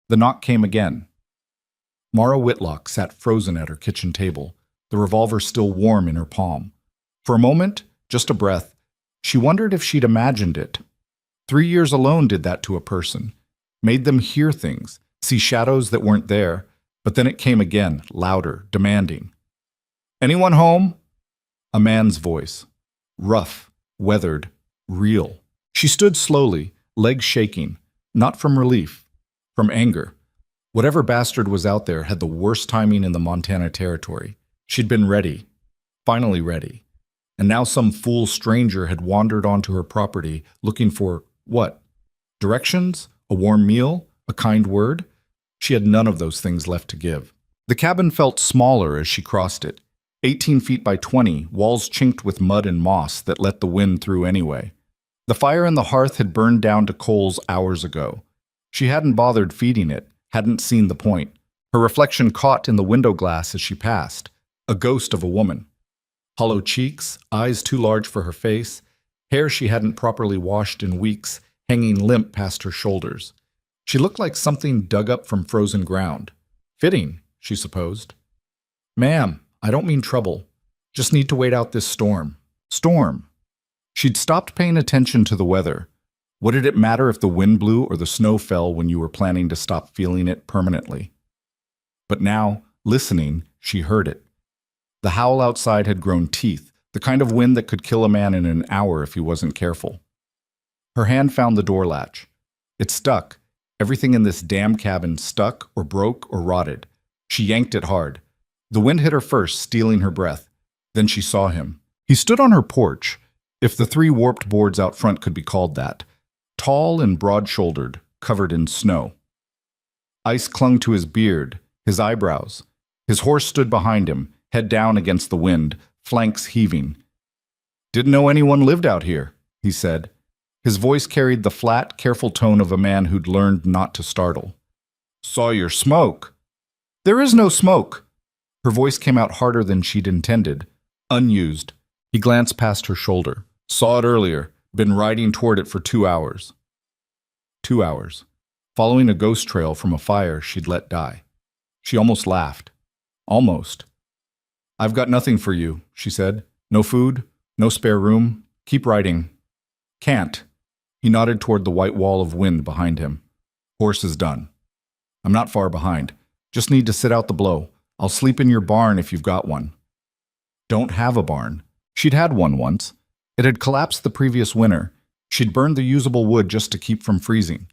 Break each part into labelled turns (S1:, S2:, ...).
S1: The knock came again. Mara Whitlock sat frozen at her kitchen table, the revolver still warm in her palm. For a moment, just a breath, she wondered if she'd imagined it. 3 years alone did that to a person, made them hear things, see shadows that weren't there, but then it came again, louder, demanding. "Anyone home?" A man's voice. Rough, weathered, real. She stood slowly, legs shaking, not from relief, from anger. Whatever bastard was out there had the worst timing in the Montana Territory. She'd been ready, finally ready. And now some fool stranger had wandered onto her property looking for, what? Directions? A warm meal? A kind word? She had none of those things left to give. The cabin felt smaller as she crossed it. 18 feet by 20, walls chinked with mud and moss that let the wind through anyway. The fire in the hearth had burned down to coals hours ago. She hadn't bothered feeding it, hadn't seen the point. Her reflection caught in the window glass as she passed. A ghost of a woman. Hollow cheeks, eyes too large for her face, hair she hadn't properly washed in weeks, hanging limp past her shoulders. She looked like something dug up from frozen ground. Fitting, she supposed. "Ma'am, I don't mean trouble. Just need to wait out this storm." Storm. She'd stopped paying attention to the weather. What did it matter if the wind blew or the snow fell when you were planning to stop feeling it permanently? But now, listening, she heard it. The howl outside had grown teeth, the kind of wind that could kill a man in an hour if he wasn't careful. Her hand found the door latch. It stuck. Everything in this damn cabin stuck or broke or rotted. She yanked it hard. The wind hit her first, stealing her breath. Then she saw him. He stood on her porch, if the 3 warped boards out front could be called that. Tall and broad-shouldered, covered in snow. Ice clung to his beard, his eyebrows. His horse stood behind him, head down against the wind, flanks heaving. "Didn't know anyone lived out here," he said. His voice carried the flat, careful tone of a man who'd learned not to startle. "Saw your smoke." "There is no smoke." Her voice came out harder than she'd intended. Unused. He glanced past her shoulder. "Saw it earlier. Been riding toward it for 2 hours." 2 hours. Following a ghost trail from a fire she'd let die. She almost laughed. Almost. "I've got nothing for you," she said. "No food, no spare room. Keep riding." "Can't." He nodded toward the white wall of wind behind him. "Horse is done. I'm not far behind. Just need to sit out the blow. I'll sleep in your barn if you've got one." Don't have a barn. She'd had one once. It had collapsed the previous winter. She'd burned the usable wood just to keep from freezing.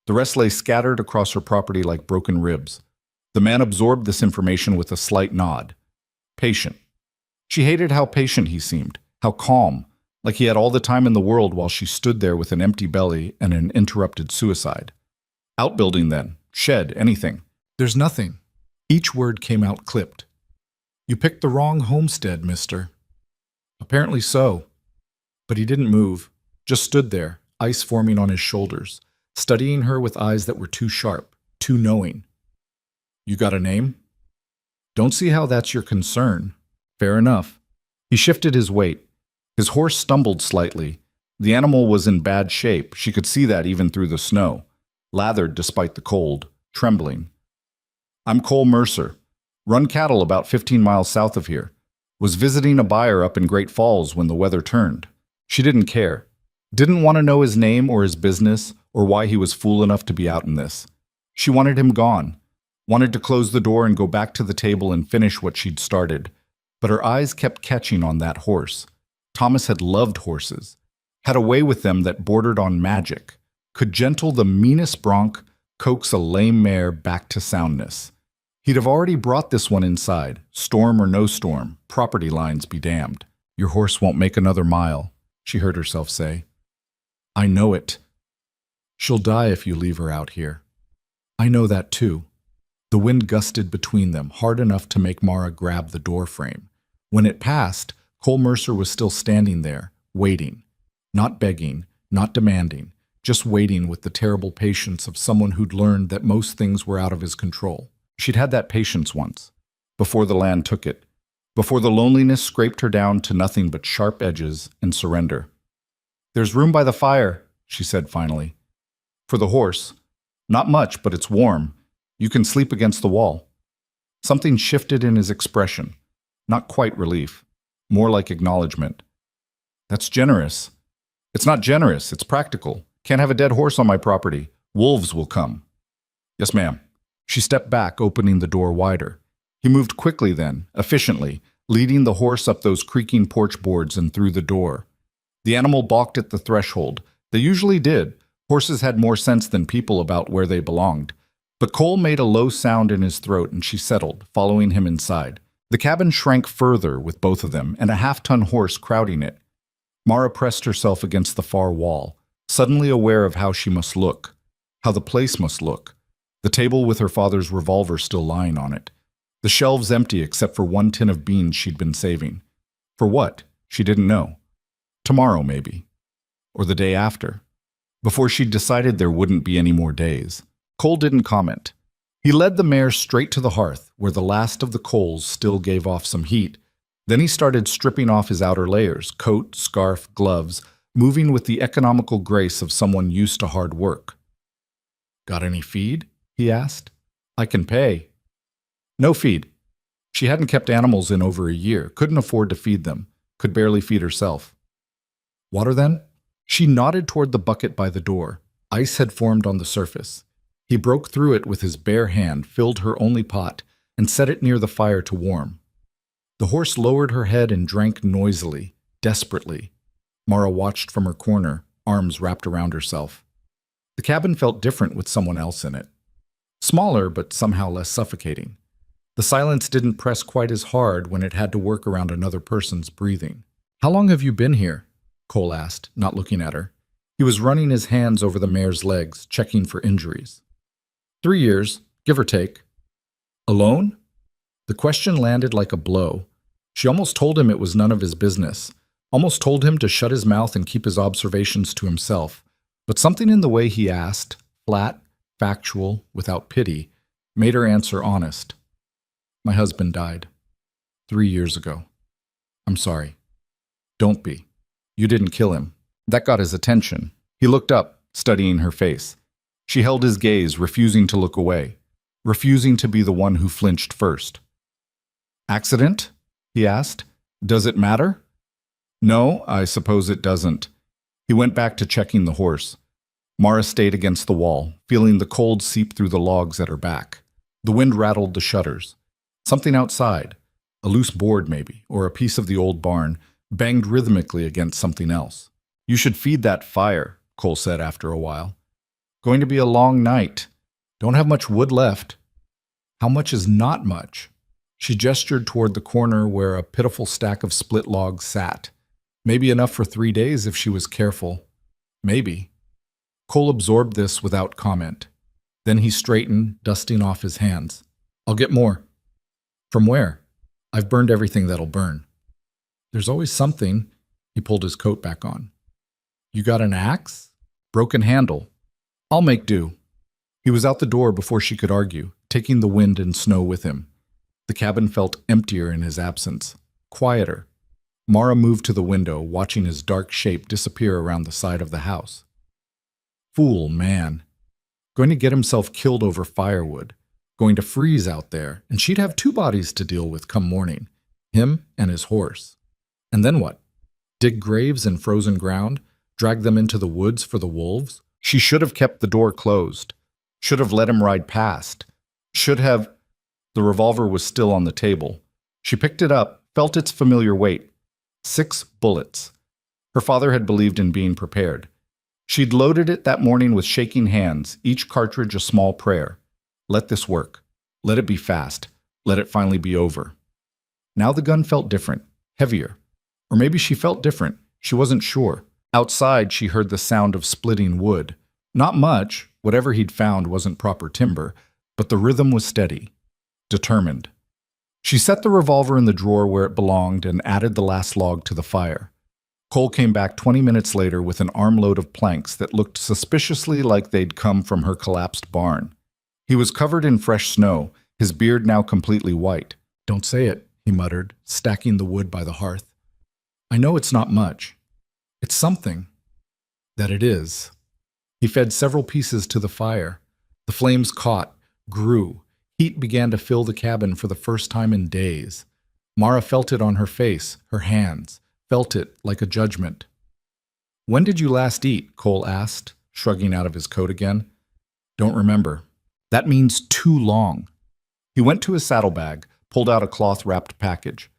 S1: The rest lay scattered across her property like broken ribs. The man absorbed this information with a slight nod. Patient. She hated how patient he seemed, how calm, like he had all the time in the world while she stood there with an empty belly and an interrupted suicide. "Outbuilding then. Shed, anything." "There's nothing." Each word came out clipped. "You picked the wrong homestead, mister." Apparently so. But he didn't move, just stood there, ice forming on his shoulders, studying her with eyes that were too sharp, too knowing. "You got a name?" "Don't see how that's your concern." "Fair enough." He shifted his weight. His horse stumbled slightly. The animal was in bad shape. She could see that even through the snow. Lathered despite the cold, trembling. "I'm Cole Mercer. Run cattle about 15 miles south of here. Was visiting a buyer up in Great Falls when the weather turned." She didn't care. Didn't want to know his name or his business or why he was fool enough to be out in this. She wanted him gone. Wanted to close the door and go back to the table and finish what she'd started. But her eyes kept catching on that horse. Thomas had loved horses. Had a way with them that bordered on magic. Could gentle the meanest bronc, coax a lame mare back to soundness. He'd have already brought this one inside, storm or no storm, property lines be damned. "Your horse won't make another mile," she heard herself say. "I know it. She'll die if you leave her out here." "I know that too." The wind gusted between them, hard enough to make Mara grab the door frame. When it passed, Cole Mercer was still standing there, waiting. Not begging, not demanding, just waiting with the terrible patience of someone who'd learned that most things were out of his control. She'd had that patience once, before the land took it, before the loneliness scraped her down to nothing but sharp edges and surrender. "There's room by the fire," she said finally. "For the horse. Not much, but it's warm. You can sleep against the wall." Something shifted in his expression. Not quite relief. More like acknowledgement. "That's generous." "It's not generous, it's practical. Can't have a dead horse on my property. Wolves will come." "Yes, ma'am." She stepped back, opening the door wider. He moved quickly then, efficiently, leading the horse up those creaking porch boards and through the door. The animal balked at the threshold. They usually did. Horses had more sense than people about where they belonged. But Cole made a low sound in his throat and she settled, following him inside. The cabin shrank further with both of them and a half-ton horse crowding it. Mara pressed herself against the far wall, suddenly aware of how she must look, how the place must look. The table with her father's revolver still lying on it. The shelves empty except for one tin of beans she'd been saving. For what? She didn't know. Tomorrow, maybe. Or the day after. Before she'd decided there wouldn't be any more days. Cole didn't comment. He led the mare straight to the hearth, where the last of the coals still gave off some heat. Then he started stripping off his outer layers, coat, scarf, gloves, moving with the economical grace of someone used to hard work. "Got any feed?" he asked. "I can pay." No feed. She hadn't kept animals in over a year, couldn't afford to feed them, could barely feed herself. "Water then?" She nodded toward the bucket by the door. Ice had formed on the surface. He broke through it with his bare hand, filled her only pot, and set it near the fire to warm. The horse lowered her head and drank noisily, desperately. Mara watched from her corner, arms wrapped around herself. The cabin felt different with someone else in it. Smaller, but somehow less suffocating. The silence didn't press quite as hard when it had to work around another person's breathing. "How long have you been here?" Cole asked, not looking at her. He was running his hands over the mare's legs, checking for injuries. 3 years, give or take." "Alone?" The question landed like a blow. She almost told him it was none of his business, almost told him to shut his mouth and keep his observations to himself. But something in the way he asked, flat, factual, without pity, made her answer honest. "My husband died 3 years ago. I'm sorry." "Don't be. You didn't kill him." That got his attention. He looked up, studying her face. She held his gaze, refusing to look away, refusing to be the one who flinched first. "Accident?" he asked. "Does it matter?" "No, I suppose it doesn't." He went back to checking the horse. Mara stayed against the wall, feeling the cold seep through the logs at her back. The wind rattled the shutters. Something outside, a loose board maybe, or a piece of the old barn, banged rhythmically against something else. "You should feed that fire," Cole said after a while. "Going to be a long night. Don't have much wood left." "How much is not much?" She gestured toward the corner where a pitiful stack of split logs sat. Maybe enough for 3 days if she was careful. Maybe. Cole absorbed this without comment. Then he straightened, dusting off his hands. "I'll get more." "From where?" "I've burned everything that'll burn." "There's always something." He pulled his coat back on. "You got an axe?" "Broken handle." "I'll make do." He was out the door before she could argue, taking the wind and snow with him. The cabin felt emptier in his absence, quieter. Mara moved to the window, watching his dark shape disappear around the side of the house. Fool man. Going to get himself killed over firewood. Going to freeze out there, and she'd have 2 bodies to deal with come morning. Him and his horse. And then what? Dig graves in frozen ground? Drag them into the woods for the wolves? She should have kept the door closed. Should have let him ride past. Should have... The revolver was still on the table. She picked it up, felt its familiar weight. 6 bullets. Her father had believed in being prepared. She'd loaded it that morning with shaking hands, each cartridge a small prayer. Let this work. Let it be fast. Let it finally be over. Now the gun felt different, heavier. Or maybe she felt different. She wasn't sure. Outside, she heard the sound of splitting wood. Not much. Whatever he'd found wasn't proper timber, but the rhythm was steady, determined. She set the revolver in the drawer where it belonged and added the last log to the fire. Cole came back 20 minutes later with an armload of planks that looked suspiciously like they'd come from her collapsed barn. He was covered in fresh snow, his beard now completely white. "Don't say it," he muttered, stacking the wood by the hearth. "I know it's not much. It's something. That it is." He fed several pieces to the fire. The flames caught, grew. Heat began to fill the cabin for the first time in days. Mara felt it on her face, her hands, felt it like a judgment. "When did you last eat?" Cole asked, shrugging out of his coat again. "Don't remember." "That means too long." He went to his saddlebag, pulled out a cloth-wrapped package.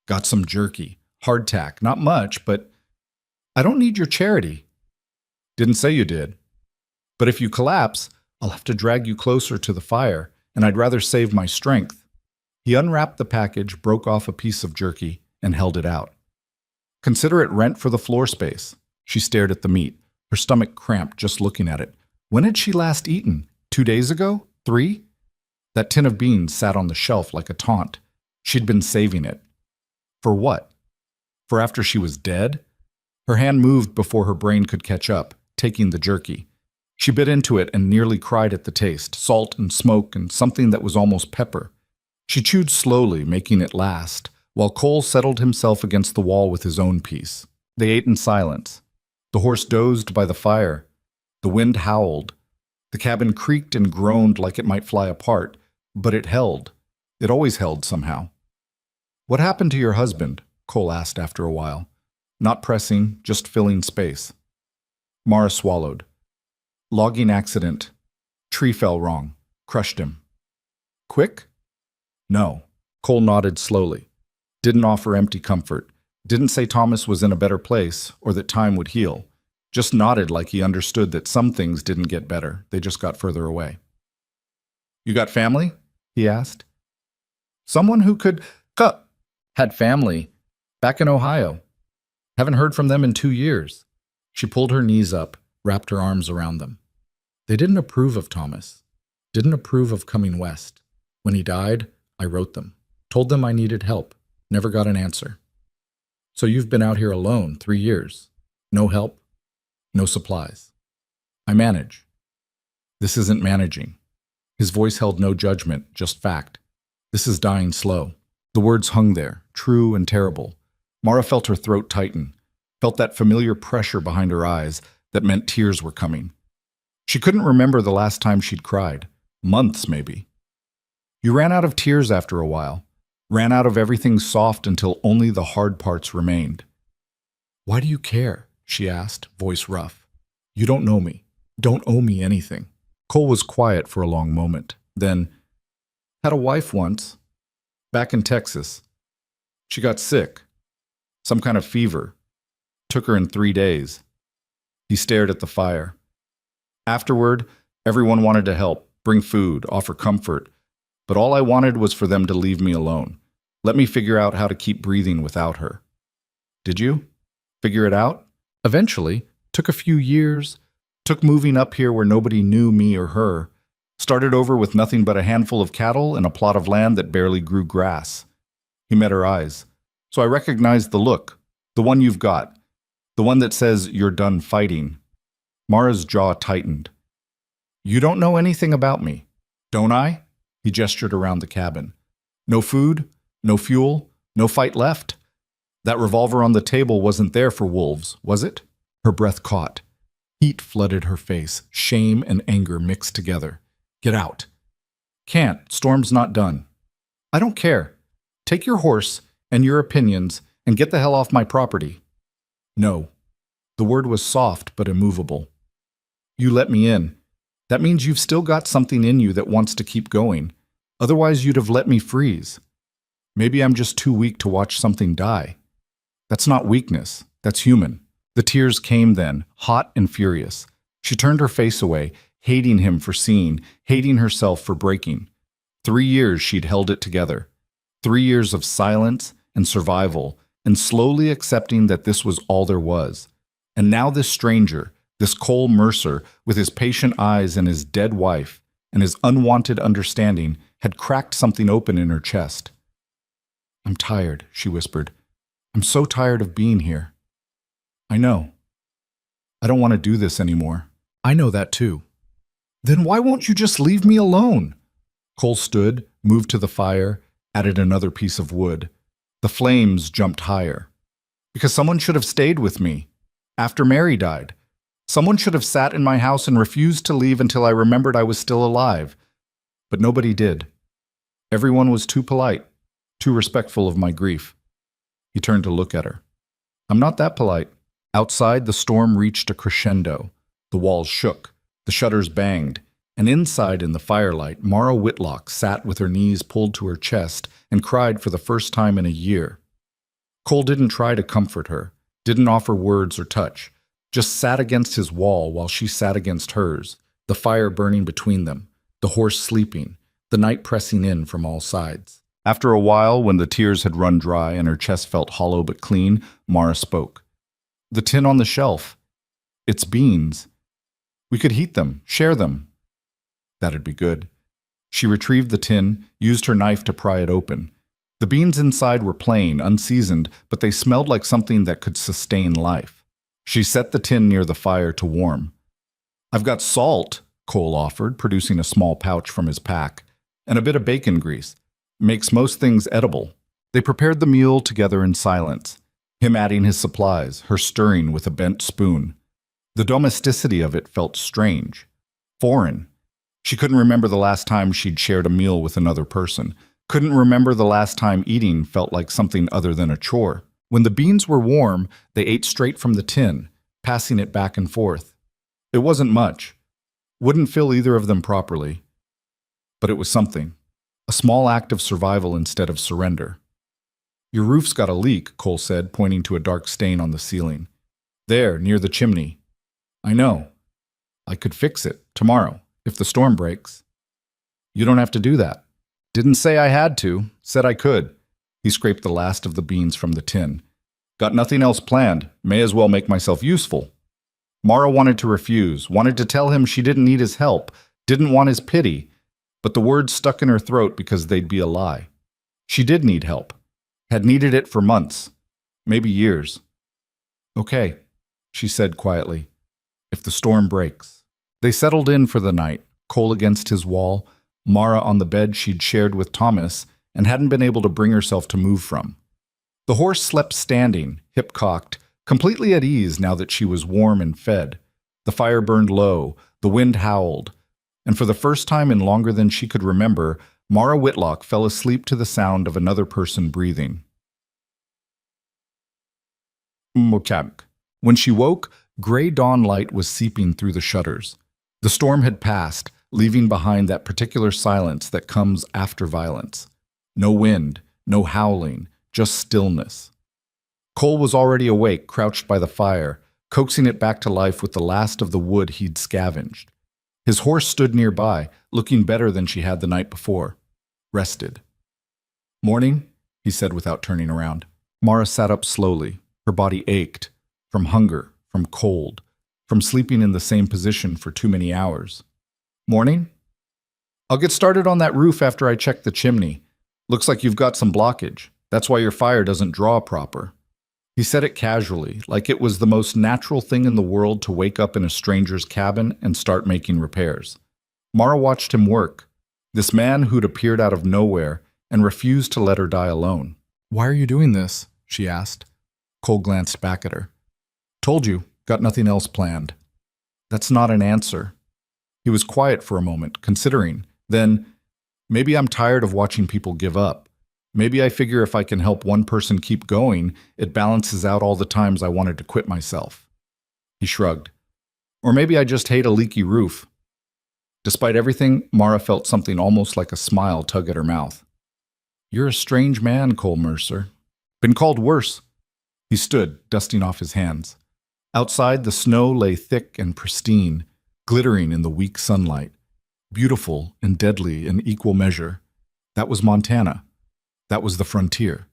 S1: "Got some jerky, hardtack, not much, but I don't need your charity." "Didn't say you did. But if you collapse, I'll have to drag you closer to the fire, and I'd rather save my strength." He unwrapped the package, broke off a piece of jerky, and held it out. "Consider it rent for the floor space." She stared at the meat, her stomach cramped just looking at it. When had she last eaten? 2 days ago? 3? That tin of beans sat on the shelf like a taunt. She'd been saving it. For what? For after she was dead? Her hand moved before her brain could catch up, taking the jerky. She bit into it and nearly cried at the taste, salt and smoke and something that was almost pepper. She chewed slowly, making it last, while Cole settled himself against the wall with his own piece. They ate in silence. The horse dozed by the fire. The wind howled. The cabin creaked and groaned like it might fly apart, but it held. It always held somehow. "What happened to your husband?" Cole asked after a while. Not pressing, just filling space. Mara swallowed. "Logging accident. Tree fell wrong. Crushed him." "Quick?" "No." Cole nodded slowly. Didn't offer empty comfort. Didn't say Thomas was in a better place or that time would heal. Just nodded like he understood that some things didn't get better. They just got further away. "You got family?" he asked. "Someone who could had family back in Ohio. Haven't heard from them in 2 years." She pulled her knees up, wrapped her arms around them. "They didn't approve of Thomas. Didn't approve of coming west. When he died, I wrote them. Told them I needed help. Never got an answer. So you've been out here alone 3 years. No help, no supplies. I manage." "This isn't managing." His voice held no judgment, just fact. "This is dying slow." The words hung there, true and terrible. Mara felt her throat tighten, felt that familiar pressure behind her eyes that meant tears were coming. She couldn't remember the last time she'd cried. Months, maybe. "You ran out of tears after a while. Ran out of everything soft until only the hard parts remained." "Why do you care?" she asked, voice rough. "You don't know me. Don't owe me anything." Cole was quiet for a long moment. Then, "Had a wife once. Back in Texas. She got sick. Some kind of fever. Took her in 3 days." He stared at the fire. "Afterward, everyone wanted to help, bring food, offer comfort. But all I wanted was for them to leave me alone. Let me figure out how to keep breathing without her." "Did you? Figure it out?" "Eventually. Took a few years. Took moving up here where nobody knew me or her. Started over with nothing but a handful of cattle and a plot of land that barely grew grass." He met her eyes. "So I recognized the look. The one you've got. The one that says you're done fighting." Mara's jaw tightened. "You don't know anything about me. Don't I?" He gestured around the cabin. "No food, no fuel, no fight left. That revolver on the table wasn't there for wolves, was it?" Her breath caught. Heat flooded her face, shame and anger mixed together. "Get out." "Can't. Storm's not done." "I don't care. Take your horse and your opinions and get the hell off my property." "No." The word was soft but immovable. "You let me in. That means you've still got something in you that wants to keep going. Otherwise you'd have let me freeze. Maybe I'm just too weak to watch something die. That's not weakness. That's human." The tears came then, hot and furious. She turned her face away, hating him for seeing, hating herself for breaking. 3 years she'd held it together. 3 years of silence and survival, and slowly accepting that this was all there was. And now this stranger, this Cole Mercer, with his patient eyes and his dead wife, and his unwanted understanding, had cracked something open in her chest. "I'm tired," she whispered. "I'm so tired of being here." "I know. I don't want to do this anymore." "I know that too." "Then why won't you just leave me alone?" Cole stood, moved to the fire, added another piece of wood. The flames jumped higher. "Because someone should have stayed with me. After Mary died. Someone should have sat in my house and refused to leave until I remembered I was still alive. but nobody did. Everyone was too polite, too respectful of my grief. He turned to look at her. I'm not that polite. Outside, the storm reached a crescendo. The walls shook, the shutters banged, and inside in the firelight, Mara Whitlock sat with her knees pulled to her chest and cried for the first time in a year. Cole didn't try to comfort her, didn't offer words or touch, just sat against his wall while she sat against hers, the fire burning between them, the horse sleeping, the night pressing in from all sides. After a while, when the tears had run dry and her chest felt hollow but clean, Mara spoke. The tin on the shelf. It's beans. We could heat them, share them. That'd be good. She retrieved the tin, used her knife to pry it open. The beans inside were plain, unseasoned, but they smelled like something that could sustain life. She set the tin near the fire to warm. I've got salt, Cole offered, producing a small pouch from his pack, and a bit of bacon grease. Makes most things edible. They prepared the meal together in silence, him adding his supplies, her stirring with a bent spoon. The domesticity of it felt strange, foreign. She couldn't remember the last time she'd shared a meal with another person, couldn't remember the last time eating felt like something other than a chore. When the beans were warm, they ate straight from the tin, passing it back and forth. It wasn't much. Wouldn't fill either of them properly. But it was something. A small act of survival instead of surrender. Your roof's got a leak, Cole said, pointing to a dark stain on the ceiling. There, near the chimney. I know. I could fix it, tomorrow, if the storm breaks. You don't have to do that. Didn't say I had to, said I could. He scraped the last of the beans from the tin. Got nothing else planned, may as well make myself useful. Mara wanted to refuse, wanted to tell him she didn't need his help, didn't want his pity, but the words stuck in her throat because they'd be a lie. She did need help, had needed it for months, maybe years. Okay, she said quietly, if the storm breaks. They settled in for the night, Cole against his wall, Mara on the bed she'd shared with Thomas and hadn't been able to bring herself to move from. The horse slept standing, hip cocked, completely at ease now that she was warm and fed. The fire burned low, the wind howled, and for the first time in longer than she could remember, Mara Whitlock fell asleep to the sound of another person breathing. When she woke, gray dawn light was seeping through the shutters. The storm had passed, leaving behind that particular silence that comes after violence. No wind, no howling, just stillness. Cole was already awake, crouched by the fire, coaxing it back to life with the last of the wood he'd scavenged. His horse stood nearby, looking better than she had the night before. Rested. Morning, he said without turning around. Mara sat up slowly. Her body ached, from hunger, from cold, from sleeping in the same position for too many hours. Morning? I'll get started on that roof after I check the chimney. Looks like you've got some blockage. That's why your fire doesn't draw proper. He said it casually, like it was the most natural thing in the world to wake up in a stranger's cabin and start making repairs. Mara watched him work, this man who'd appeared out of nowhere and refused to let her die alone. Why are you doing this? She asked. Cole glanced back at her. Told you, got nothing else planned. That's not an answer. He was quiet for a moment, considering. Then, maybe I'm tired of watching people give up. Maybe I figure if I can help one person keep going, it balances out all the times I wanted to quit myself. He shrugged. Or maybe I just hate a leaky roof. Despite everything, Mara felt something almost like a smile tug at her mouth. You're a strange man, Cole Mercer. Been called worse. He stood, dusting off his hands. Outside, the snow lay thick and pristine, glittering in the weak sunlight. Beautiful and deadly in equal measure. That was Montana. That was the frontier.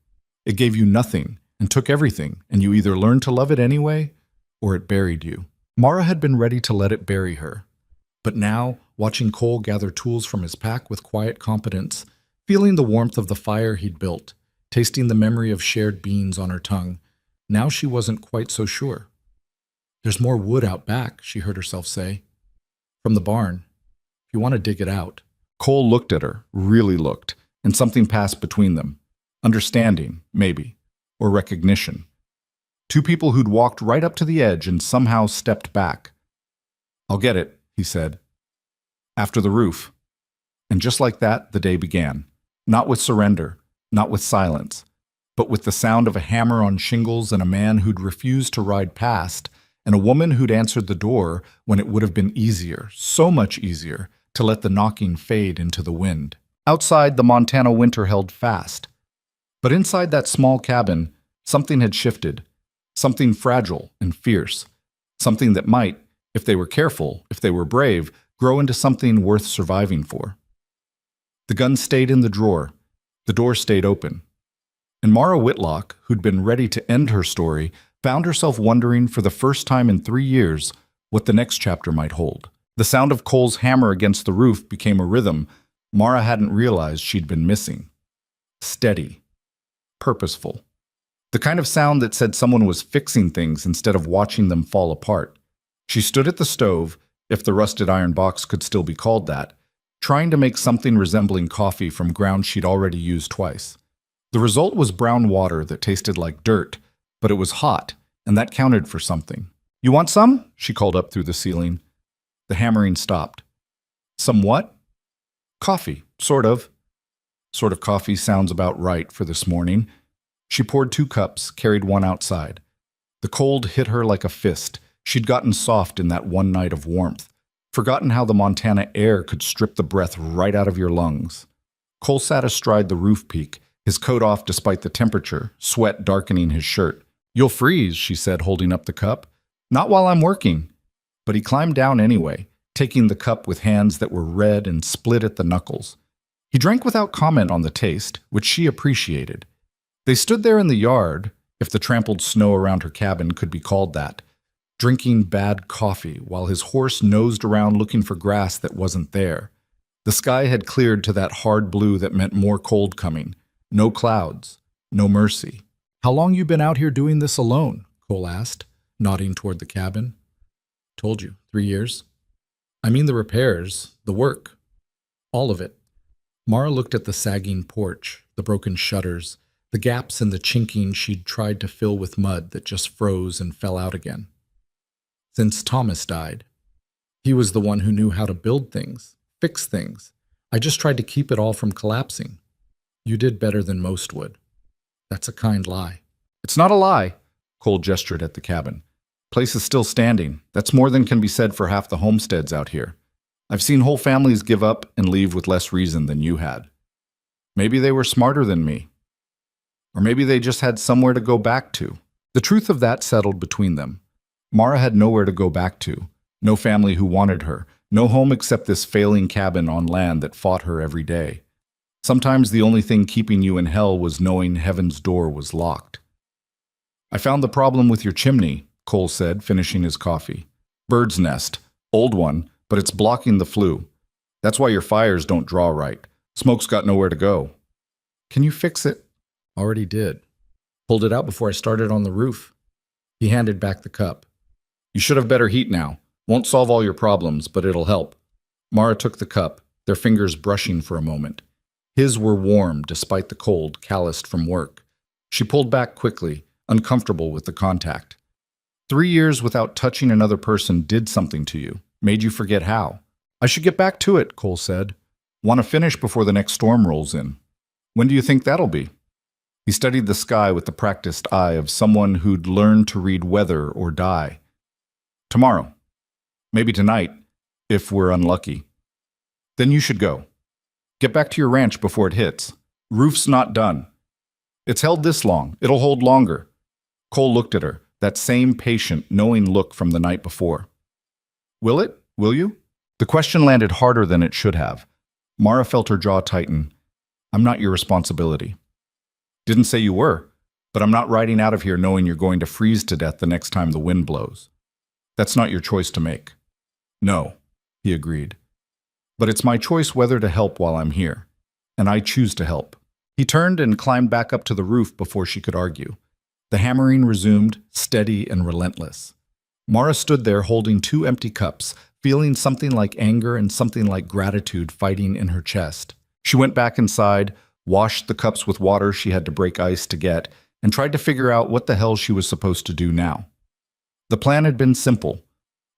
S1: It gave you nothing and took everything, and you either learned to love it anyway, or it buried you. Mara had been ready to let it bury her. But now, watching Cole gather tools from his pack with quiet competence, feeling the warmth of the fire he'd built, tasting the memory of shared beans on her tongue, now she wasn't quite so sure. There's more wood out back, she heard herself say. From the barn. If you want to dig it out. Cole looked at her, really looked, and something passed between them. Understanding, maybe, or recognition. Two people who'd walked right up to the edge and somehow stepped back. I'll get it, he said. After the roof. And just like that, the day began. Not with surrender, not with silence, but with the sound of a hammer on shingles and a man who'd refused to ride past, and a woman who'd answered the door when it would have been easier, so much easier, to let the knocking fade into the wind. Outside, the Montana winter held fast. But inside that small cabin, something had shifted. Something fragile and fierce. Something that might, if they were careful, if they were brave, grow into something worth surviving for. The gun stayed in the drawer. The door stayed open. And Mara Whitlock, who'd been ready to end her story, found herself wondering for the first time in 3 years what the next chapter might hold. The sound of Cole's hammer against the roof became a rhythm Mara hadn't realized she'd been missing. Steady. Purposeful. The kind of sound that said someone was fixing things instead of watching them fall apart. She stood at the stove, if the rusted iron box could still be called that, trying to make something resembling coffee from ground she'd already used twice. The result was brown water that tasted like dirt, but it was hot, and that counted for something. "You want some?" she called up through the ceiling. The hammering stopped. "Some what?" "Coffee, sort of." Sort of coffee sounds about right for this morning. She poured 2 cups, carried one outside. The cold hit her like a fist. She'd gotten soft in that one night of warmth, forgotten how the Montana air could strip the breath right out of your lungs. Cole sat astride the roof peak, his coat off despite the temperature, sweat darkening his shirt. "You'll freeze," she said, holding up the cup. "Not while I'm working." But he climbed down anyway, taking the cup with hands that were red and split at the knuckles. He drank without comment on the taste, which she appreciated. They stood there in the yard, if the trampled snow around her cabin could be called that, drinking bad coffee while his horse nosed around looking for grass that wasn't there. The sky had cleared to that hard blue that meant more cold coming. No clouds, no mercy. "How long you been out here doing this alone?" Cole asked, nodding toward the cabin. "Told you, 3 years. I mean the repairs, the work, all of it." Mara looked at the sagging porch, the broken shutters, the gaps in the chinking she'd tried to fill with mud that just froze and fell out again. "Since Thomas died. He was the one who knew how to build things, fix things. I just tried to keep it all from collapsing." "You did better than most would." "That's a kind lie." "It's not a lie." Cole gestured at the cabin. "Place is still standing. That's more than can be said for half the homesteads out here. I've seen whole families give up and leave with less reason than you had. Maybe they were smarter than me. Or maybe they just had somewhere to go back to." The truth of that settled between them. Mara had nowhere to go back to, no family who wanted her, no home except this failing cabin on land that fought her every day. Sometimes the only thing keeping you in hell was knowing heaven's door was locked. "I found the problem with your chimney," Cole said, finishing his coffee. "Bird's nest. Old one, but it's blocking the flue. That's why your fires don't draw right. Smoke's got nowhere to go." "Can you fix it?" "Already did. Pulled it out before I started on the roof." He handed back the cup. "You should have better heat now. Won't solve all your problems, but it'll help." Mara took the cup, their fingers brushing for a moment. His were warm despite the cold, calloused from work. She pulled back quickly, uncomfortable with the contact. 3 years without touching another person did something to you, made you forget how. "I should get back to it," Cole said. "Want to finish before the next storm rolls in." "When do you think that'll be?" He studied the sky with the practiced eye of someone who'd learned to read weather or die. "Tomorrow. Maybe tonight, if we're unlucky." "Then you should go. Get back to your ranch before it hits. Roof's not done. It's held this long. It'll hold longer." Cole looked at her, that same patient, knowing look from the night before. "Will it? Will you?" The question landed harder than it should have. Mara felt her jaw tighten. "I'm not your responsibility." "Didn't say you were, but I'm not riding out of here knowing you're going to freeze to death the next time the wind blows. That's not your choice to make." "No," he agreed. "But it's my choice whether to help while I'm here, and I choose to help." He turned and climbed back up to the roof before she could argue. The hammering resumed, steady and relentless. Mara stood there holding 2 empty cups, feeling something like anger and something like gratitude fighting in her chest. She went back inside, washed the cups with water she had to break ice to get, and tried to figure out what the hell she was supposed to do now. The plan had been simple.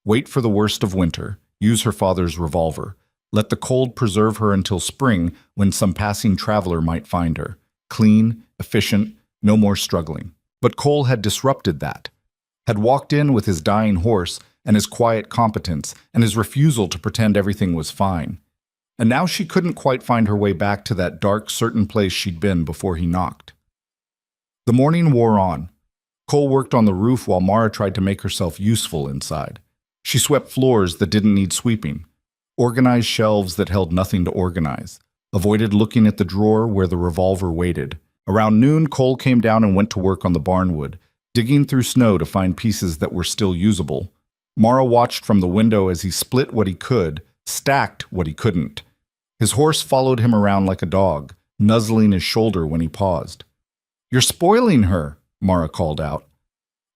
S1: Wait for the worst of winter, use her father's revolver, Let the cold preserve her until spring when some passing traveler might find her. Clean, efficient, no more struggling. But Cole had disrupted that. Had walked in with his dying horse and his quiet competence and his refusal to pretend everything was fine. And now she couldn't quite find her way back to that dark, certain place she'd been before he knocked. The morning wore on. Cole worked on the roof while Mara tried to make herself useful inside. She swept floors that didn't need sweeping, organized shelves that held nothing to organize, avoided looking at the drawer where the revolver waited. Around noon, Cole came down and went to work on the barnwood, digging through snow to find pieces that were still usable. Mara watched from the window as he split what he could, stacked what he couldn't. His horse followed him around like a dog, nuzzling his shoulder when he paused. "You're spoiling her," Mara called out.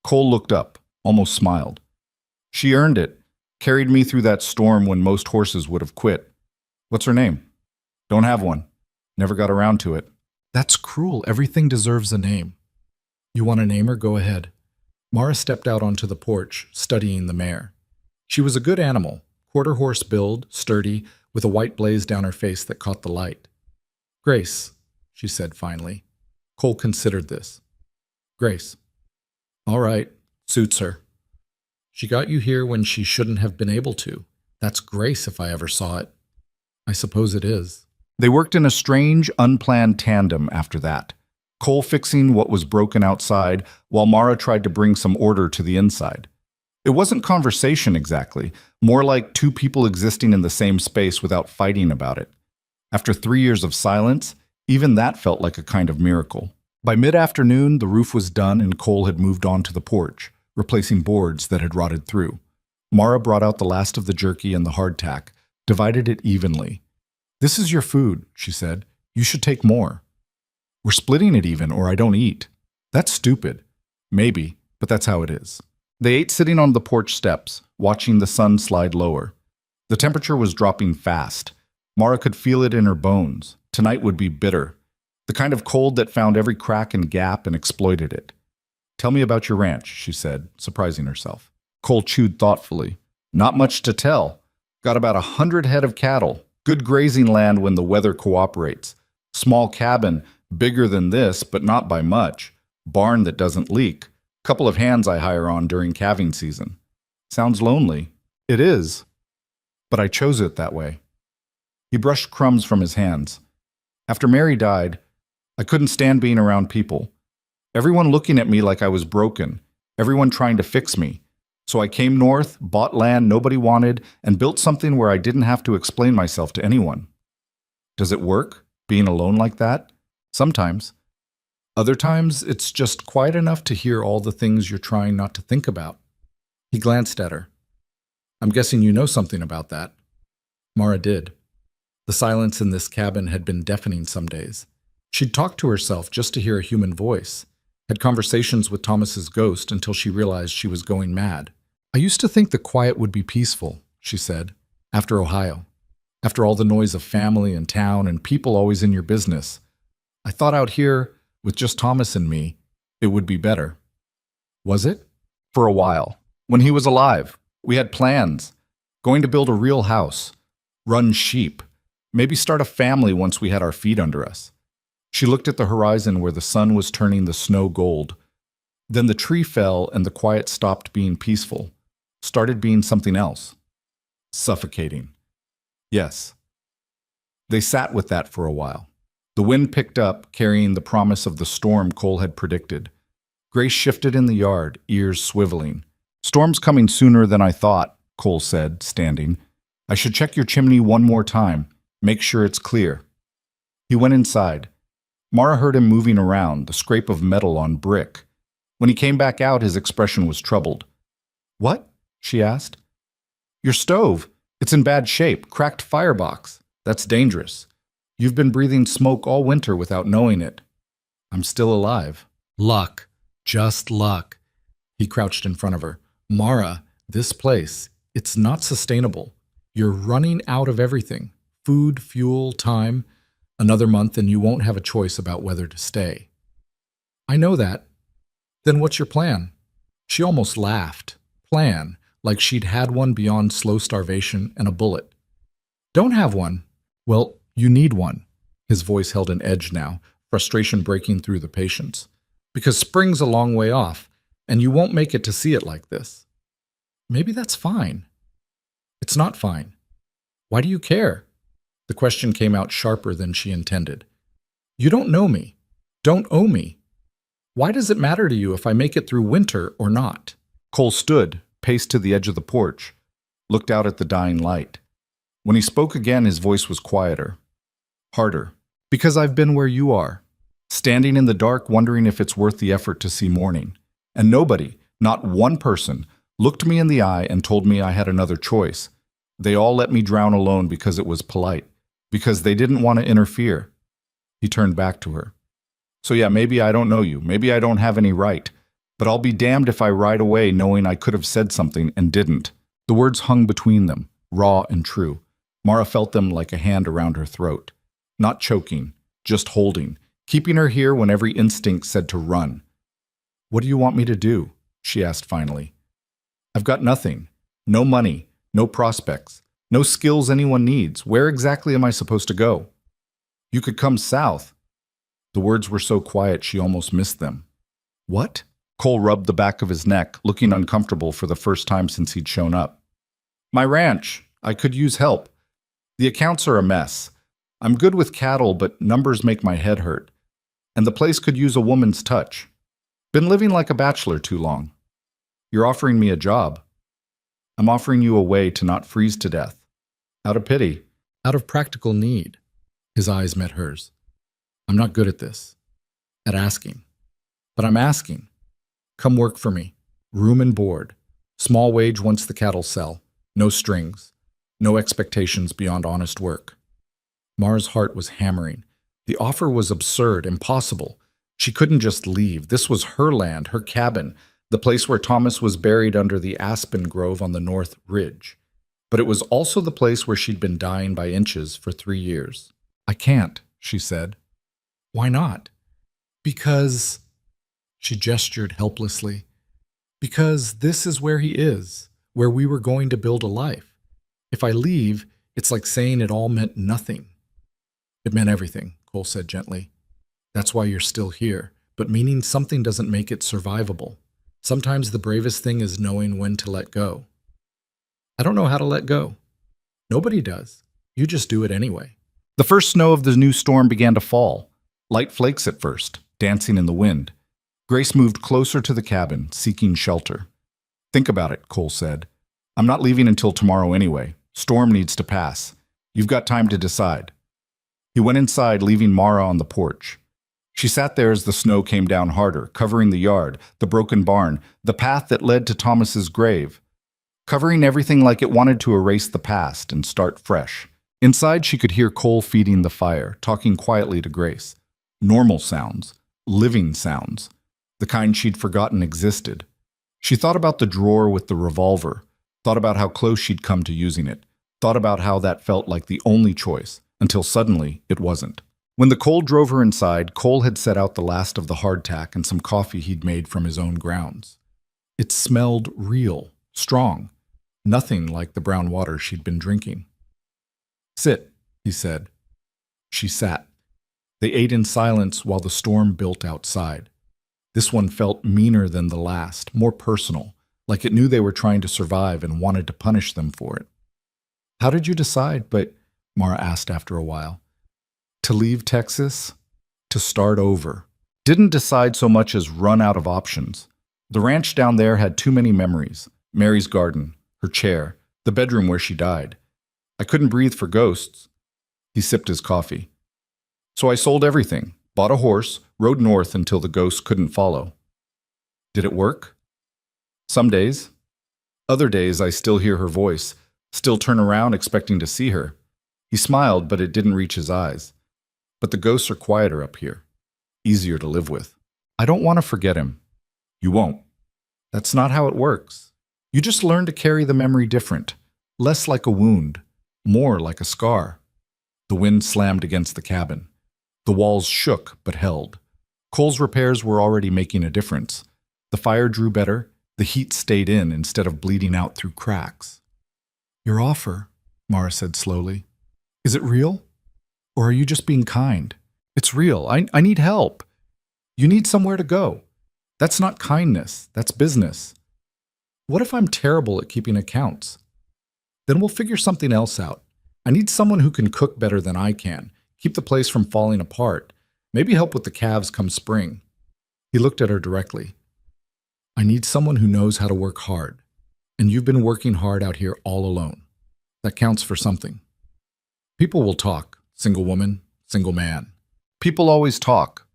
S1: Cole looked up, almost smiled. "She earned it, carried me through that storm when most horses would have quit. What's her name?" "Don't have one. Never got around to it." "That's cruel. Everything deserves a name." "You want to name her? Go ahead." Mara stepped out onto the porch, studying the mare. She was a good animal, quarter horse build, sturdy, with a white blaze down her face that caught the light. "Grace," she said finally. Cole considered this. "Grace. All right, suits her. She got you here when she shouldn't have been able to. That's grace if I ever saw it." "I suppose it is." They worked in a strange, unplanned tandem after that, Cole fixing what was broken outside while Mara tried to bring some order to the inside. It wasn't conversation exactly, more like two people existing in the same space without fighting about it. After 3 years of silence, even that felt like a kind of miracle. By mid-afternoon, the roof was done and Cole had moved on to the porch, replacing boards that had rotted through. Mara brought out the last of the jerky and the hardtack, divided it evenly. "This is your food," she said. "You should take more." "We're splitting it even, or I don't eat." "That's stupid." "Maybe, but that's how it is." They ate sitting on the porch steps, watching the sun slide lower. The temperature was dropping fast. Mara could feel it in her bones. Tonight would be bitter. The kind of cold that found every crack and gap and exploited it. "Tell me about your ranch," she said, surprising herself. Cole chewed thoughtfully. "Not much to tell. Got about 100 head of cattle. Good grazing land when the weather cooperates. Small cabin, bigger than this, but not by much. Barn that doesn't leak. Couple of hands I hire on during calving season. Sounds lonely." "It is. But I chose it that way." He brushed crumbs from his hands. "After Mary died, I couldn't stand being around people. Everyone looking at me like I was broken. Everyone trying to fix me. So I came north, bought land nobody wanted, and built something where I didn't have to explain myself to anyone." "Does it work, being alone like that?" "Sometimes. Other times, it's just quiet enough to hear all the things you're trying not to think about." He glanced at her. "I'm guessing you know something about that." Mara did. The silence in this cabin had been deafening some days. She'd talked to herself just to hear a human voice, had conversations with Thomas's ghost until she realized she was going mad. "I used to think the quiet would be peaceful," she said, "after Ohio. After all the noise of family and town and people always in your business. I thought out here, with just Thomas and me, it would be better." "Was it?" "For a while. When he was alive. We had plans. Going to build a real house. Run sheep. Maybe start a family once we had our feet under us." She looked at the horizon where the sun was turning the snow gold. Then the tree fell and the quiet stopped being peaceful, started being something else. Suffocating. Yes. They sat with that for a while. The wind picked up, carrying the promise of the storm Cole had predicted. Grace shifted in the yard, ears swiveling. "Storm's coming sooner than I thought," Cole said, standing. "I should check your chimney one more time, make sure it's clear." He went inside. Mara heard him moving around, the scrape of metal on brick. When he came back out, his expression was troubled. "What?" she asked. "Your stove. It's in bad shape, cracked firebox. That's dangerous. You've been breathing smoke all winter without knowing it." "I'm still alive." "Luck. Just luck." He crouched in front of her. "Mara, this place, it's not sustainable. You're running out of everything. Food, fuel, time. Another month and you won't have a choice about whether to stay." "I know that. Then what's your plan?" She almost laughed. Plan, like she'd had one beyond slow starvation and a bullet. Don't have one. Well, you need one. His voice held an edge now, frustration breaking through the patience. Because spring's a long way off, and you won't make it to see it like this. Maybe that's fine. It's not fine. Why do you care? The question came out sharper than she intended. You don't know me. Don't owe me. Why does it matter to you if I make it through winter or not? Cole stood, paced to the edge of the porch, looked out at the dying light. When he spoke again, his voice was quieter, harder. Because I've been where you are, standing in the dark wondering if it's worth the effort to see morning. And nobody, not one person, looked me in the eye and told me I had another choice. They all let me drown alone because it was polite, because they didn't want to interfere. He turned back to her. So yeah, maybe I don't know you, maybe I don't have any right, but I'll be damned if I ride away knowing I could have said something and didn't. The words hung between them, raw and true. Mara felt them like a hand around her throat. Not choking, just holding, keeping her here when every instinct said to run. What do you want me to do? She asked finally. I've got nothing. No money, no prospects, no skills anyone needs. Where exactly am I supposed to go? You could come south. The words were so quiet she almost missed them. What? Cole rubbed the back of his neck, looking uncomfortable for the first time since he'd shown up. My ranch. I could use help. The accounts are a mess. I'm good with cattle, but numbers make my head hurt. And the place could use a woman's touch. Been living like a bachelor too long. You're offering me a job. I'm offering you a way to not freeze to death. Out of pity. Out of practical need. His eyes met hers. I'm not good at this. At asking. But I'm asking. Come work for me. Room and board. Small wage once the cattle sell. No strings. No expectations beyond honest work. Mara's heart was hammering. The offer was absurd, impossible. She couldn't just leave. This was her land, her cabin, the place where Thomas was buried under the aspen grove on the north ridge. But it was also the place where she'd been dying by inches for 3 years. I can't, she said. Why not? Because, she gestured helplessly, because this is where he is, where we were going to build a life. If I leave, it's like saying it all meant nothing. It meant everything, Cole said gently. That's why you're still here, but meaning something doesn't make it survivable. Sometimes the bravest thing is knowing when to let go. I don't know how to let go. Nobody does. You just do it anyway. The first snow of the new storm began to fall. Light flakes at first, dancing in the wind. Grace moved closer to the cabin, seeking shelter. Think about it, Cole said. I'm not leaving until tomorrow anyway. Storm needs to pass. You've got time to decide. He went inside, leaving Mara on the porch. She sat there as the snow came down harder, covering the yard, the broken barn, the path that led to Thomas's grave, covering everything like it wanted to erase the past and start fresh. Inside, she could hear Cole feeding the fire, talking quietly to Grace. Normal sounds, living sounds, the kind she'd forgotten existed. She thought about the drawer with the revolver, thought about how close she'd come to using it, thought about how that felt like the only choice, until suddenly it wasn't. When the cold drove her inside, Cole had set out the last of the hardtack and some coffee he'd made from his own grounds. It smelled real, strong, nothing like the brown water she'd been drinking. Sit, he said. She sat. They ate in silence while the storm built outside. This one felt meaner than the last, more personal, like it knew they were trying to survive and wanted to punish them for it. How did you decide, Mara asked after a while. To leave Texas? To start over. Didn't decide so much as run out of options. The ranch down there had too many memories. Mary's garden, her chair, the bedroom where she died. I couldn't breathe for ghosts. He sipped his coffee. So I sold everything, bought a horse, rode north until the ghosts couldn't follow. Did it work? Some days. Other days I still hear her voice, still turn around expecting to see her. He smiled, but it didn't reach his eyes. But the ghosts are quieter up here, easier to live with. I don't want to forget him. You won't. That's not how it works. You just learn to carry the memory different, less like a wound, more like a scar. The wind slammed against the cabin. The walls shook but held. Cole's repairs were already making a difference. The fire drew better, the heat stayed in instead of bleeding out through cracks. Your offer, Mara said slowly. Is it real? Or are you just being kind? It's real. I need help. You need somewhere to go. That's not kindness. That's business. What if I'm terrible at keeping accounts? Then we'll figure something else out. I need someone who can cook better than I can, keep the place from falling apart, maybe help with the calves come spring. He looked at her directly. I need someone who knows how to work hard, and you've been working hard out here all alone. That counts for something. People will talk, single woman, single man. People always talk.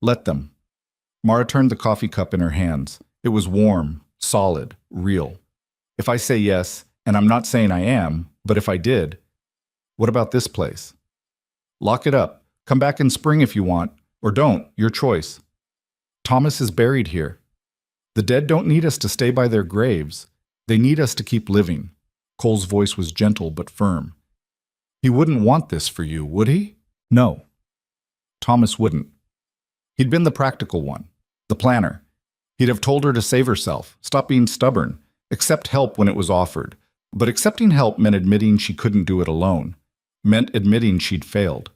S1: Let them. Mara turned the coffee cup in her hands. It was warm, solid, real. If I say yes, and I'm not saying I am, but if I did, what about this place? Lock it up. Come back in spring if you want, or don't, your choice. Thomas is buried here. The dead don't need us to stay by their graves. They need us to keep living. Cole's voice was gentle but firm. He wouldn't want this for you, would he? No. Thomas wouldn't. He'd been the practical one, the planner. He'd have told her to save herself, stop being stubborn, accept help when it was offered. But accepting help meant admitting she couldn't do it alone, meant admitting she'd failed.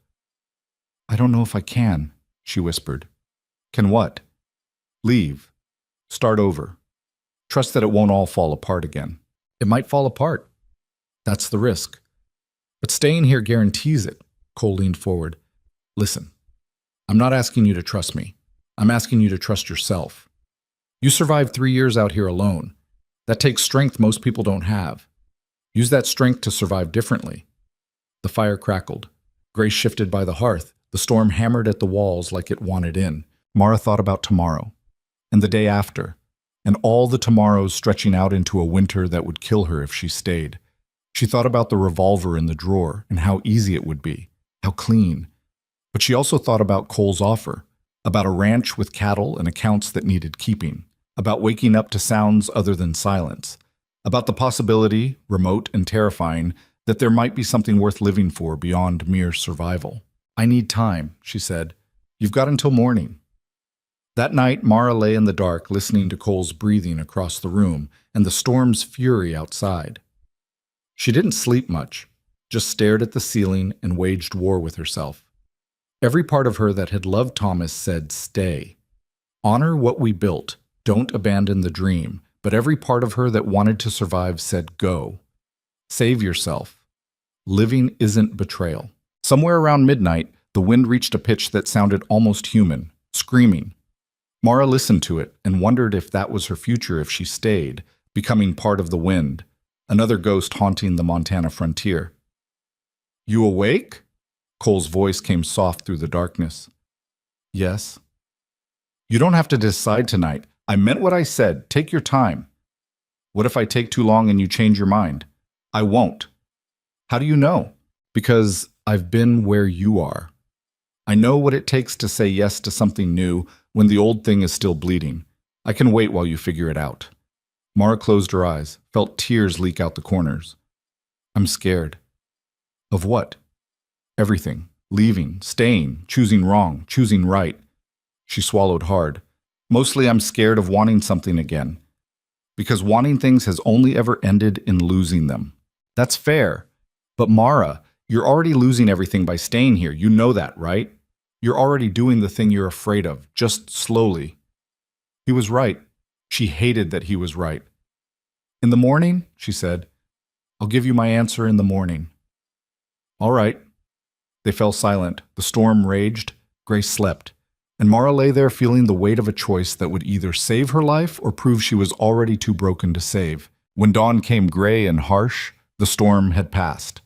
S1: I don't know if I can, she whispered. Can what? Leave. Start over. Trust that it won't all fall apart again. It might fall apart. That's the risk. But staying here guarantees it. Cole leaned forward. Listen, I'm not asking you to trust me. I'm asking you to trust yourself. You survived 3 years out here alone. That takes strength most people don't have. Use that strength to survive differently. The fire crackled. Grace shifted by the hearth. The storm hammered at the walls like it wanted in. Mara thought about tomorrow, and the day after, and all the tomorrows stretching out into a winter that would kill her if she stayed. She thought about the revolver in the drawer and how easy it would be, how clean. But she also thought about Cole's offer, about a ranch with cattle and accounts that needed keeping, about waking up to sounds other than silence, about the possibility, remote and terrifying, that there might be something worth living for beyond mere survival. I need time, she said. You've got until morning. That night, Mara lay in the dark listening to Cole's breathing across the room and the storm's fury outside. She didn't sleep much, just stared at the ceiling and waged war with herself. Every part of her that had loved Thomas said, stay. Honor what we built. Don't abandon the dream. But every part of her that wanted to survive said, go. Save yourself. Living isn't betrayal. Somewhere around midnight, the wind reached a pitch that sounded almost human, screaming. Mara listened to it and wondered if that was her future if she stayed, becoming part of the wind, another ghost haunting the Montana frontier. You awake? Cole's voice came soft through the darkness. Yes. You don't have to decide tonight. I meant what I said. Take your time. What if I take too long and you change your mind? I won't. How do you know? Because I've been where you are. I know what it takes to say yes to something new when the old thing is still bleeding. I can wait while you figure it out. Mara closed her eyes, felt tears leak out the corners. I'm scared. Of what? Everything. Leaving, staying, choosing wrong, choosing right. She swallowed hard. Mostly I'm scared of wanting something again. Because wanting things has only ever ended in losing them. That's fair. But Mara, you're already losing everything by staying here. You know that, right? You're already doing the thing you're afraid of, just slowly. He was right. She hated that he was right. In the morning, she said, I'll give you my answer in the morning. All right. They fell silent. The storm raged. Grace slept. And Mara lay there feeling the weight of a choice that would either save her life or prove she was already too broken to save. When dawn came gray and harsh, the storm had passed.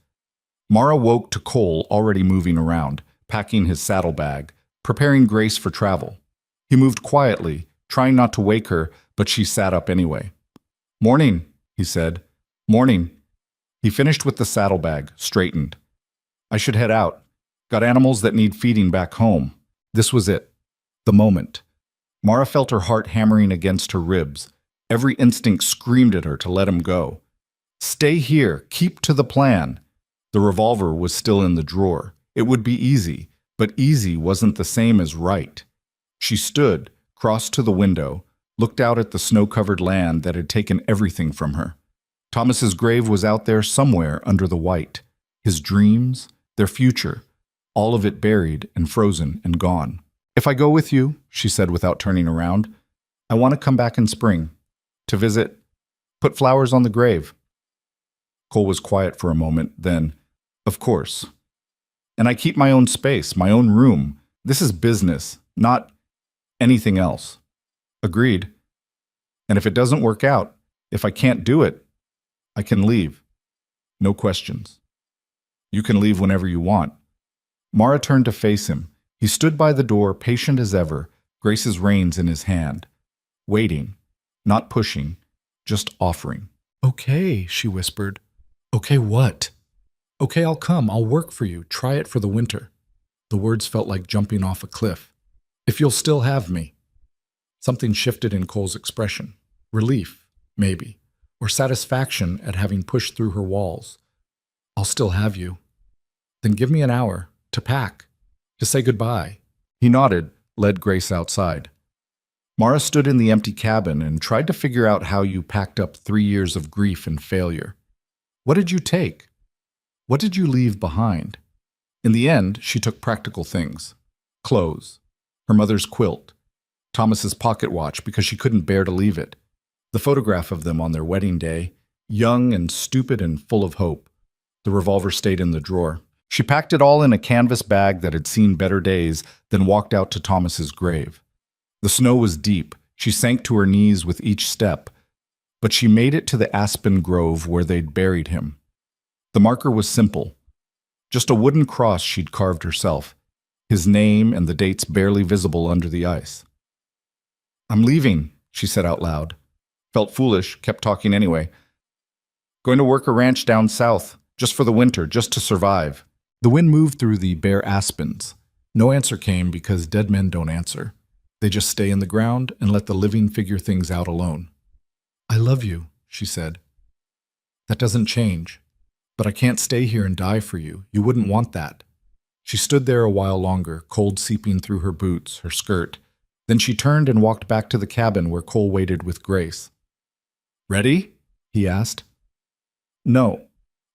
S1: Mara woke to Cole already moving around, packing his saddlebag, preparing Grace for travel. He moved quietly, trying not to wake her, but she sat up anyway. Morning, he said. Morning. He finished with the saddlebag, straightened. I should head out. Got animals that need feeding back home. This was it. The moment. Mara felt her heart hammering against her ribs. Every instinct screamed at her to let him go. Stay here. Keep to the plan. The revolver was still in the drawer. It would be easy, but easy wasn't the same as right. She stood, crossed to the window, looked out at the snow-covered land that had taken everything from her. Thomas's grave was out there somewhere under the white. His dreams, their future, all of it buried and frozen and gone. "If I go with you," she said without turning around, "I want to come back in spring, to visit, put flowers on the grave." Cole was quiet for a moment, then, "Of course. And I keep my own space, my own room. This is business, not anything else." "Agreed. And if it doesn't work out, if I can't do it, I can leave. No questions." "You can leave whenever you want." Mara turned to face him. He stood by the door, patient as ever, Grace's reins in his hand, waiting, not pushing, just offering. "Okay," she whispered. "Okay, what?" "Okay, I'll come. I'll work for you. Try it for the winter." The words felt like jumping off a cliff. "If you'll still have me." Something shifted in Cole's expression. Relief, maybe, or satisfaction at having pushed through her walls. "I'll still have you." "Then give me an hour, to pack, to say goodbye." He nodded, led Grace outside. Mara stood in the empty cabin and tried to figure out how you packed up 3 years of grief and failure. What did you take? What did you leave behind? In the end, she took practical things. Clothes, her mother's quilt, Thomas's pocket watch because she couldn't bear to leave it, the photograph of them on their wedding day, young and stupid and full of hope. The revolver stayed in the drawer. She packed it all in a canvas bag that had seen better days, then walked out to Thomas's grave. The snow was deep. She sank to her knees with each step, but she made it to the aspen grove where they'd buried him. The marker was simple. Just a wooden cross she'd carved herself, his name and the dates barely visible under the ice. "I'm leaving," she said out loud. Felt foolish, kept talking anyway. "Going to work a ranch down south, just for the winter, just to survive." The wind moved through the bare aspens. No answer came because dead men don't answer. They just stay in the ground and let the living figure things out alone. "I love you," she said. "That doesn't change. But I can't stay here and die for you. You wouldn't want that." She stood there a while longer, cold seeping through her boots, her skirt. Then she turned and walked back to the cabin where Cole waited with Grace. "Ready?" he asked. "No,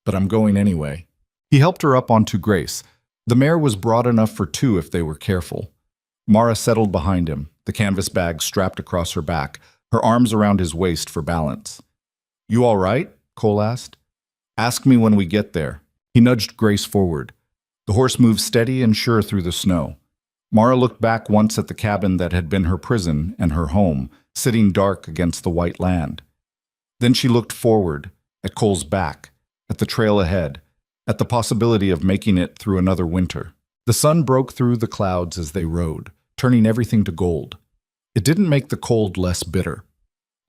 S1: but I'm going anyway." He helped her up onto Grace. The mare was broad enough for two if they were careful. Mara settled behind him, the canvas bag strapped across her back, her arms around his waist for balance. "You all right?" Cole asked. "Ask me when we get there." He nudged Grace forward. The horse moved steady and sure through the snow. Mara looked back once at the cabin that had been her prison and her home, sitting dark against the white land. Then she looked forward, at Cole's back, at the trail ahead, at the possibility of making it through another winter. The sun broke through the clouds as they rode, turning everything to gold. It didn't make the cold less bitter.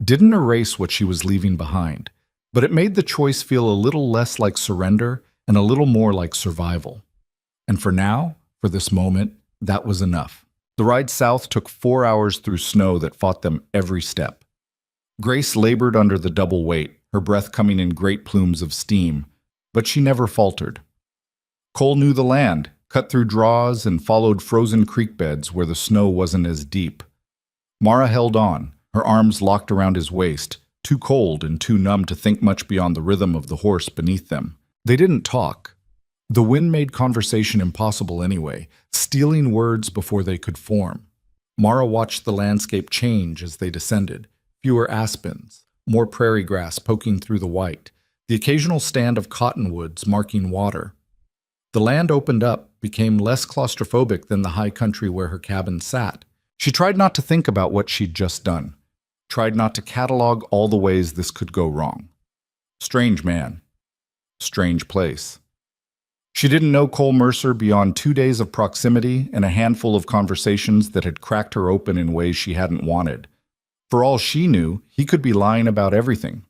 S1: Didn't erase what she was leaving behind, but it made the choice feel a little less like surrender and a little more like survival. And for now, for this moment, that was enough. The ride south took 4 hours through snow that fought them every step. Grace labored under the double weight, her breath coming in great plumes of steam, but she never faltered. Cole knew the land, cut through draws and followed frozen creek beds where the snow wasn't as deep. Mara held on, her arms locked around his waist, too cold and too numb to think much beyond the rhythm of the horse beneath them. They didn't talk. The wind made conversation impossible anyway, stealing words before they could form. Mara watched the landscape change as they descended. Fewer aspens, more prairie grass poking through the white, the occasional stand of cottonwoods marking water. The land opened up, became less claustrophobic than the high country where her cabin sat. She tried not to think about what she'd just done, tried not to catalog all the ways this could go wrong. Strange man. Strange place. She didn't know Cole Mercer beyond 2 days of proximity and a handful of conversations that had cracked her open in ways she hadn't wanted. For all she knew, he could be lying about everything.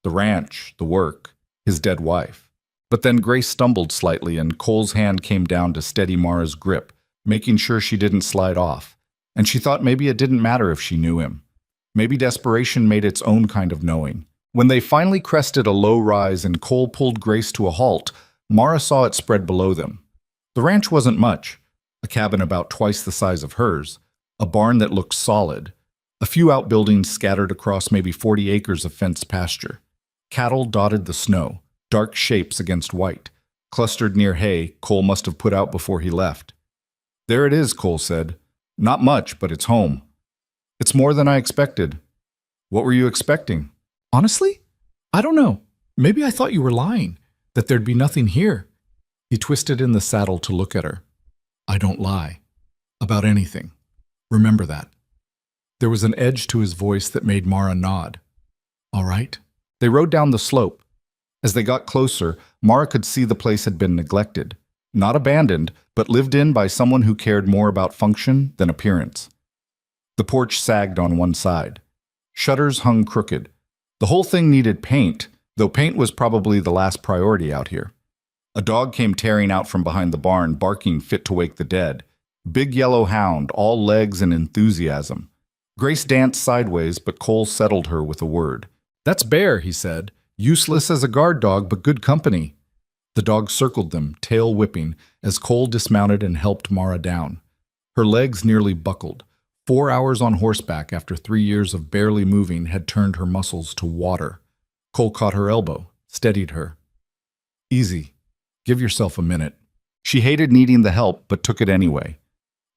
S1: The ranch, the work, his dead wife. But then Grace stumbled slightly and Cole's hand came down to steady Mara's grip, making sure she didn't slide off. And she thought maybe it didn't matter if she knew him. Maybe desperation made its own kind of knowing. When they finally crested a low rise and Cole pulled Grace to a halt, Mara saw it spread below them. The ranch wasn't much. A cabin about twice the size of hers. A barn that looked solid. A few outbuildings scattered across maybe 40 acres of fenced pasture. Cattle dotted the snow, dark shapes against white. clustered near hay Cole must have put out before he left. There it is, Cole said. Not much, but it's home. It's more than I expected. What were you expecting?
S2: Honestly? I don't know. Maybe I thought you were lying, that there'd be nothing here.
S1: He twisted in the saddle to look at her.
S2: I don't lie. About anything. Remember that.
S1: There was an edge to his voice that made Mara nod.
S2: All right.
S1: They rode down the slope. As they got closer, Mara could see the place had been neglected. Not abandoned, but lived in by someone who cared more about function than appearance. The porch sagged on one side. Shutters hung crooked. The whole thing needed paint, though paint was probably the last priority out here. A dog came tearing out from behind the barn, barking fit to wake the dead. Big yellow hound, all legs and enthusiasm. Grace danced sideways, but Cole settled her with a word.
S2: That's Bear, he said.
S1: Useless as a guard dog, but good company. The dog circled them, tail whipping, as Cole dismounted and helped Mara down. Her legs nearly buckled. 4 hours on horseback after 3 years of barely moving had turned her muscles to water. Cole caught her elbow, steadied her. Easy. Give yourself a minute. She hated needing the help, but took it anyway.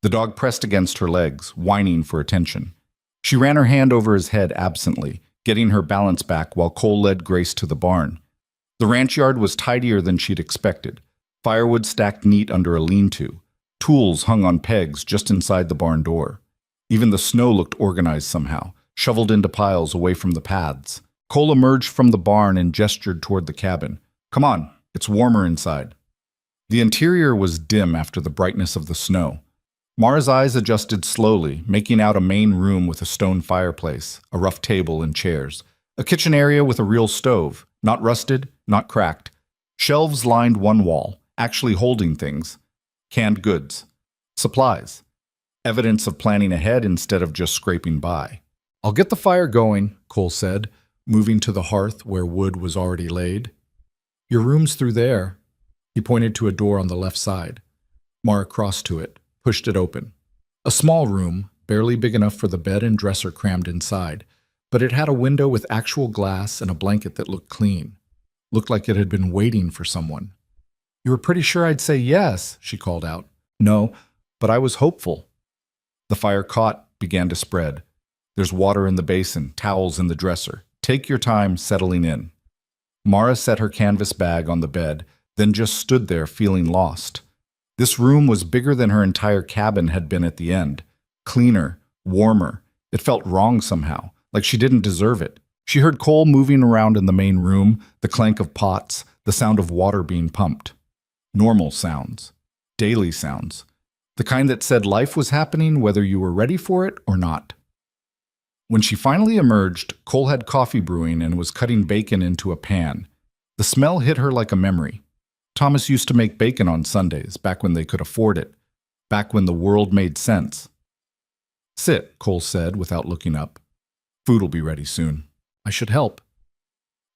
S1: The dog pressed against her legs, whining for attention. She ran her hand over his head absently, getting her balance back while Cole led Grace to the barn. The ranch yard was tidier than she'd expected. Firewood stacked neat under a lean-to. Tools hung on pegs just inside the barn door. Even the snow looked organized somehow, shoveled into piles away from the paths. Cole emerged from the barn and gestured toward the cabin. Come on, it's warmer inside. The interior was dim after the brightness of the snow. Mara's eyes adjusted slowly, making out a main room with a stone fireplace, a rough table and chairs. A kitchen area with a real stove, not rusted, not cracked. Shelves lined one wall, actually holding things. Canned goods. Supplies. Evidence of planning ahead instead of just scraping by.
S2: I'll get the fire going, Cole said, moving to the hearth where wood was already laid. Your room's through there. He pointed to a door on the left side. Mara crossed to it, pushed it open. A small room, barely big enough for the bed and dresser crammed inside, but it had a window with actual glass and a blanket that looked clean. Looked like it had been waiting for someone. You were pretty sure I'd say yes, she called out.
S1: No, but I was hopeful. The fire caught, began to spread. There's water in the basin, towels in the dresser. Take your time settling in. Mara set her canvas bag on the bed, then just stood there feeling lost. This room was bigger than her entire cabin had been at the end. Cleaner, warmer. It felt wrong somehow, like she didn't deserve it. She heard Cole moving around in the main room, the clank of pots, the sound of water being pumped. Normal sounds. Daily sounds. The kind that said life was happening whether you were ready for it or not. When she finally emerged, Cole had coffee brewing and was cutting bacon into a pan. The smell hit her like a memory. Thomas used to make bacon on Sundays, back when they could afford it, back when the world made sense. Sit, Cole said without looking up. Food'll be ready soon. I should help.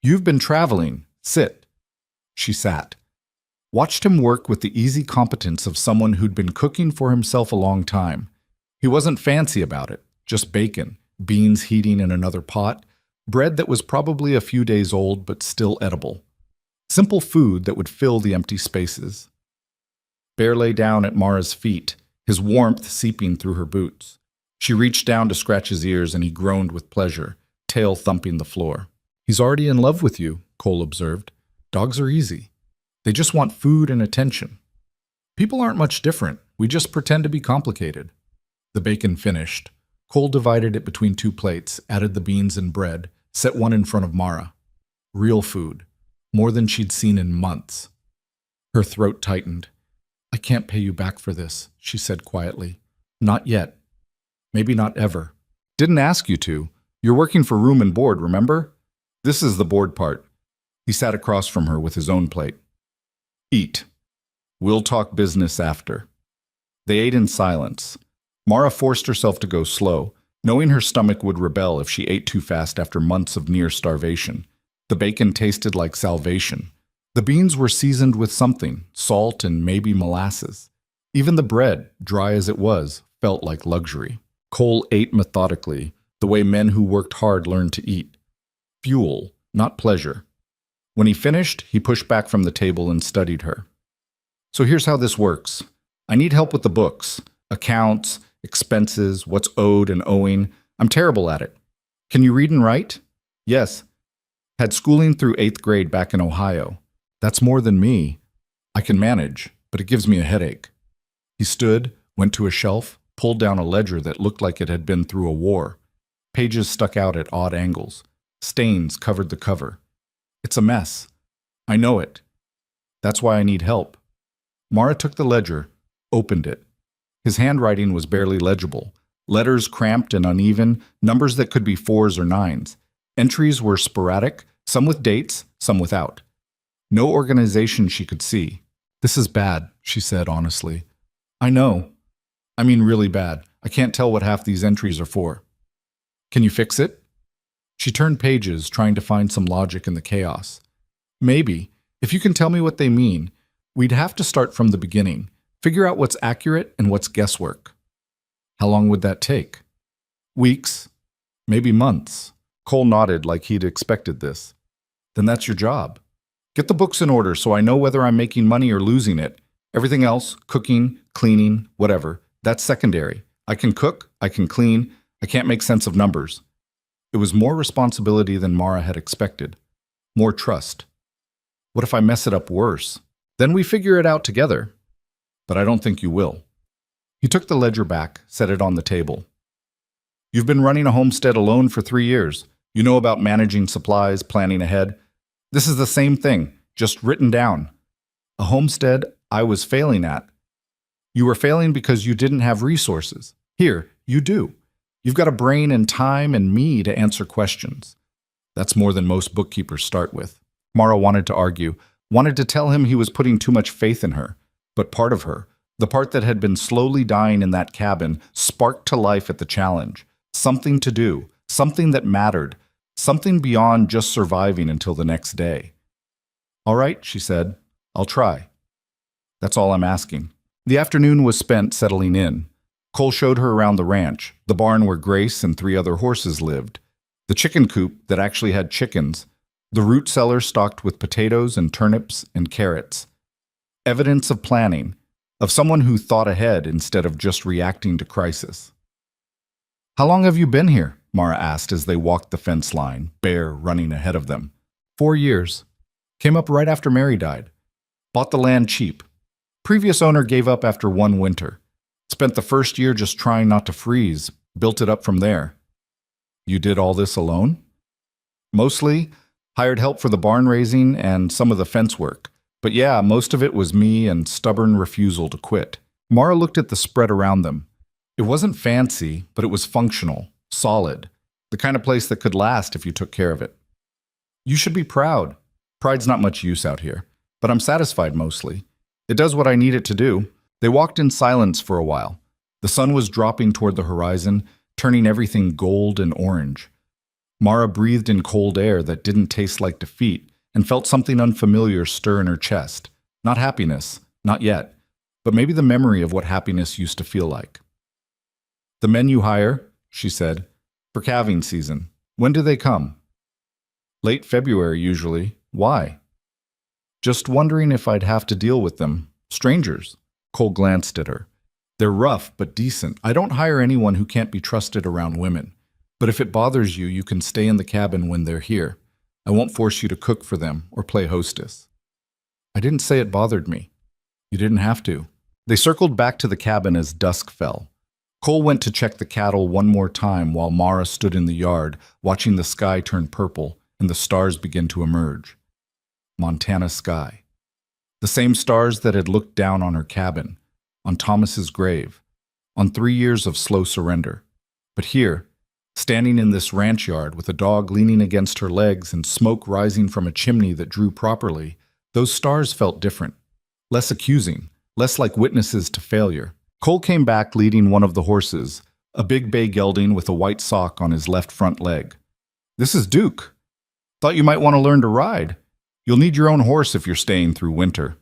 S1: You've been traveling. Sit. She sat. Watched him work with the easy competence of someone who'd been cooking for himself a long time. He wasn't fancy about it, just bacon, beans heating in another pot, bread that was probably a few days old but still edible. Simple food that would fill the empty spaces. Bear lay down at Mara's feet, his warmth seeping through her boots. She reached down to scratch his ears and he groaned with pleasure, tail thumping the floor. He's already in love with you, Cole observed. Dogs are easy. They just want food and attention. People aren't much different. We just pretend to be complicated. The bacon finished. Cole divided it between 2 plates, added the beans and bread, set one in front of Mara. Real food. More than she'd seen in months. Her throat tightened. I can't pay you back for this, she said quietly. Not yet. Maybe not ever. Didn't ask you to. You're working for room and board, remember? This is the board part. He sat across from her with his own plate. Eat. We'll talk business after. They ate in silence. Mara forced herself to go slow, knowing her stomach would rebel if she ate too fast after months of near starvation. The bacon tasted like salvation. The beans were seasoned with something, salt and maybe molasses. Even the bread, dry as it was, felt like luxury. Cole ate methodically, the way men who worked hard learned to eat. Fuel, not pleasure. When he finished, he pushed back from the table and studied her. So here's how this works. I need help with the books, accounts, expenses, what's owed and owing. I'm terrible at it. Can you read and write? Yes. Had schooling through 8th grade back in Ohio. That's more than me. I can manage, but it gives me a headache. He stood, went to a shelf, pulled down a ledger that looked like it had been through a war. Pages stuck out at odd angles. Stains covered the cover. It's a mess. I know it. That's why I need help. Mara took the ledger, opened it. His handwriting was barely legible. Letters cramped and uneven, numbers that could be 4s or 9s. Entries were sporadic, some with dates, some without. No organization she could see.
S2: This is bad, she said honestly.
S1: I know. I mean really bad. I can't tell what half these entries are for. Can you fix it? She turned pages, trying to find some logic in the chaos. Maybe. If you can tell me what they mean, we'd have to start from the beginning. Figure out what's accurate and what's guesswork. How long would that take? Weeks. Maybe months. Cole nodded like he'd expected this. Then that's your job. Get the books in order so I know whether I'm making money or losing it. Everything else, cooking, cleaning, whatever, that's secondary. I can cook, I can clean, I can't make sense of numbers. It was more responsibility than Mara had expected. More trust. What if I mess it up worse? Then we figure it out together. But I don't think you will. He took the ledger back, set it on the table. You've been running a homestead alone for 3 years. You know about managing supplies, planning ahead. This is the same thing, just written down. A homestead I was failing at. You were failing because you didn't have resources. Here, you do. You've got a brain and time and me to answer questions. That's more than most bookkeepers start with. Mara wanted to argue, wanted to tell him he was putting too much faith in her. But part of her, the part that had been slowly dying in that cabin, sparked to life at the challenge. Something to do, something that mattered, something beyond just surviving until the next day. All right, she said, I'll try. That's all I'm asking. The afternoon was spent settling in. Cole showed her around the ranch, the barn where Grace and 3 other horses lived, the chicken coop that actually had chickens, the root cellar stocked with potatoes and turnips and carrots. Evidence of planning, of someone who thought ahead instead of just reacting to crisis. How long have you been here? Mara asked as they walked the fence line, Bear running ahead of them. 4 years. Came up right after Mary died. Bought the land cheap. Previous owner gave up after 1 winter. Spent the first year just trying not to freeze, built it up from there. You did all this alone? Mostly. Hired help for the barn raising and some of the fence work. But yeah, most of it was me and stubborn refusal to quit. Mara looked at the spread around them. It wasn't fancy, but it was functional, solid, the kind of place that could last if you took care of it. You should be proud. Pride's not much use out here, but I'm satisfied mostly. It does what I need it to do. They walked in silence for a while. The sun was dropping toward the horizon, turning everything gold and orange. Mara breathed in cold air that didn't taste like defeat and felt something unfamiliar stir in her chest. Not happiness, not yet, but maybe the memory of what happiness used to feel like. The men you hire, she said, for calving season. When do they come? Late February, usually. Why? Just wondering if I'd have to deal with them. Strangers. Cole glanced at her. They're rough, but decent. I don't hire anyone who can't be trusted around women. But if it bothers you, you can stay in the cabin when they're here. I won't force you to cook for them or play hostess. I didn't say it bothered me. You didn't have to. They circled back to the cabin as dusk fell. Cole went to check the cattle one more time while Mara stood in the yard, watching the sky turn purple and the stars begin to emerge. Montana sky. The same stars that had looked down on her cabin, on Thomas's grave, on 3 years of slow surrender. But here, standing in this ranch yard with a dog leaning against her legs and smoke rising from a chimney that drew properly, those stars felt different, less accusing, less like witnesses to failure. Cole came back leading one of the horses, a big bay gelding with a white sock on his left front leg. This is Duke. Thought you might want to learn to ride. You'll need your own horse if you're staying through winter.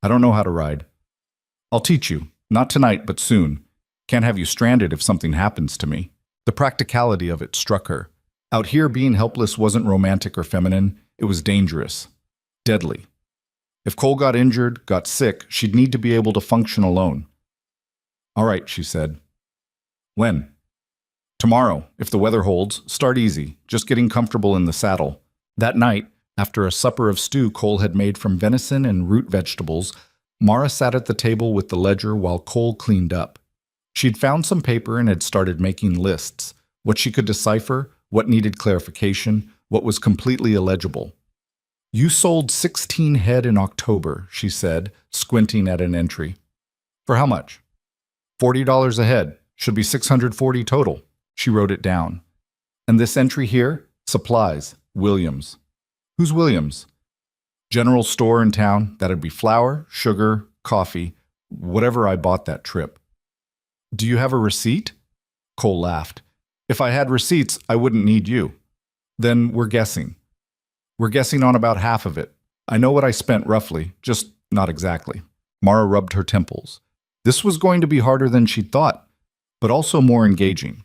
S1: I don't know how to ride. I'll teach you. Not tonight, but soon. Can't have you stranded if something happens to me. The practicality of it struck her. Out here, being helpless wasn't romantic or feminine. It was dangerous. Deadly. If Cole got injured, got sick, she'd need to be able to function alone. All right, she said. When? Tomorrow, if the weather holds. Start easy, just getting comfortable in the saddle. That night, after a supper of stew Cole had made from venison and root vegetables, Mara sat at the table with the ledger while Cole cleaned up. She'd found some paper and had started making lists, what she could decipher, what needed clarification, what was completely illegible. You sold 16 head in October, she said, squinting at an entry. For how much? $40 a head. Should be $640 total. She wrote it down. And this entry here? Supplies. Williams. Who's Williams? General store in town. That'd be flour, sugar, coffee, whatever I bought that trip. Do you have a receipt? Cole laughed. If I had receipts, I wouldn't need you. Then we're guessing. We're guessing on about half of it. I know what I spent roughly, just not exactly. Mara rubbed her temples. This was going to be harder than she'd thought, but also more engaging.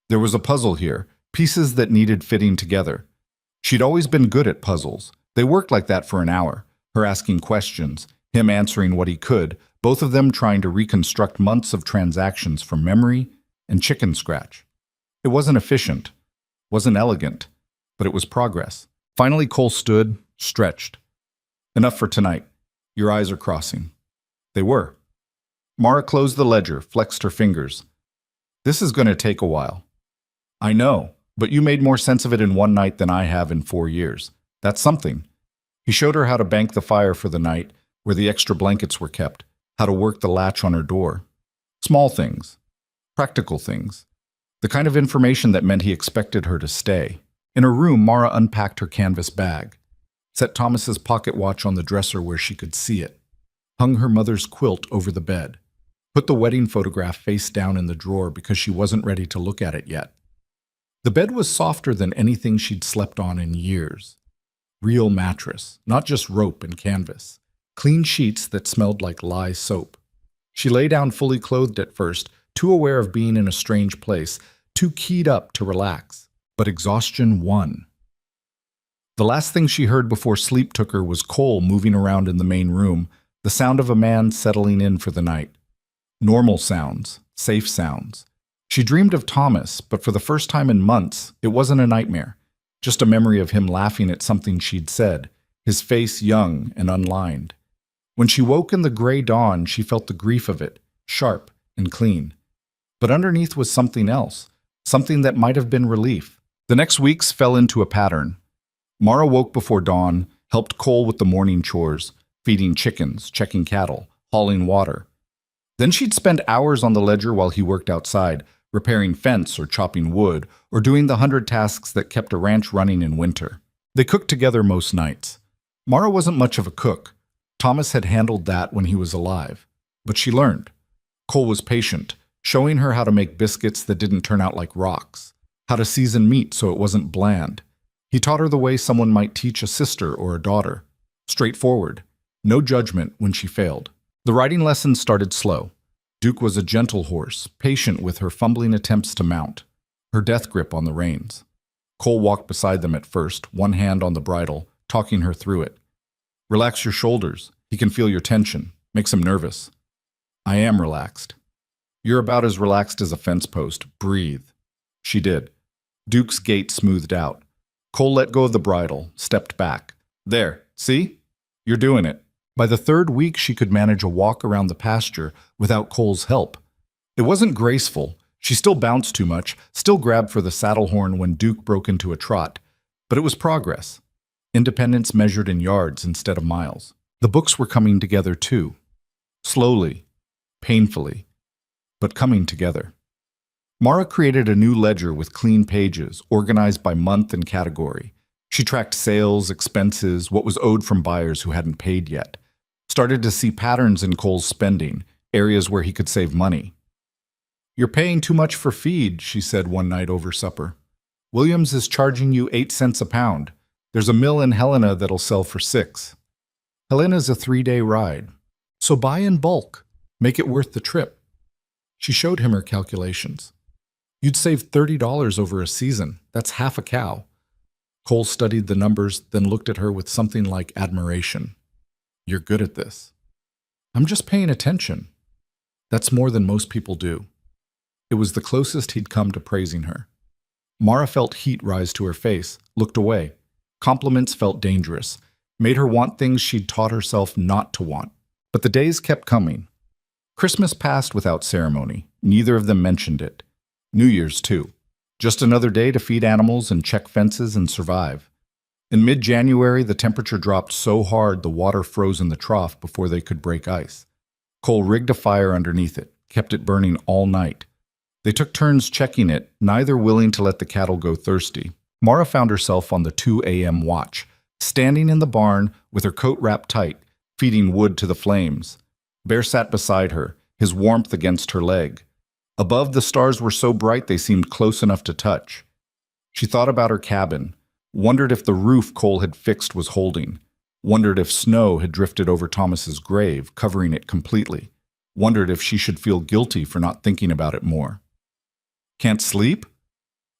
S1: There was a puzzle here, pieces that needed fitting together. She'd always been good at puzzles. They worked like that for an hour, her asking questions, him answering what he could, both of them trying to reconstruct months of transactions from memory and chicken scratch. It wasn't efficient, wasn't elegant, but it was progress. Finally, Cole stood, stretched. Enough for tonight. Your eyes are crossing. They were. Mara closed the ledger, flexed her fingers. This is going to take a while. I know, but you made more sense of it in one night than I have in 4 years. That's something. He showed her how to bank the fire for the night, where the extra blankets were kept, how to work the latch on her door. Small things. Practical things. The kind of information that meant he expected her to stay. In her room, Mara unpacked her canvas bag, set Thomas's pocket watch on the dresser where she could see it, hung her mother's quilt over the bed, put the wedding photograph face down in the drawer because she wasn't ready to look at it yet. The bed was softer than anything she'd slept on in years. Real mattress, not just rope and canvas. Clean sheets that smelled like lye soap. She lay down fully clothed at first, too aware of being in a strange place, too keyed up to relax. But exhaustion won. The last thing she heard before sleep took her was Cole moving around in the main room, the sound of a man settling in for the night. Normal sounds, safe sounds. She dreamed of Thomas, but for the first time in months, it wasn't a nightmare, just a memory of him laughing at something she'd said, his face young and unlined. When she woke in the gray dawn, she felt the grief of it, sharp and clean. But underneath was something else, something that might have been relief. The next weeks fell into a pattern. Mara woke before dawn, helped Cole with the morning chores, feeding chickens, checking cattle, hauling water. Then she'd spend hours on the ledger while he worked outside, repairing fence or chopping wood, or doing the 100 tasks that kept a ranch running in winter. They cooked together most nights. Mara wasn't much of a cook. Thomas had handled that when he was alive. But she learned. Cole was patient, showing her how to make biscuits that didn't turn out like rocks, how to season meat so it wasn't bland. He taught her the way someone might teach a sister or a daughter. Straightforward. No judgment when she failed. The riding lessons started slow. Duke was a gentle horse, patient with her fumbling attempts to mount, her death grip on the reins. Cole walked beside them at first, one hand on the bridle, talking her through it. Relax your shoulders. He can feel your tension. Makes him nervous. I am relaxed. You're about as relaxed as a fence post. Breathe. She did. Duke's gait smoothed out. Cole let go of the bridle, stepped back. There, see? You're doing it. By the third week, she could manage a walk around the pasture without Cole's help. It wasn't graceful. She still bounced too much, still grabbed for the saddle horn when Duke broke into a trot. But it was progress. Independence measured in yards instead of miles. The books were coming together too. Slowly, painfully, but coming together. Mara created a new ledger with clean pages, organized by month and category. She tracked sales, expenses, what was owed from buyers who hadn't paid yet. Started to see patterns in Cole's spending, areas where he could save money. You're paying too much for feed, she said one night over supper. Williams is charging you 8 cents a pound. There's a mill in Helena that'll sell for 6. Helena's a 3-day ride. So buy in bulk. Make it worth the trip. She showed him her calculations. You'd save $30 over a season. That's half a cow. Cole studied the numbers, then looked at her with something like admiration.
S2: You're good at this. I'm just paying attention. That's more than most people do. It was the closest he'd come to praising her. Mara felt heat rise to her face, looked away. Compliments felt dangerous, made her want things she'd taught herself not to want. But the days kept coming. Christmas passed without ceremony. Neither of them mentioned it. New Year's, too. Just another day to feed animals and check fences and survive. In mid-January, the temperature dropped so hard the water froze in the trough before they could break ice. Cole rigged a fire underneath it, kept it burning all night. They took turns checking it, neither willing to let the cattle go thirsty. Mara found herself on the 2 a.m. watch, standing in the barn with her coat wrapped tight, feeding wood to the flames. Bear sat beside her, his warmth against her leg. Above, the stars were so bright they seemed close enough to touch. She thought about her cabin, wondered if the roof Cole had fixed was holding, wondered if snow had drifted over Thomas's grave, covering it completely, wondered if she should feel guilty for not thinking about it more. Can't sleep?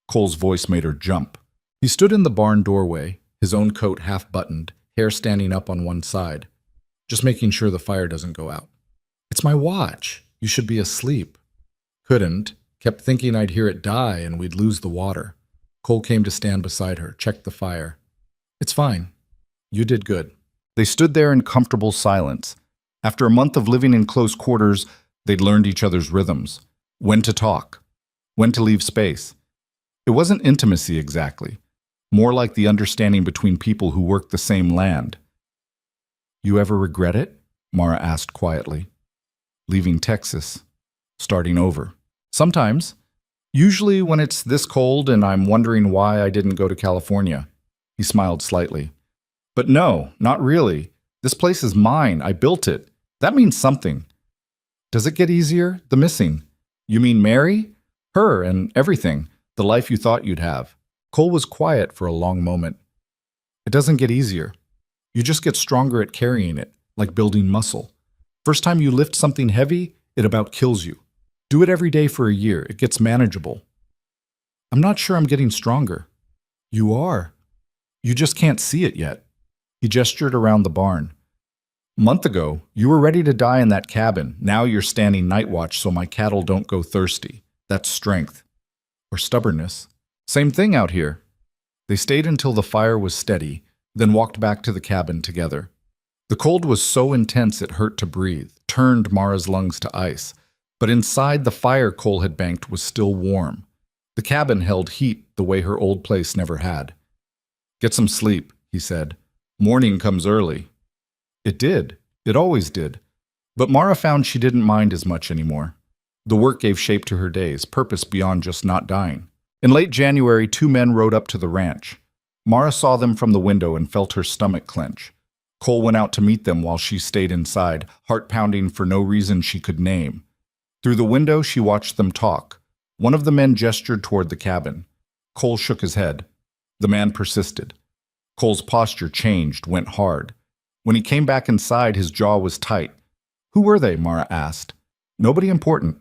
S2: Cole's voice made her jump. He stood in the barn doorway, his own coat half buttoned, hair standing up on one side, just making sure the fire doesn't go out. It's my watch. You should be asleep. Couldn't. Kept thinking I'd hear it die and we'd lose the water. Cole came to stand beside her, checked the fire. It's fine. You did good. They stood there in comfortable silence. After a month of living in close quarters, they'd learned each other's rhythms. When to talk. When to leave space. It wasn't intimacy exactly. More like the understanding between people who worked the same land. You ever regret it? Mara asked quietly. Leaving Texas. Starting over. Sometimes. Usually when it's this cold and I'm wondering why I didn't go to California. He smiled slightly. But no, not really. This place is mine. I built it. That means something. Does it get easier? The missing. You mean Mary? Her and everything. The life you thought you'd have. Cole was quiet for a long moment. It doesn't get easier. You just get stronger at carrying it, like building muscle. First time you lift something heavy, it about kills you. Do it every day for a year. It gets manageable. I'm not sure I'm getting stronger. You are. You just can't see it yet. He gestured around the barn. A month ago, you were ready to die in that cabin. Now you're standing night watch so my cattle don't go thirsty. That's strength. Or stubbornness. Same thing out here. They stayed until the fire was steady, then walked back to the cabin together. The cold was so intense it hurt to breathe, turned Mara's lungs to ice. But inside, the fire Cole had banked was still warm. The cabin held heat the way her old place never had. Get some sleep, he said. Morning comes early. It did. It always did. But Mara found she didn't mind as much anymore. The work gave shape to her days, purpose beyond just not dying. In late January, 2 men rode up to the ranch. Mara saw them from the window and felt her stomach clench. Cole went out to meet them while she stayed inside, heart pounding for no reason she could name. Through the window, she watched them talk. One of the men gestured toward the cabin. Cole shook his head. The man persisted. Cole's posture changed, went hard. When he came back inside, his jaw was tight. Who were they? Mara asked. Nobody important.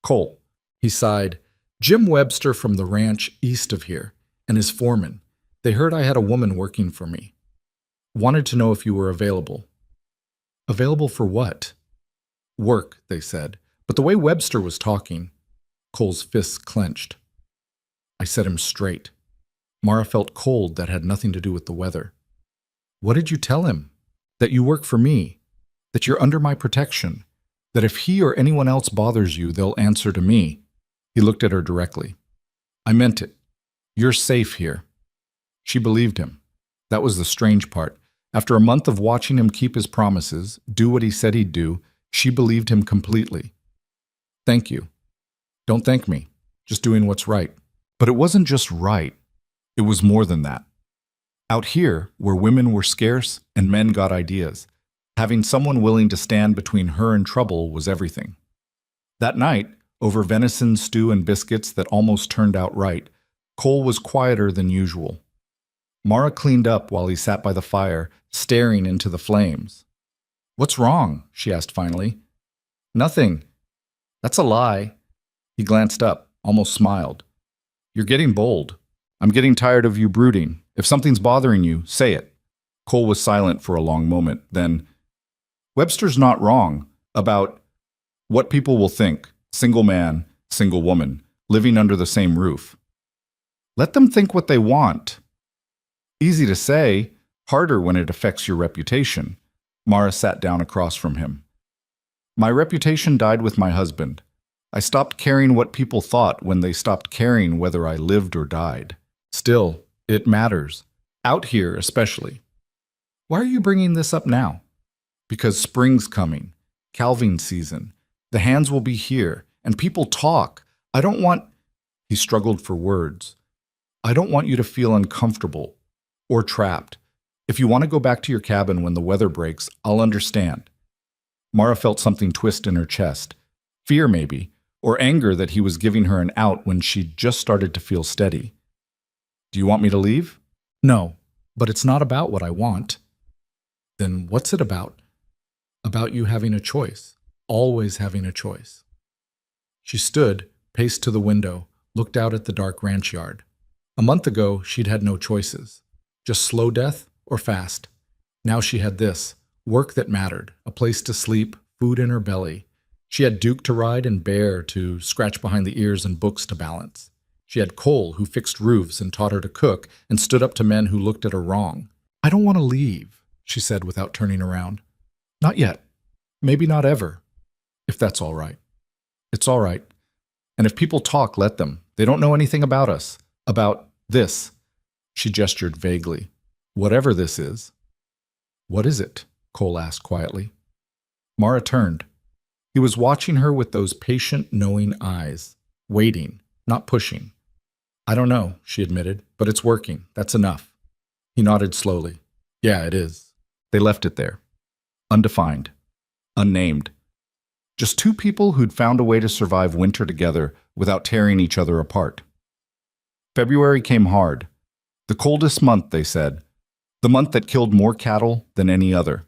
S2: Cole. He sighed. Jim Webster from the ranch east of here, and his foreman. They heard I had a woman working for me. Wanted to know if you were available. Available for what? Work, they said. But the way Webster was talking, Cole's fists clenched. I set him straight. Mara felt cold that had nothing to do with the weather. What did you tell him? That you work for me. That you're under my protection. That if he or anyone else bothers you, they'll answer to me. He looked at her directly. I meant it. You're safe here. She believed him. That was the strange part. After a month of watching him keep his promises, do what he said he'd do, she believed him completely. Thank you. Don't thank me. Just doing what's right. But it wasn't just right. It was more than that. Out here, where women were scarce and men got ideas, having someone willing to stand between her and trouble was everything. That night, over venison stew and biscuits that almost turned out right, Cole was quieter than usual. Mara cleaned up while he sat by the fire, staring into the flames. What's wrong? She asked finally. Nothing. That's a lie. He glanced up, almost smiled. You're getting bold. I'm getting tired of you brooding. If something's bothering you, say it. Cole was silent for a long moment, then,
S1: Webster's not wrong about what people will think, single man, single woman, living under the same roof. Let them think what they want. Easy to say, harder when it affects your reputation. Mara sat down across from him. My reputation died with my husband. I stopped caring what people thought when they stopped caring whether I lived or died. Still, it matters. Out here, especially. Why are you bringing this up now? Because spring's coming. Calving season. The hands will be here, and people talk. I don't want... He struggled for words. I don't want you to feel uncomfortable or trapped. If you want to go back to your cabin when the weather breaks, I'll understand. Mara felt something twist in her chest. Fear, maybe, or anger that he was giving her an out when she'd just started to feel steady. Do you want me to leave? No, but it's not about what I want. Then what's it about? About you having a choice, always having a choice. She stood, paced to the window, looked out at the dark ranch yard. A month ago, she'd had no choices. Just slow death or fast. Now she had this, work that mattered, a place to sleep, food in her belly. She had Duke to ride and Bear to scratch behind the ears and books to balance. She had Cole, who fixed roofs and taught her to cook and stood up to men who looked at her wrong. I don't want to leave, she said without turning around. Not yet. Maybe not ever. If that's all right. It's all right. And if people talk, let them. They don't know anything about us. About this. She gestured vaguely. Whatever this is. What is it? Cole asked quietly. Mara turned. He was watching her with those patient, knowing eyes. Waiting, not pushing. I don't know, she admitted, but it's working. That's enough. He nodded slowly. Yeah, it is. They left it there. Undefined. Unnamed. Just two people who'd found a way to survive winter together without tearing each other apart. February came hard. The coldest month, they said. The month that killed more cattle than any other.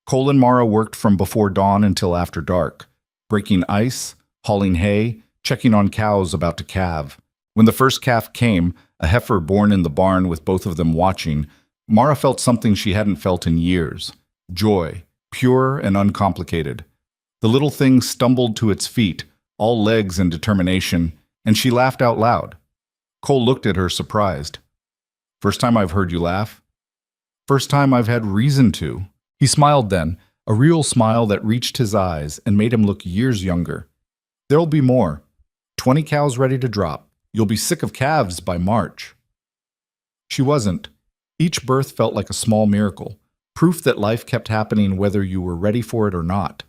S1: Cole and Mara worked from before dawn until after dark, breaking ice, hauling hay, checking on cows about to calve. When the first calf came, a heifer born in the barn with both of them watching, Mara felt something she hadn't felt in years. Joy, pure and uncomplicated. The little thing stumbled to its feet, all legs and determination, and she laughed out loud. Cole looked at her surprised. First time I've heard you laugh. First time I've had reason to. He smiled then, a real smile that reached his eyes and made him look years younger. There'll be more. 20 cows ready to drop. You'll be sick of calves by March. She wasn't. Each birth felt like a small miracle, proof that life kept happening whether you were ready for it or not.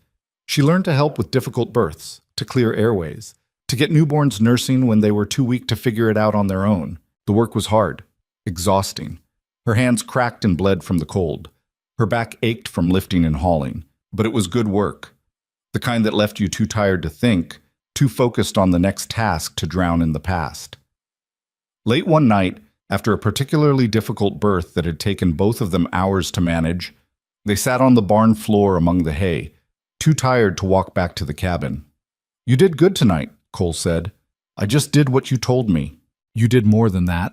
S1: She learned to help with difficult births, to clear airways, to get newborns nursing when they were too weak to figure it out on their own. The work was hard, exhausting. Her hands cracked and bled from the cold. Her back ached from lifting and hauling, but it was good work. The kind that left you too tired to think, too focused on the next task to drown in the past. Late one night, after a particularly difficult birth that had taken both of them hours to manage, they sat on the barn floor among the hay, too tired to walk back to the cabin. You did good tonight, Cole said. I just did what you told me. You did more than that.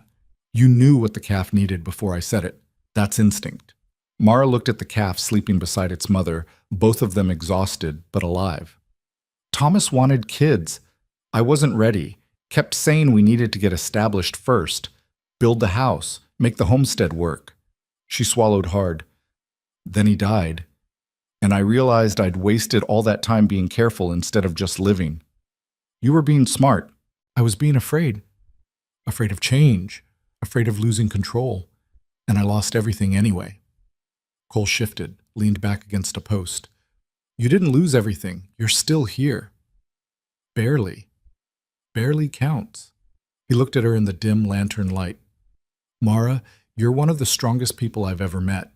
S1: You knew what the calf needed before I said it. That's instinct. Mara looked at the calf sleeping beside its mother, both of them exhausted but alive. Thomas wanted kids. I wasn't ready. Kept saying we needed to get established first. Build the house. Make the homestead work. She swallowed hard. Then he died. And I realized I'd wasted all that time being careful instead of just living. You were being smart. I was being afraid. Afraid of change. Afraid of losing control. And I lost everything anyway. Cole shifted, leaned back against a post. You didn't lose everything. You're still here. Barely. Barely counts. He looked at her in the dim lantern light. Mara, you're one of the strongest people I've ever met.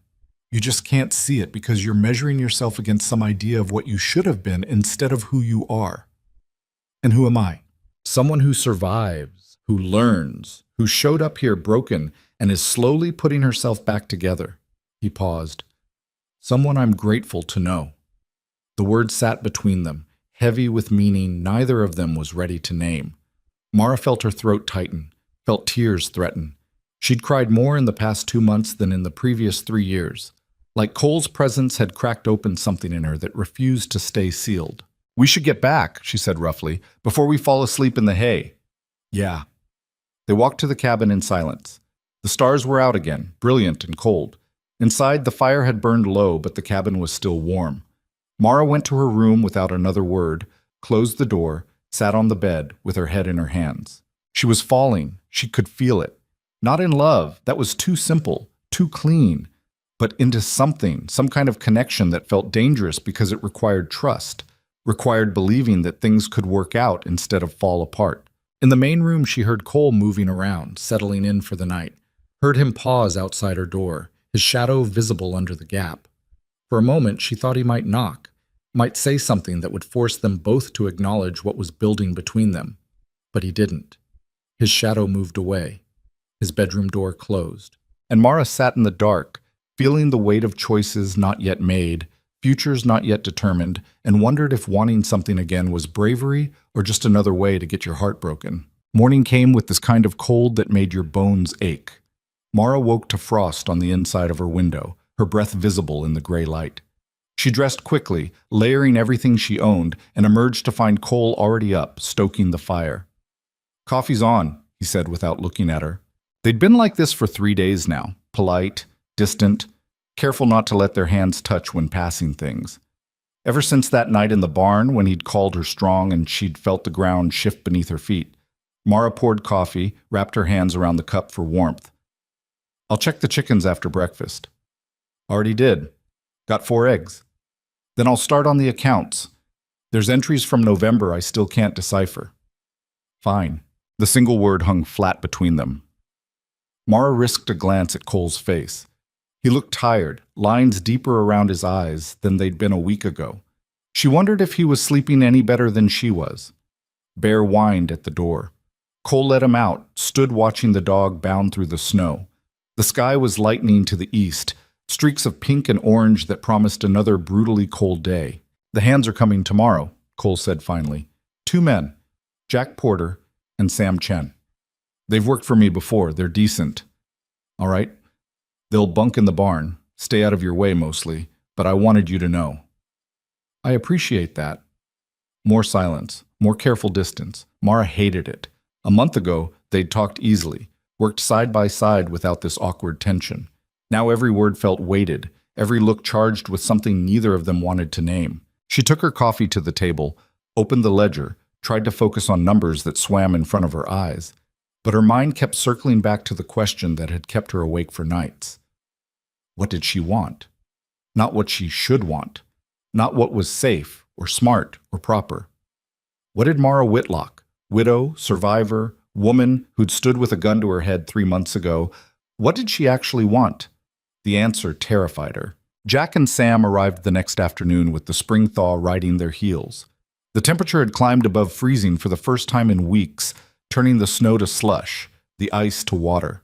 S1: You just can't see it because you're measuring yourself against some idea of what you should have been instead of who you are. And who am I? Someone who survives, who learns, who showed up here broken and is slowly putting herself back together. He paused. Someone I'm grateful to know. The words sat between them, heavy with meaning neither of them was ready to name. Mara felt her throat tighten, felt tears threaten. She'd cried more in the past 2 months than in the previous 3 years. Like Cole's presence had cracked open something in her that refused to stay sealed. "We should get back," she said roughly, "before we fall asleep in the hay." "Yeah." They walked to the cabin in silence. The stars were out again, brilliant and cold. Inside, the fire had burned low, but the cabin was still warm. Mara went to her room without another word, closed the door, sat on the bed with her head in her hands. She was falling. She could feel it. Not in love. That was too simple, too clean. But into something, some kind of connection that felt dangerous because it required trust, required believing that things could work out instead of fall apart. In the main room, she heard Cole moving around, settling in for the night. Heard him pause outside her door, his shadow visible under the gap. For a moment, she thought he might knock, might say something that would force them both to acknowledge what was building between them. But he didn't. His shadow moved away. His bedroom door closed. And Mara sat in the dark, feeling the weight of choices not yet made, futures not yet determined, and wondered if wanting something again was bravery or just another way to get your heart broken. Morning came with this kind of cold that made your bones ache. Mara woke to frost on the inside of her window, her breath visible in the gray light. She dressed quickly, layering everything she owned, and emerged to find Cole already up, stoking the fire. "Coffee's on," he said without looking at her. They'd been like this for 3 days now, polite, distant, careful not to let their hands touch when passing things. Ever since that night in the barn when he'd called her strong and she'd felt the ground shift beneath her feet, Mara poured coffee, wrapped her hands around the cup for warmth. "I'll check the chickens after breakfast." "Already did. Got 4 eggs. Then I'll start on the accounts. There's entries from November I still can't decipher." "Fine." The single word hung flat between them. Mara risked a glance at Cole's face. He looked tired, lines deeper around his eyes than they'd been a week ago. She wondered if he was sleeping any better than she was. Bear whined at the door. Cole let him out, stood watching the dog bound through the snow. The sky was lightening to the east, streaks of pink and orange that promised another brutally cold day. "The hands are coming tomorrow," Cole said finally. 2 men, Jack Porter and Sam Chen. "They've worked for me before. They're decent. All right. They'll bunk in the barn, stay out of your way mostly, but I wanted you to know." "I appreciate that." More silence, more careful distance. Mara hated it. A month ago, they'd talked easily, worked side by side without this awkward tension. Now every word felt weighted, every look charged with something neither of them wanted to name. She took her coffee to the table, opened the ledger, tried to focus on numbers that swam in front of her eyes. But her mind kept circling back to the question that had kept her awake for nights. What did she want? Not what she should want. Not what was safe or smart or proper. What did Mara Whitlock, widow, survivor, woman who'd stood with a gun to her head 3 months ago, what did she actually want? The answer terrified her. Jack and Sam arrived the next afternoon with the spring thaw riding their heels. The temperature had climbed above freezing for the first time in weeks, turning the snow to slush, the ice to water.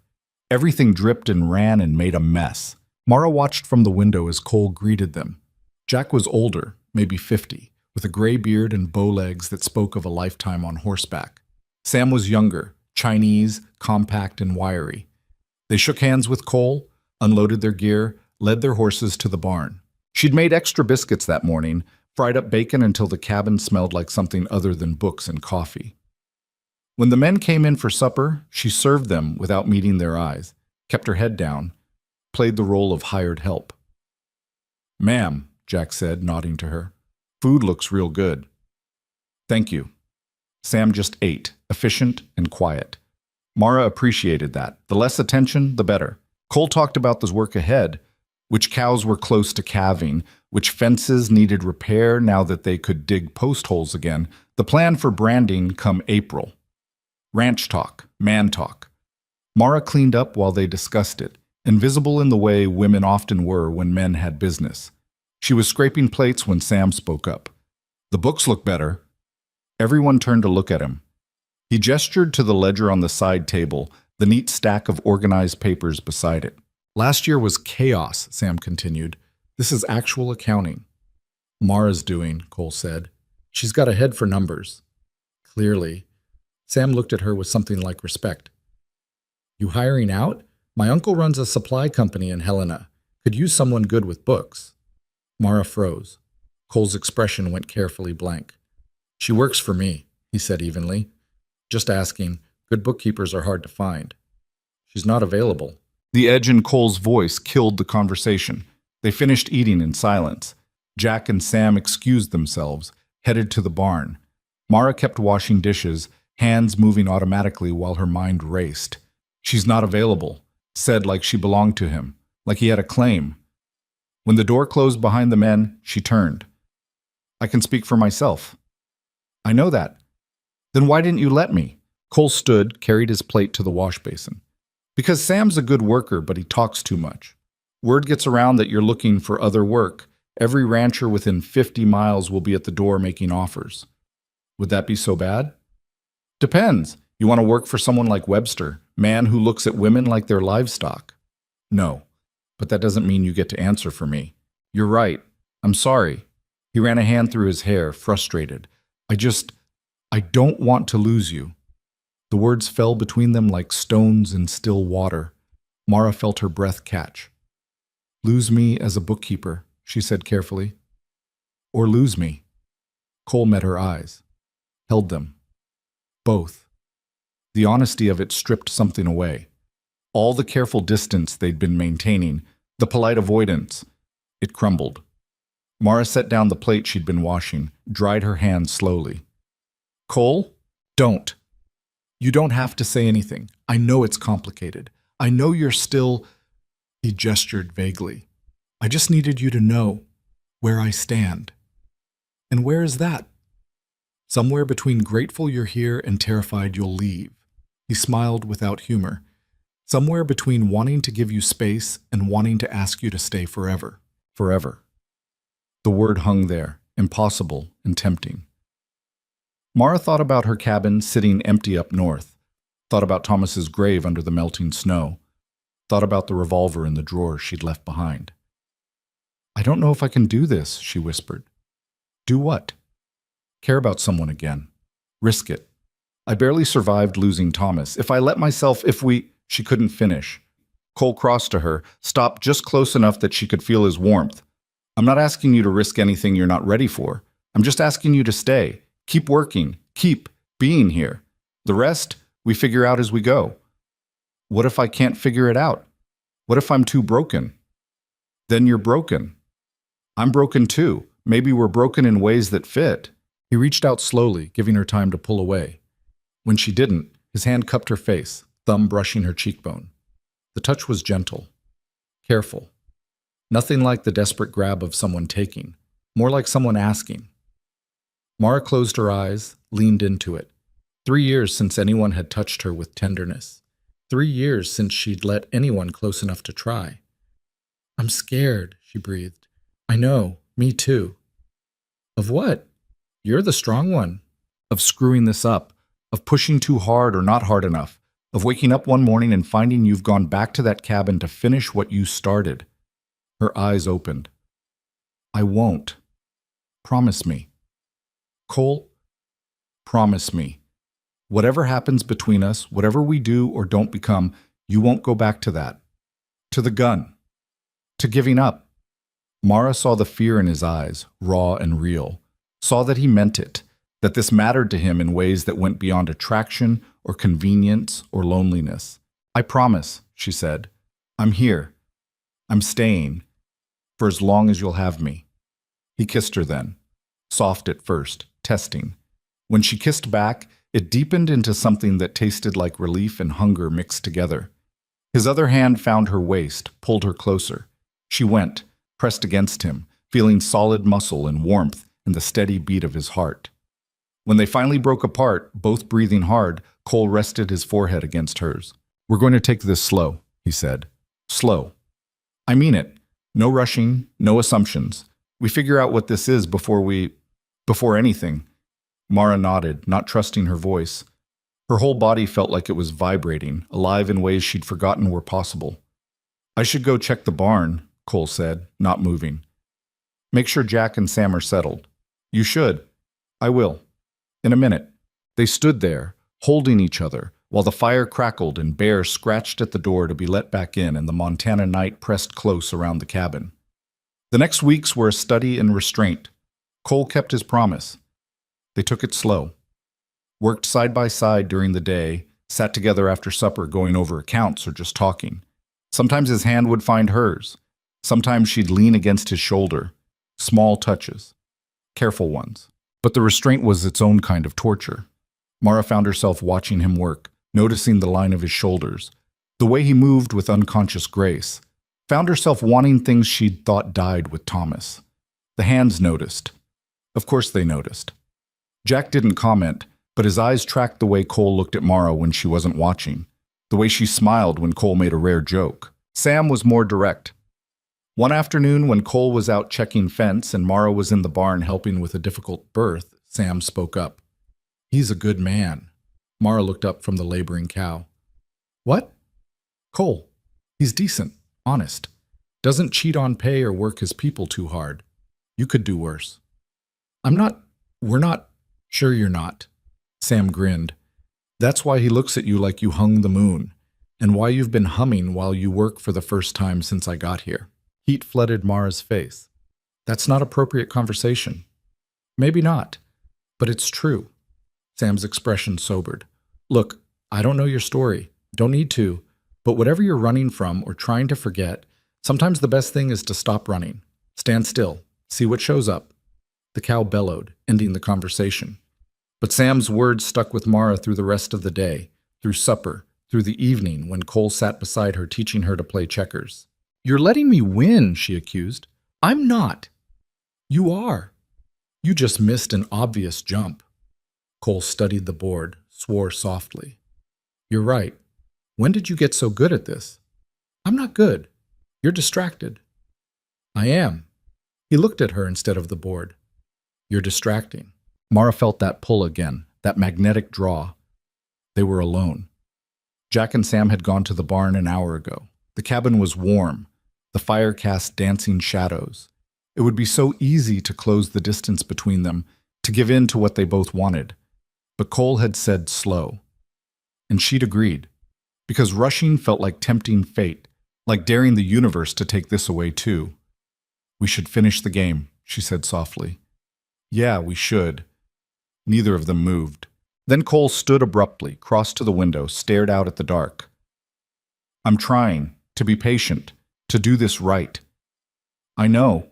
S1: Everything dripped and ran and made a mess. Mara watched from the window as Cole greeted them. Jack was older, maybe 50, with a gray beard and bow legs that spoke of a lifetime on horseback. Sam was younger, Chinese, compact and wiry. They shook hands with Cole, unloaded their gear, led their horses to the barn. She'd made extra biscuits that morning, fried up bacon until the cabin smelled like something other than books and coffee. When the men came in for supper, she served them without meeting their eyes, kept her head down, played the role of hired help. "Ma'am," Jack said, nodding to her. "Food looks real good." "Thank you." Sam just ate, efficient and quiet. Mara appreciated that. The less attention, the better. Cole talked about the work ahead, which cows were close to calving, which fences needed repair now that they could dig post holes again, the plan for branding come April. Ranch talk, man talk. Mara cleaned up while they discussed it, invisible in the way women often were when men had business. She was scraping plates when Sam spoke up. "The books look better." Everyone turned to look at him. He gestured to the ledger on the side table, the neat stack of organized papers beside it. "Last year was chaos," Sam continued. "This is actual accounting." "Mara's doing," Cole said. "She's got a head for numbers." Clearly. Sam looked at her with something like respect. "You hiring out? My uncle runs a supply company in Helena.
S2: Could use someone good with books. Mara froze. Cole's expression went carefully blank. She works for me, he said evenly. Just asking, good bookkeepers are hard to find. She's not available.
S1: The edge in Cole's voice killed the conversation. They finished eating in silence. Jack and Sam excused themselves, headed to the barn. Mara kept washing dishes, hands moving automatically while her mind raced. She's not available, said like she belonged to him, like he had a claim. When the door closed behind the men, she turned. I can speak for myself. I know that. Then why didn't you let me? Cole stood, carried his plate to the wash basin. Because Sam's a good worker, but he talks too much. Word gets around that you're looking for other work. Every rancher within 50 miles will be at the door making offers. Would that be so bad? Depends. You want to work for someone like Webster, man who looks at women like they're livestock? No, but that doesn't mean you get to answer for me. You're right. I'm sorry. He ran a hand through his hair, frustrated. I don't want to lose you. The words fell between them like stones in still water. Mara felt her breath catch. Lose me as a bookkeeper, she said carefully. Or lose me. Cole met her eyes, held them. Both. The honesty of it stripped something away. All the careful distance they'd been maintaining, the polite avoidance, it crumbled. Mara set down the plate she'd been washing, dried her hands slowly. Cole, don't. You don't have to say anything. I know it's complicated. I know you're still... He gestured vaguely. I just needed you to know where I stand. And where is that? Somewhere between grateful you're here and terrified you'll leave. He smiled without humor. Somewhere between wanting to give you space and wanting to ask you to stay forever. Forever. The word hung there, impossible and tempting. Mara thought about her cabin sitting empty up north, thought about Thomas's grave under the melting snow, thought about the revolver in the drawer she'd left behind. I don't know if I can do this, she whispered. Do what? Care about someone again. Risk it. I barely survived losing Thomas. She couldn't finish. Cole crossed to her, stopped just close enough that she could feel his warmth. I'm not asking you to risk anything you're not ready for. I'm just asking you to stay. Keep working. Keep being here. The rest, we figure out as we go. What if I can't figure it out? What if I'm too broken? Then you're broken. I'm broken too. Maybe we're broken in ways that fit. He reached out slowly, giving her time to pull away. When she didn't, his hand cupped her face, thumb brushing her cheekbone. The touch was gentle, careful. Nothing like the desperate grab of someone taking, more like someone asking. Mara closed her eyes, leaned into it. 3 years since anyone had touched her with tenderness. 3 years since she'd let anyone close enough to try. I'm scared, she breathed. I know, me too. Of what? You're the strong one. Of screwing this up, of pushing too hard or not hard enough, of waking up one morning and finding you've gone back to that cabin to finish what you started. Her eyes opened. I won't. Promise me. Cole, promise me. Whatever happens between us, whatever we do or don't become, you won't go back to that. To the gun. To giving up. Mara saw the fear in his eyes, raw and real. Saw that he meant it, that this mattered to him in ways that went beyond attraction or convenience or loneliness. I promise, she said. I'm here. I'm staying. For as long as you'll have me. He kissed her then. Soft at first, testing. When she kissed back, it deepened into something that tasted like relief and hunger mixed together. His other hand found her waist, pulled her closer. She went, pressed against him, feeling solid muscle and warmth and the steady beat of his heart. When they finally broke apart, both breathing hard, Cole rested his forehead against hers. We're going to take this slow, he said. Slow. I mean it. No rushing, no assumptions. We figure out what this is before anything. Mara nodded, not trusting her voice. Her whole body felt like it was vibrating, alive in ways she'd forgotten were possible. I should go check the barn, Cole said, not moving. Make sure Jack and Sam are settled. You should. I will. In a minute. They stood there, holding each other, while the fire crackled and Bear scratched at the door to be let back in and the Montana night pressed close around the cabin. The next weeks were a study in restraint. Cole kept his promise. They took it slow, worked side by side during the day, sat together after supper going over accounts or just talking. Sometimes his hand would find hers. Sometimes she'd lean against his shoulder. Small touches. Careful ones. But the restraint was its own kind of torture. Mara found herself watching him work, noticing the line of his shoulders, the way he moved with unconscious grace. Found herself wanting things she'd thought died with Thomas. The hands noticed. Of course they noticed. Jack didn't comment, but his eyes tracked the way Cole looked at Mara when she wasn't watching, the way she smiled when Cole made a rare joke. Sam was more direct. One afternoon when Cole was out checking fence and Mara was in the barn helping with a difficult birth, Sam spoke up. "He's a good man." Mara looked up from the laboring cow. "What?" "Cole. He's decent, honest. Doesn't cheat on pay or work his people too hard. You could do worse." We're not. Sure you're not." Sam grinned. "That's why he looks at you like you hung the moon, and why you've been humming while you work for the first time since I got here." Heat flooded Mara's face. "That's not appropriate conversation." "Maybe not, but it's true." Sam's expression sobered. "Look, I don't know your story. Don't need to. But whatever you're running from or trying to forget, sometimes the best thing is to stop running. Stand still. See what shows up." The cow bellowed, ending the conversation. But Sam's words stuck with Mara through the rest of the day, through supper, through the evening when Cole sat beside her teaching her to play checkers. "You're letting me win," she accused. "I'm not." "You are. You just missed an obvious jump." Cole studied the board, swore softly. "You're right. When did you get so good at this?" "I'm not good. You're distracted." "I am." He looked at her instead of the board. "You're distracting." Mara felt that pull again, that magnetic draw. They were alone. Jack and Sam had gone to the barn an hour ago. The cabin was warm. The fire cast dancing shadows. It would be so easy to close the distance between them, to give in to what they both wanted. But Cole had said slow. And she'd agreed. Because rushing felt like tempting fate, like daring the universe to take this away too. "We should finish the game," she said softly. "Yeah, we should." Neither of them moved. Then Cole stood abruptly, crossed to the window, stared out at the dark. "I'm trying to be patient, to do this right. I know.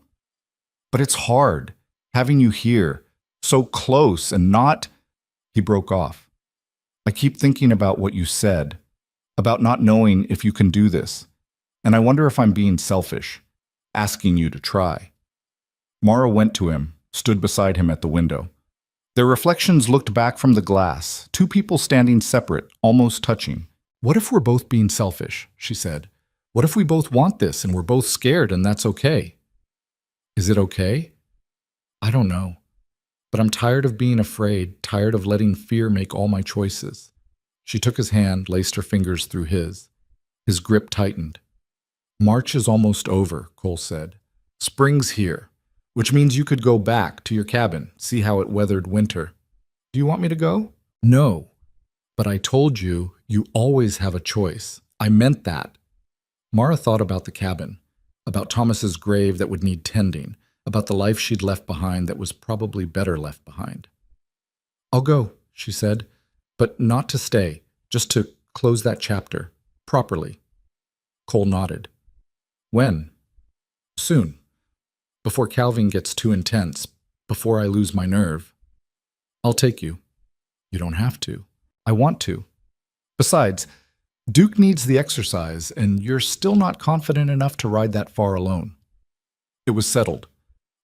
S1: But it's hard, having you here, so close and not—" He broke off. "I keep thinking about what you said, about not knowing if you can do this, and I wonder if I'm being selfish, asking you to try." Mara went to him, stood beside him at the window. Their reflections looked back from the glass, two people standing separate, almost touching. "What if we're both being selfish?" she said. "What if we both want this and we're both scared and that's okay?" "Is it okay?" "I don't know. But I'm tired of being afraid, tired of letting fear make all my choices." She took his hand, laced her fingers through his. His grip tightened. "March is almost over," Cole said. "Spring's here. Which means you could go back to your cabin, see how it weathered winter." "Do you want me to go?" "No. But I told you, you always have a choice. I meant that." Mara thought about the cabin, about Thomas's grave that would need tending, about the life she'd left behind that was probably better left behind. "I'll go," she said, "but not to stay, just to close that chapter, properly." Cole nodded. "When?" "Soon. Before calving gets too intense, before I lose my nerve." "I'll take you." "You don't have to." "I want to. Besides, Duke needs the exercise, and you're still not confident enough to ride that far alone." It was settled.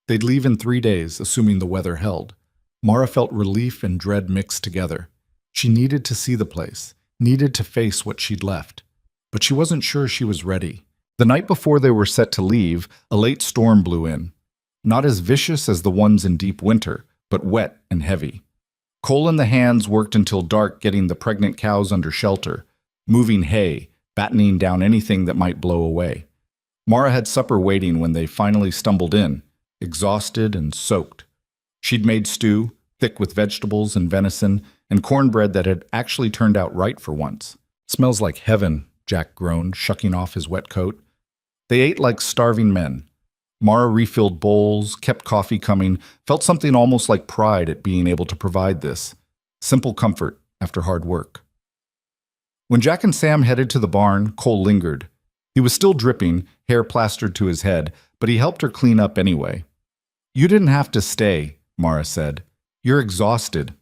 S1: They'd leave in 3 days, assuming the weather held. Mara felt relief and dread mixed together. She needed to see the place, needed to face what she'd left. But she wasn't sure she was ready. The night before they were set to leave, a late storm blew in. Not as vicious as the ones in deep winter, but wet and heavy. Cole and the hands worked until dark getting the pregnant cows under shelter, moving hay, battening down anything that might blow away. Mara had supper waiting when they finally stumbled in, exhausted and soaked. She'd made stew, thick with vegetables and venison, and cornbread that had actually turned out right for once.
S2: Smells like heaven, Jack groaned, shucking off his wet coat.
S1: They ate like starving men. Mara refilled bowls, kept coffee coming, felt something almost like pride at being able to provide this. Simple comfort after hard work. When Jack and Sam headed to the barn, Cole lingered. He was still dripping, hair plastered to his head, but he helped her clean up anyway. "You didn't have to stay," Mara said. "You're exhausted."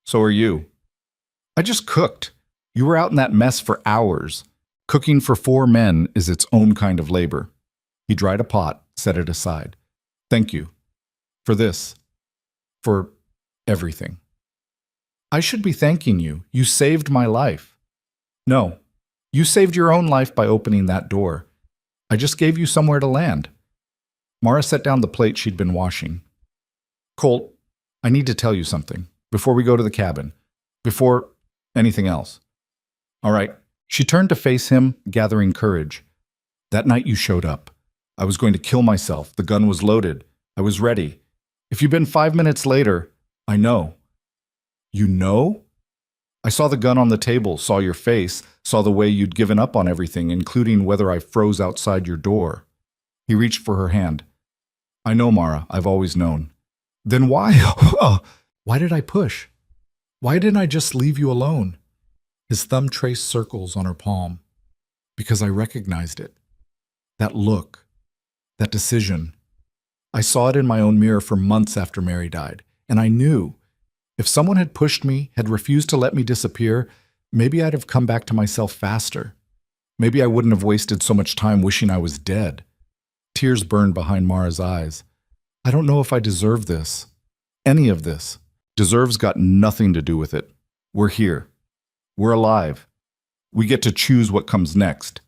S1: "So are you." "I just cooked. You were out in that mess for hours. Cooking for 4 men is its own kind of labor." He dried a pot, set it aside. "Thank you. For this. For everything." "I should be thanking you. You saved my life." "No. You saved your own life by opening that door. I just gave you somewhere to land." Mara set down the plate she'd been washing. "Colt, I need to tell you something. Before we go to the cabin. Before anything else." "All right." She turned to face him, gathering courage. "That night you showed up. I was going to kill myself. The gun was loaded. I was ready. If you'd been 5 minutes later, I know." "You know?" "I saw the gun on the table, saw your face, saw the way you'd given up on everything, including whether I froze outside your door." He reached for her hand. "I know, Mara. I've always known." "Then why?
S2: Why did I push? Why didn't I just leave you alone?" His thumb traced circles on her palm. "Because I recognized it. That look. That decision. I saw it in my own mirror for months after Mary died, and I knew if someone had pushed me, had refused to let me disappear, maybe I'd have come back to myself faster. Maybe I wouldn't have wasted so much time wishing I was dead." Tears burned behind Mara's eyes. "I don't know if I deserve this. Any of this." "Deserve's got nothing to do with it. We're here. We're alive. We get to choose what comes next."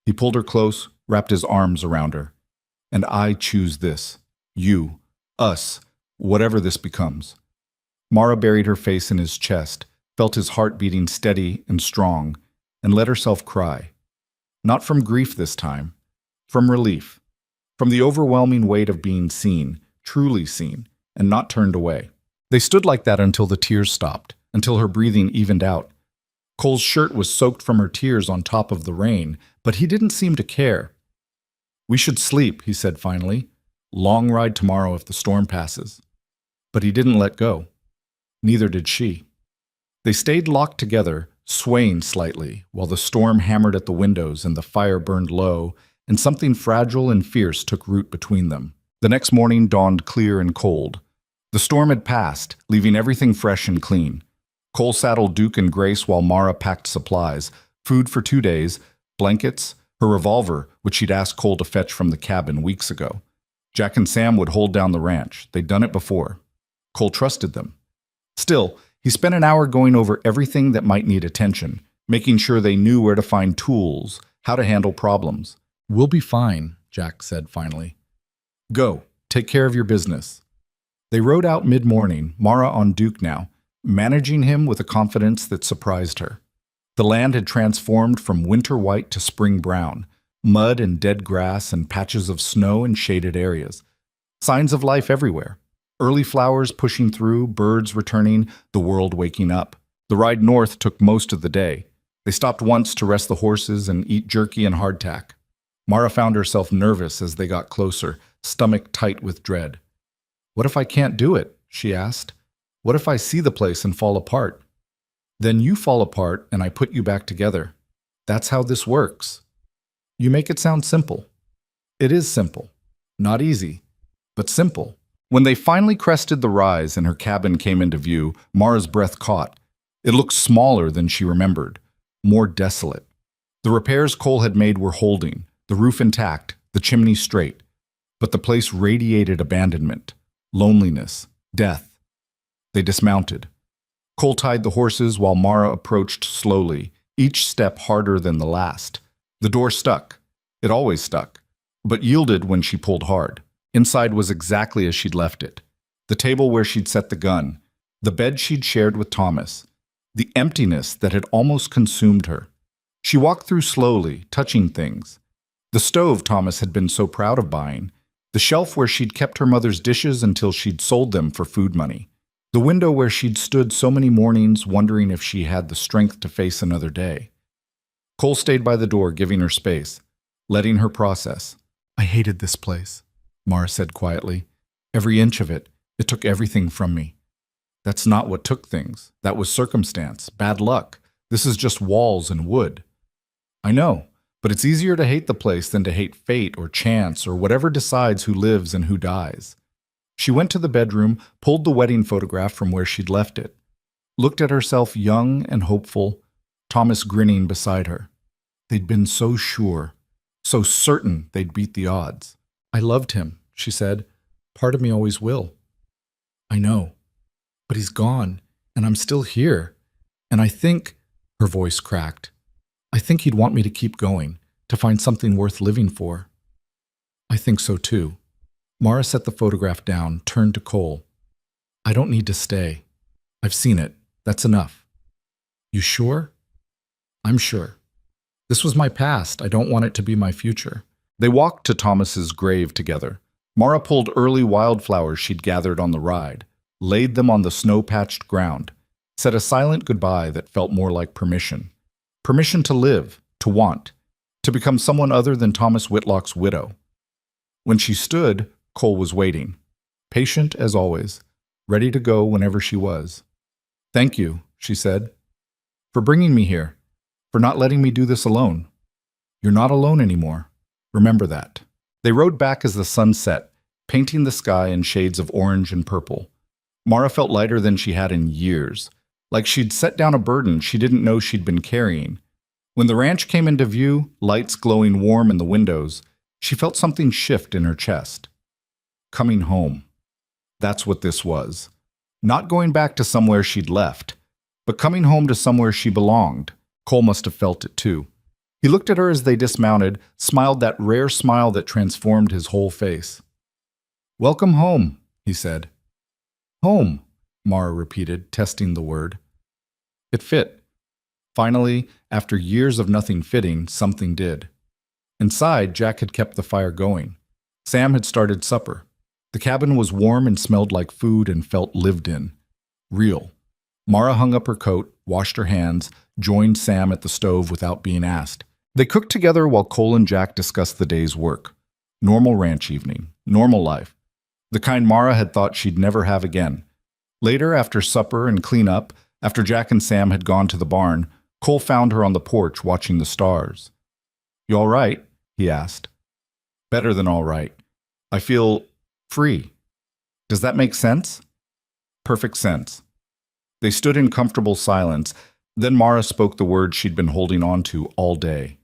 S2: He pulled her close, wrapped his arms around her. "And I choose this. You. Us. Whatever this becomes." Mara buried her face in his chest, felt his heart beating steady and strong, and let herself cry. Not from grief this time. From relief. From the overwhelming weight of being seen, truly seen, and not turned away. They stood like that until the tears stopped, until her breathing evened out. Cole's shirt was soaked from her tears on top of the rain, but he didn't seem to care. "We should sleep," he said finally. "Long ride tomorrow if the storm passes." But he didn't let go. Neither did she. They stayed locked together, swaying slightly, while the storm hammered at the windows and the fire burned low, and something fragile and fierce took root between them. The next morning dawned clear and cold. The storm had passed, leaving everything fresh and clean. Cole saddled Duke and Grace while Mara packed supplies, food for 2 days, blankets, her revolver, which she'd asked Cole to fetch from the cabin weeks ago. Jack and Sam would hold down the ranch. They'd done it before. Cole trusted them. Still, he spent an hour going over everything that might need attention, making sure they knew where to find tools, how to handle problems. "We'll be fine," Jack said finally.
S1: "Go. Take care of your business." They rode out mid-morning, Mara on Duke now, managing him with a confidence that surprised her. The land had transformed from winter white to spring brown, mud and dead grass and patches of snow in shaded areas. Signs of life everywhere. Early flowers pushing through, birds returning, the world waking up. The ride north took most of the day. They stopped once to rest the horses and eat jerky and hardtack. Mara found herself nervous as they got closer, stomach tight with dread. "What if I can't do it?" she asked. "What if I see the place and fall apart?" "Then you fall apart and I put you back together. That's how this works." You make it sound simple. It is simple. Not easy, but simple. When they finally crested the rise and her cabin came into view, Mara's breath caught. It looked smaller than she remembered, more desolate. The repairs Cole had made were holding, the roof intact, the chimney straight. But the place radiated abandonment, loneliness, death. They dismounted. Cole tied the horses while Mara approached slowly, each step harder than the last. The door stuck. It always stuck, but yielded when she pulled hard. Inside was exactly as she'd left it. The table where she'd set the gun, the bed she'd shared with Thomas, the emptiness that had almost consumed her. She walked through slowly, touching things. The stove Thomas had been so proud of buying, the shelf where she'd kept her mother's dishes until she'd sold them for food money, The window where she'd stood so many mornings wondering if she had the strength to face another day. Cole stayed by the door, giving her space, letting her process.
S2: I hated this place, Mara said quietly.
S1: Every inch of it. It took everything from me. That's not what took things. That was circumstance, bad luck. This is just walls and wood. I know, but it's easier to hate the place than to hate fate or chance or whatever decides who lives and who dies. She went to the bedroom, pulled the wedding photograph from where she'd left it, looked at herself young and hopeful, Thomas grinning beside her. They'd been so sure, so certain they'd beat the odds.
S2: I loved him, she said. Part of me always will. I know, but he's gone, and I'm still here. And I think, her voice cracked, I think he'd want me to keep going, to find something worth living for. I think so too. Mara set the photograph down, turned to Cole. I don't need to stay. I've seen it. That's enough. You sure? I'm sure. This was my past. I don't want it to be my future.
S1: They walked to Thomas's grave together. Mara pulled early wildflowers she'd gathered on the ride, laid them on the snow-patched ground, said a silent goodbye that felt more like permission. Permission to live, to want, to become someone other than Thomas Whitlock's widow. When she stood, Cole was waiting, patient as always, ready to go whenever she was. Thank you, she said, for bringing me here, for not letting me do this alone. You're not alone anymore. Remember that. They rode back as the sun set, painting the sky in shades of orange and purple. Mara felt lighter than she had in years, like she'd set down a burden she didn't know she'd been carrying. When the ranch came into view, lights glowing warm in the windows, she felt something shift in her chest. Coming home. That's what this was. Not going back to somewhere she'd left, but coming home to somewhere she belonged. Cole must have felt it too. He looked at her as they dismounted, smiled that rare smile that transformed his whole face. Welcome home, he said. Home, Mara repeated, testing the word. It fit. Finally, after years of nothing fitting, something did. Inside, Jack had kept the fire going. Sam had started supper. The cabin was warm and smelled like food and felt lived in. Real. Mara hung up her coat, washed her hands, joined Sam at the stove without being asked. They cooked together while Cole and Jack discussed the day's work. Normal ranch evening. Normal life. The kind Mara had thought she'd never have again. Later, after supper and cleanup, after Jack and Sam had gone to the barn, Cole found her on the porch watching the stars. You all right? He asked. Better than all right. I feel free. Does that make sense? Perfect sense. They stood in comfortable silence. Then Mara spoke the words she'd been holding on to all day.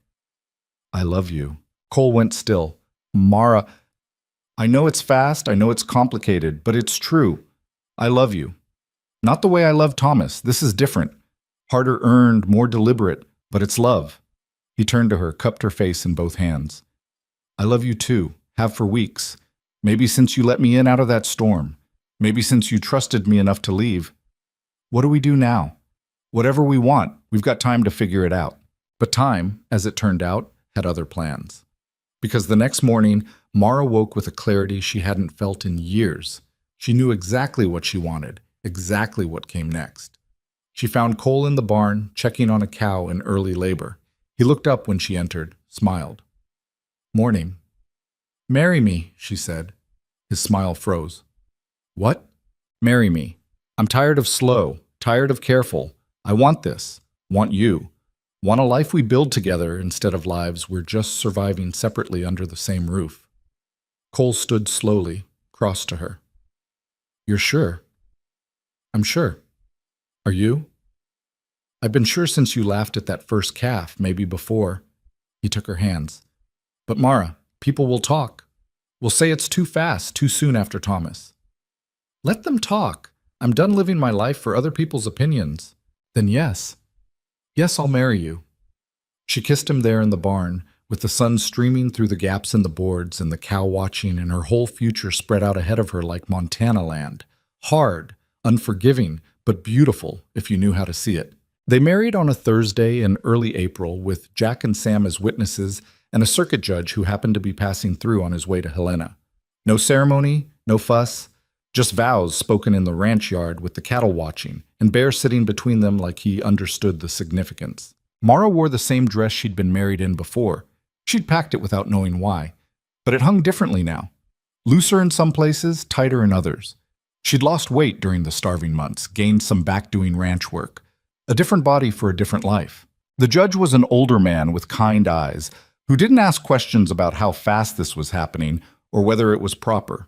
S1: I love you. Cole went still. Mara, I know it's fast, I know it's complicated, but it's true. I love you. Not the way I love Thomas. This is different. Harder earned, more deliberate, but it's love. He turned to her, cupped her face in both hands. I love you too. Have for weeks. Maybe since you let me in out of that storm. Maybe since you trusted me enough to leave. What do we do now? Whatever we want, we've got time to figure it out. But time, as it turned out, had other plans. Because the next morning, Mara woke with a clarity she hadn't felt in years. She knew exactly what she wanted, exactly what came next. She found Cole in the barn, checking on a cow in early labor. He looked up when she entered, smiled. Morning. Marry me, she said. His smile froze. What? Marry me. I'm tired of slow, tired of careful. I want this. Want you. Want a life we build together instead of lives we're just surviving separately under the same roof. Cole stood slowly, crossed to her. You're sure? I'm sure. Are you? I've been sure since you laughed at that first calf, maybe before. He took her hands. But Mara, people will talk. Will say it's too fast, too soon after Thomas. Let them talk. I'm done living my life for other people's opinions. Then yes. Yes, I'll marry you. She kissed him there in the barn, with the sun streaming through the gaps in the boards and the cow watching and her whole future spread out ahead of her like Montana land. Hard, unforgiving, but beautiful if you knew how to see it. They married on a Thursday in early April with Jack and Sam as witnesses and a circuit judge who happened to be passing through on his way to Helena. No ceremony, no fuss, Just vows spoken in the ranch yard with the cattle watching, and Bear sitting between them like he understood the significance. Mara wore the same dress she'd been married in before. She'd packed it without knowing why. But it hung differently now. Looser in some places, tighter in others. She'd lost weight during the starving months, gained some back doing ranch work. A different body for a different life. The judge was an older man with kind eyes, who didn't ask questions about how fast this was happening or whether it was proper.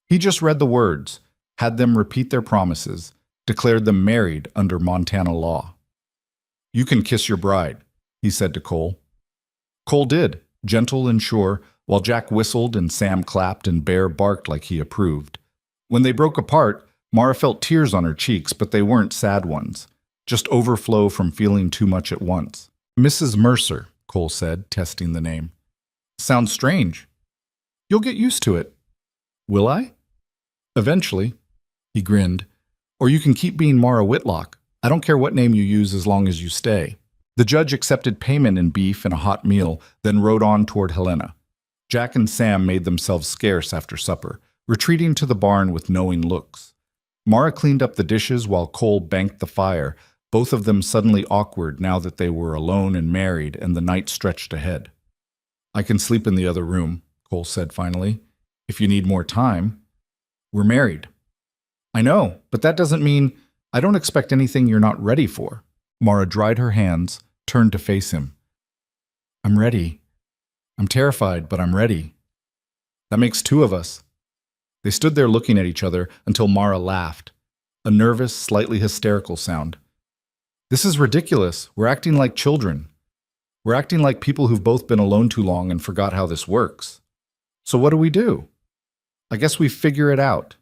S1: He just read the words, had them repeat their promises, declared them married under Montana law. "You can kiss your bride," he said to Cole. Cole did, gentle and sure, while Jack whistled and Sam clapped and Bear barked like he approved. When they broke apart, Mara felt tears on her cheeks, but they weren't sad ones, just overflow from feeling too much at once. "Mrs. Mercer," Cole said, testing the name. "Sounds strange." "You'll get used to it." "Will I?" "Eventually." He grinned. "Or you can keep being Mara Whitlock. I don't care what name you use as long as you stay." The judge accepted payment in beef and a hot meal, then rode on toward Helena. Jack and Sam made themselves scarce after supper, retreating to the barn with knowing looks. Mara cleaned up the dishes while Cole banked the fire, both of them suddenly awkward now that they were alone and married and the night stretched ahead. "I can sleep in the other room," Cole said finally, "if you need more time. We're married." "I know, but that doesn't mean I don't expect anything you're not ready for." Mara dried her hands, turned to face him. "I'm ready. I'm terrified, but I'm ready." "That makes two of us." They stood there looking at each other until Mara laughed, a nervous, slightly hysterical sound. "This is ridiculous. We're acting like children. We're acting like people who've both been alone too long and forgot how this works. So what do? I guess we figure it out.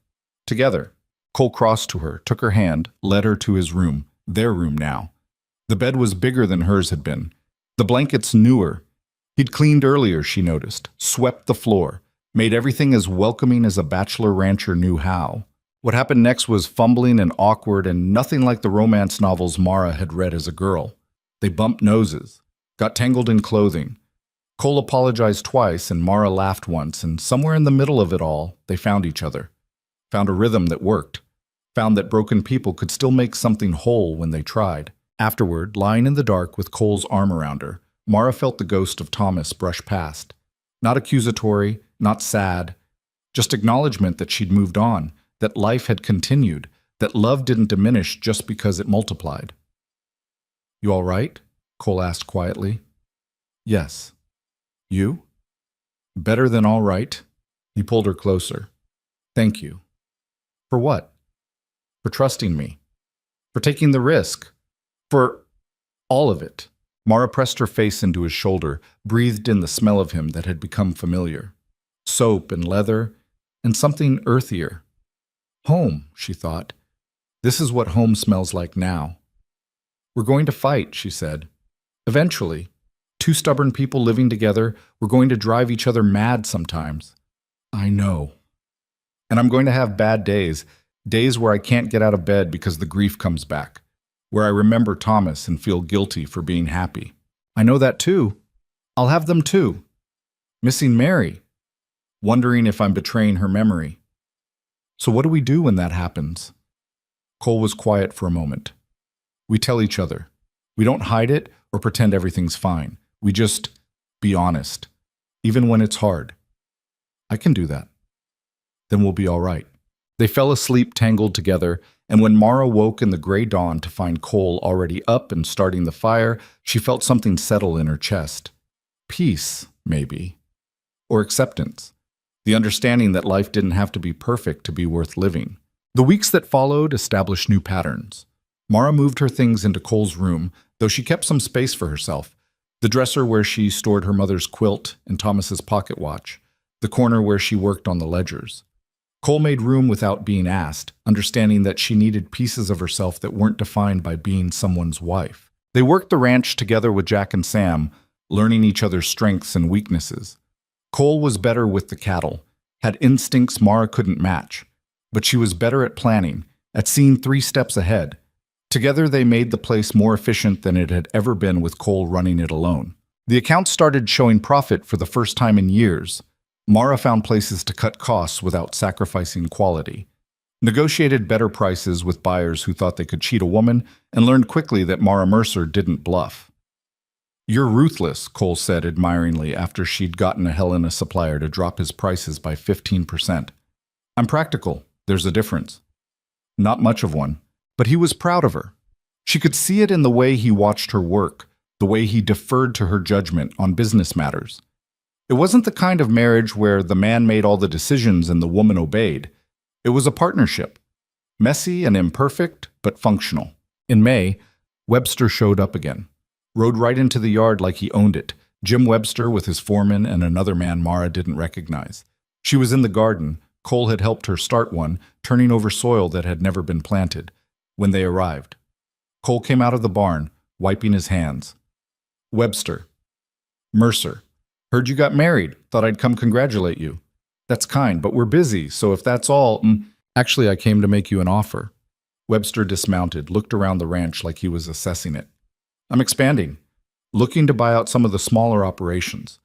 S1: Together." Cole crossed to her, took her hand, led her to his room, their room now. The bed was bigger than hers had been. The blankets newer. He'd cleaned earlier, she noticed, swept the floor, made everything as welcoming as a bachelor rancher knew how. What happened next was fumbling and awkward and nothing like the romance novels Mara had read as a girl. They bumped noses, got tangled in clothing. Cole apologized twice and Mara laughed once, and somewhere in the middle of it all, they found each other. Found a rhythm that worked. Found that broken people could still make something whole when they tried. Afterward, lying in the dark with Cole's arm around her, Mara felt the ghost of Thomas brush past. Not accusatory, not sad, just acknowledgement that she'd moved on, that life had continued, that love didn't diminish just because it multiplied. "You all right?" Cole asked quietly. "Yes." "You?" "Better than all right." He pulled her closer. "Thank you." "For what?" "For trusting me. For taking the risk. For all of it." Mara pressed her face into his shoulder, breathed in the smell of him that had become familiar. Soap and leather, and something earthier. Home, she thought. This is what home smells like now. "We're going to fight," she said. "Eventually. Two stubborn people living together, we're going to drive each other mad sometimes." "I know." "And I'm going to have bad days, days where I can't get out of bed because the grief comes back. Where I remember Thomas and feel guilty for being happy." "I know that too. I'll have them too. Missing Mary. Wondering if I'm betraying her memory." "So what do we do when that happens?" Cole was quiet for a moment. "We tell each other. We don't hide it or pretend everything's fine. We just be honest, even when it's hard." "I can do that." "Then we'll be all right." They fell asleep tangled together, and when Mara woke in the gray dawn to find Cole already up and starting the fire, she felt something settle in her chest. Peace, maybe. Or acceptance. The understanding that life didn't have to be perfect to be worth living. The weeks that followed established new patterns. Mara moved her things into Cole's room, though she kept some space for herself. The dresser where she stored her mother's quilt and Thomas's pocket watch. The corner where she worked on the ledgers. Cole made room without being asked, understanding that she needed pieces of herself that weren't defined by being someone's wife. They worked the ranch together with Jack and Sam, learning each other's strengths and weaknesses. Cole was better with the cattle, had instincts Mara couldn't match, but she was better at planning, at seeing 3 steps ahead. Together they made the place more efficient than it had ever been with Cole running it alone. The accounts started showing profit for the first time in years. Mara found places to cut costs without sacrificing quality. negotiated better prices with buyers who thought they could cheat a woman, and learned quickly that Mara Mercer didn't bluff. "You're ruthless," Cole said admiringly after she'd gotten a Helena supplier to drop his prices by 15%. "I'm practical. There's a difference." Not much of one, but he was proud of her. She could see it in the way he watched her work, the way he deferred to her judgment on business matters. It wasn't the kind of marriage where the man made all the decisions and the woman obeyed. It was a partnership. Messy and imperfect, but functional. In May, Webster showed up again. Rode right into the yard like he owned it. Jim Webster with his foreman and another man Mara didn't recognize. She was in the garden. Cole had helped her start one, turning over soil that had never been planted. When they arrived, Cole came out of the barn, wiping his hands. "Webster." "Mercer. Heard you got married. Thought I'd come congratulate you." "That's kind, but we're busy, so if that's all..." "Actually, I came to make you an offer." Webster dismounted, looked around the ranch like he was assessing it. "I'm expanding. Looking to buy out some of the smaller operations.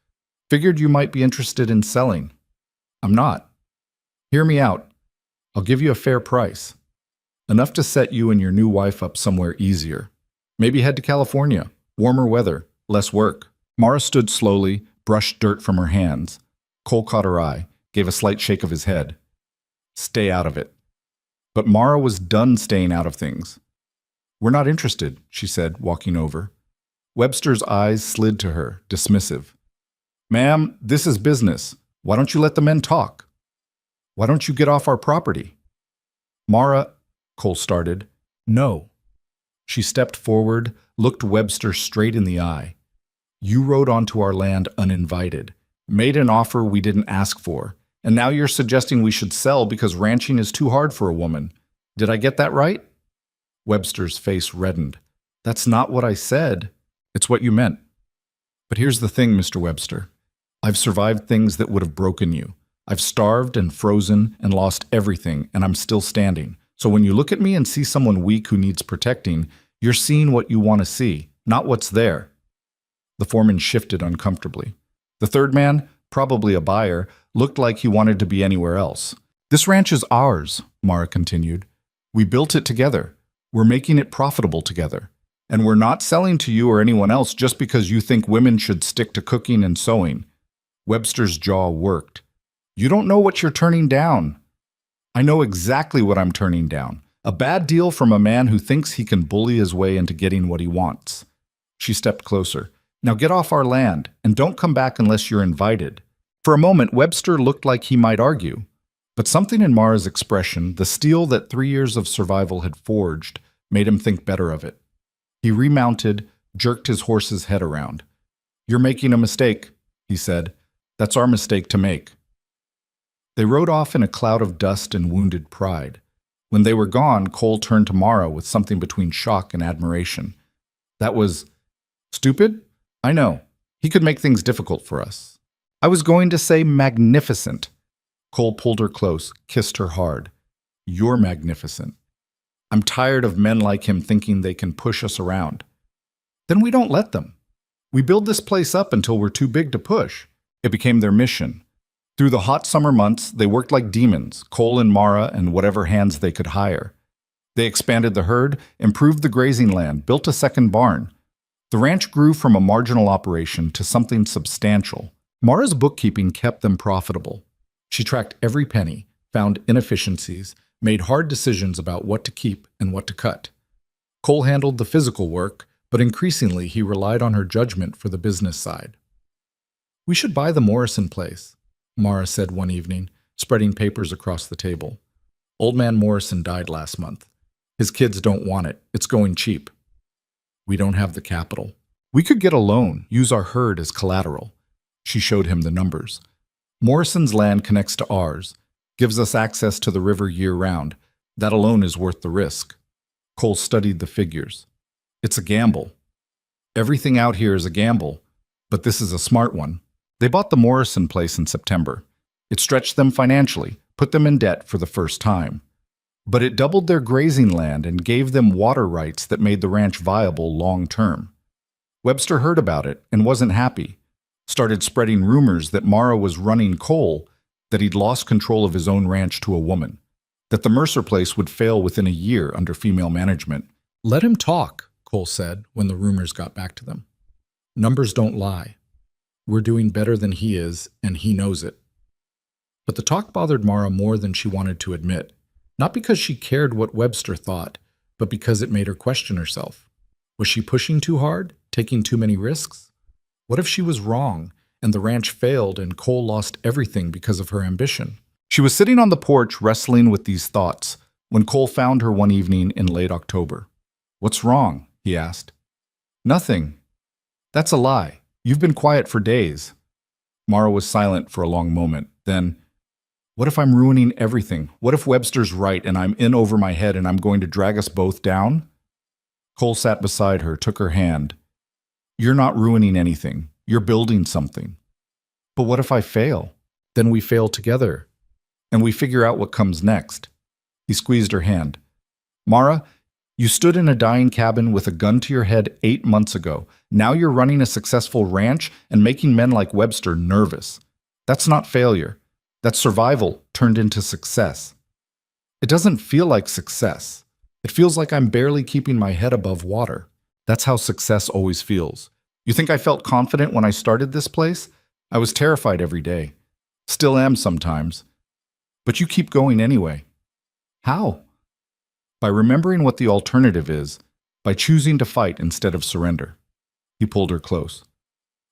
S1: Figured you might be interested in selling." "I'm not." "Hear me out. I'll give you a fair price. Enough to set you and your new wife up somewhere easier. Maybe head to California. Warmer weather, less work." Mara stood slowly, brushed dirt from her hands. Cole caught her eye, gave a slight shake of his head. "Stay out of it." But Mara was done staying out of things. "We're not interested," she said, walking over. Webster's eyes slid to her, dismissive. "Ma'am, this is business. Why don't you let the men talk? Why don't you get off our property?" "Mara," Cole started. "No." She stepped forward, looked Webster straight in the eye. "You rode onto our land uninvited, made an offer we didn't ask for, and now you're suggesting we should sell because ranching is too hard for a woman. Did I get that right?" Webster's face reddened. "That's not what I said." "It's what you meant. But here's the thing, Mr. Webster. I've survived things that would have broken you. I've starved and frozen and lost everything, and I'm still standing. So when you look at me and see someone weak who needs protecting, you're seeing what you want to see, not what's there." The foreman shifted uncomfortably. The third man, probably a buyer, looked like he wanted to be anywhere else. "This ranch is ours," Mara continued. "We built it together. We're making it profitable together. And we're not selling to you or anyone else just because you think women should stick to cooking and sewing." Webster's jaw worked. "You don't know what you're turning down." "I know exactly what I'm turning down. A bad deal from a man who thinks he can bully his way into getting what he wants." She stepped closer. "Now get off our land, and don't come back unless you're invited." For a moment, Webster looked like he might argue. But something in Mara's expression, the steel that 3 years of survival had forged, made him think better of it. He remounted, jerked his horse's head around. "You're making a mistake," he said. "That's our mistake to make." They rode off in a cloud of dust and wounded pride. When they were gone, Cole turned to Mara with something between shock and admiration. "That was stupid? I know. He could make things difficult for us." "I was going to say magnificent." Cole pulled her close, kissed her hard. "You're magnificent. I'm tired of men like him thinking they can push us around." "Then we don't let them. We build this place up until we're too big to push." It became their mission. Through the hot summer months, they worked like demons, Cole and Mara and whatever hands they could hire. They expanded the herd, improved the grazing land, built a second barn. The ranch grew from a marginal operation to something substantial. Mara's bookkeeping kept them profitable. She tracked every penny, found inefficiencies, made hard decisions about what to keep and what to cut. Cole handled the physical work, but increasingly he relied on her judgment for the business side. "We should buy the Morrison place," Mara said one evening, spreading papers across the table. "Old man Morrison died last month. His kids don't want it. It's going cheap." "We don't have the capital. We could get a loan, use our herd as collateral." She showed him the numbers. "Morrison's land connects to ours, gives us access to the river year-round. That alone is worth the risk." Cole studied the figures. "It's a gamble. Everything out here is a gamble, but this is a smart one." They bought the Morrison place in September. It stretched them financially, put them in debt for the first time. But it doubled their grazing land and gave them water rights that made the ranch viable long-term. Webster heard about it and wasn't happy. Started spreading rumors that Mara was running Cole, that he'd lost control of his own ranch to a woman. that the Mercer place would fail within a year under female management.
S2: Let him talk, Cole said when the rumors got back to them. Numbers don't lie. We're doing better than he is, and he knows it. But the talk bothered Mara more than she wanted to admit, not because she cared what Webster thought, but because it made her question herself. Was she pushing too hard, taking too many risks? What if she was wrong, and the ranch failed and Cole lost everything because of her ambition?
S1: She was sitting on the porch wrestling with these thoughts when Cole found her one evening in late October. "What's wrong?" he asked. "Nothing. That's a lie. You've been quiet for days." Mara was silent for a long moment. Then, "What if I'm ruining everything? What if Webster's right and I'm in over my head and I'm going to drag us both down?" Cole sat beside her, took her hand. "You're not ruining anything. You're building something." "But what if I fail?"
S2: "Then we fail together."
S1: "And we figure out what comes next." He squeezed her hand. "Mara, you stood in a dying cabin with a gun to your head 8 months ago. Now you're running a successful ranch and making men like Webster nervous. That's not failure. That's survival turned into success." "It doesn't feel like success. It feels like I'm barely keeping my head above water. That's how success always feels. You think I felt confident when I started this place? I was terrified every day. Still am sometimes. But you keep going anyway." "How?" "By remembering what the alternative is, by choosing to fight instead of surrender." He pulled her close.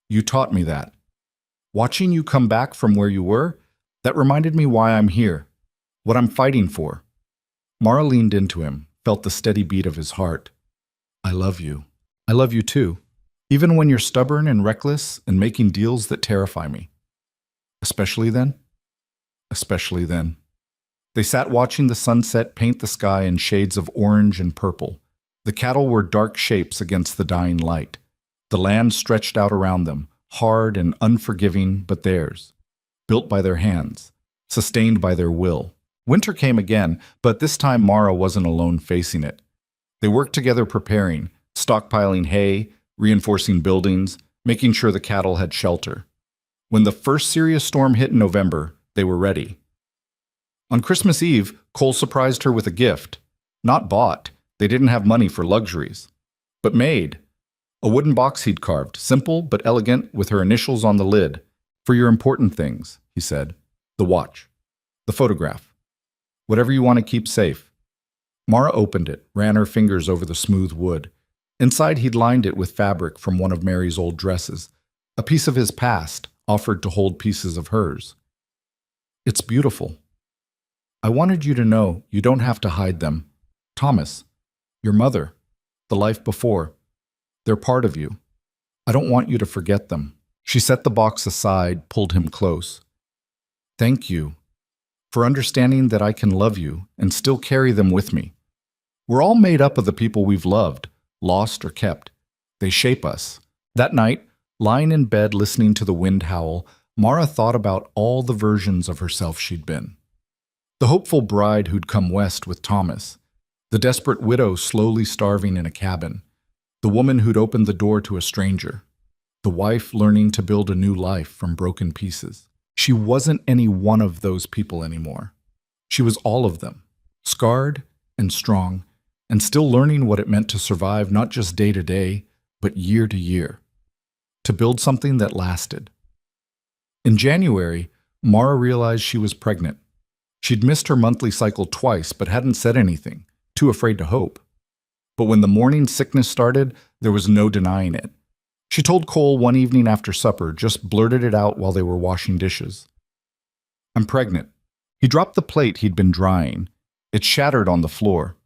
S1: "You taught me that. Watching you come back from where you were, that reminded me why I'm here, what I'm fighting for." Mara leaned into him, felt the steady beat of his heart. "I love you. I love you too, even when you're stubborn and reckless and making deals that terrify me." "Especially then?" "Especially then." They sat watching the sunset paint the sky in shades of orange and purple. The cattle were dark shapes against the dying light. The land stretched out around them, hard and unforgiving but theirs, built by their hands, sustained by their will. Winter came again, but this time Mara wasn't alone facing it. They worked together preparing, stockpiling hay, reinforcing buildings, making sure the cattle had shelter. When the first serious storm hit in November, they were ready. On Christmas Eve, Cole surprised her with a gift. Not bought, they didn't have money for luxuries, but made. A wooden box he'd carved, simple but elegant, with her initials on the lid. "For your important things," he said. "The watch. The photograph. Whatever you want to keep safe." Mara opened it, ran her fingers over the smooth wood. Inside he'd lined it with fabric from one of Mary's old dresses, a piece of his past, offered to hold pieces of hers. "It's beautiful. I wanted you to know you don't have to hide them. Thomas, your mother, the life before, they're part of you. I don't want you to forget them." She set the box aside, pulled him close. "Thank you for understanding that I can love you and still carry them with me. We're all made up of the people we've loved, lost or kept. They shape us." That night, lying in bed listening to the wind howl, Mara thought about all the versions of herself she'd been. The hopeful bride who'd come west with Thomas, the desperate widow slowly starving in a cabin, the woman who'd opened the door to a stranger, the wife learning to build a new life from broken pieces. She wasn't any one of those people anymore. She was all of them, scarred and strong, and still learning what it meant to survive not just day to day, but year to year, to build something that lasted. In January, Mara realized she was pregnant. She'd missed her monthly cycle twice, but hadn't said anything, too afraid to hope. But when the morning sickness started, there was no denying it. She told Cole one evening after supper, just blurted it out while they were washing dishes. "I'm pregnant." He dropped the plate he'd been drying. It shattered on the floor.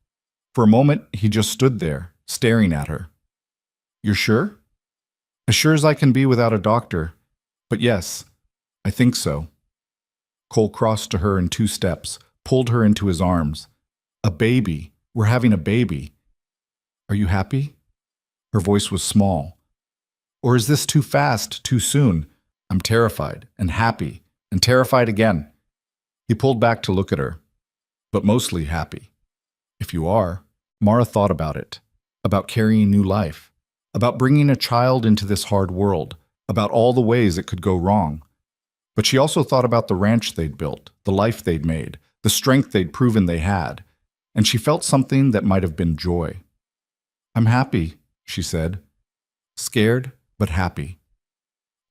S1: For a moment, he just stood there, staring at her. "You're sure?" "As sure as I can be without a doctor. But yes, I think so." Cole crossed to her in 2 steps, pulled her into his arms. "A baby. We're having a baby. Are you happy?" Her voice was small. "Or is this too fast, too soon? I'm terrified, and happy, and terrified again." He pulled back to look at her. "But mostly happy." "If you are." Mara thought about it, about carrying new life, about bringing a child into this hard world, about all the ways it could go wrong. But she also thought about the ranch they'd built, the life they'd made, the strength they'd proven they had, and she felt something that might have been joy. "I'm happy," she said. "Scared, but happy.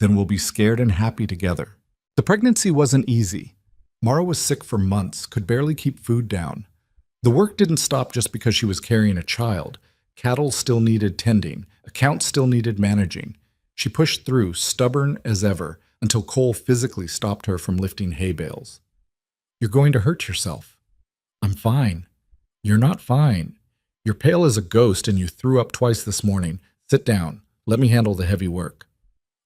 S1: Then we'll be scared and happy together." The pregnancy wasn't easy. Mara was sick for months, could barely keep food down. The work didn't stop just because she was carrying a child. Cattle still needed tending. Accounts still needed managing. She pushed through, stubborn as ever, until Cole physically stopped her from lifting hay bales. "You're going to hurt yourself." "I'm fine." "You're not fine. You're pale as a ghost and you threw up twice this morning. Sit down. Let me handle the heavy work."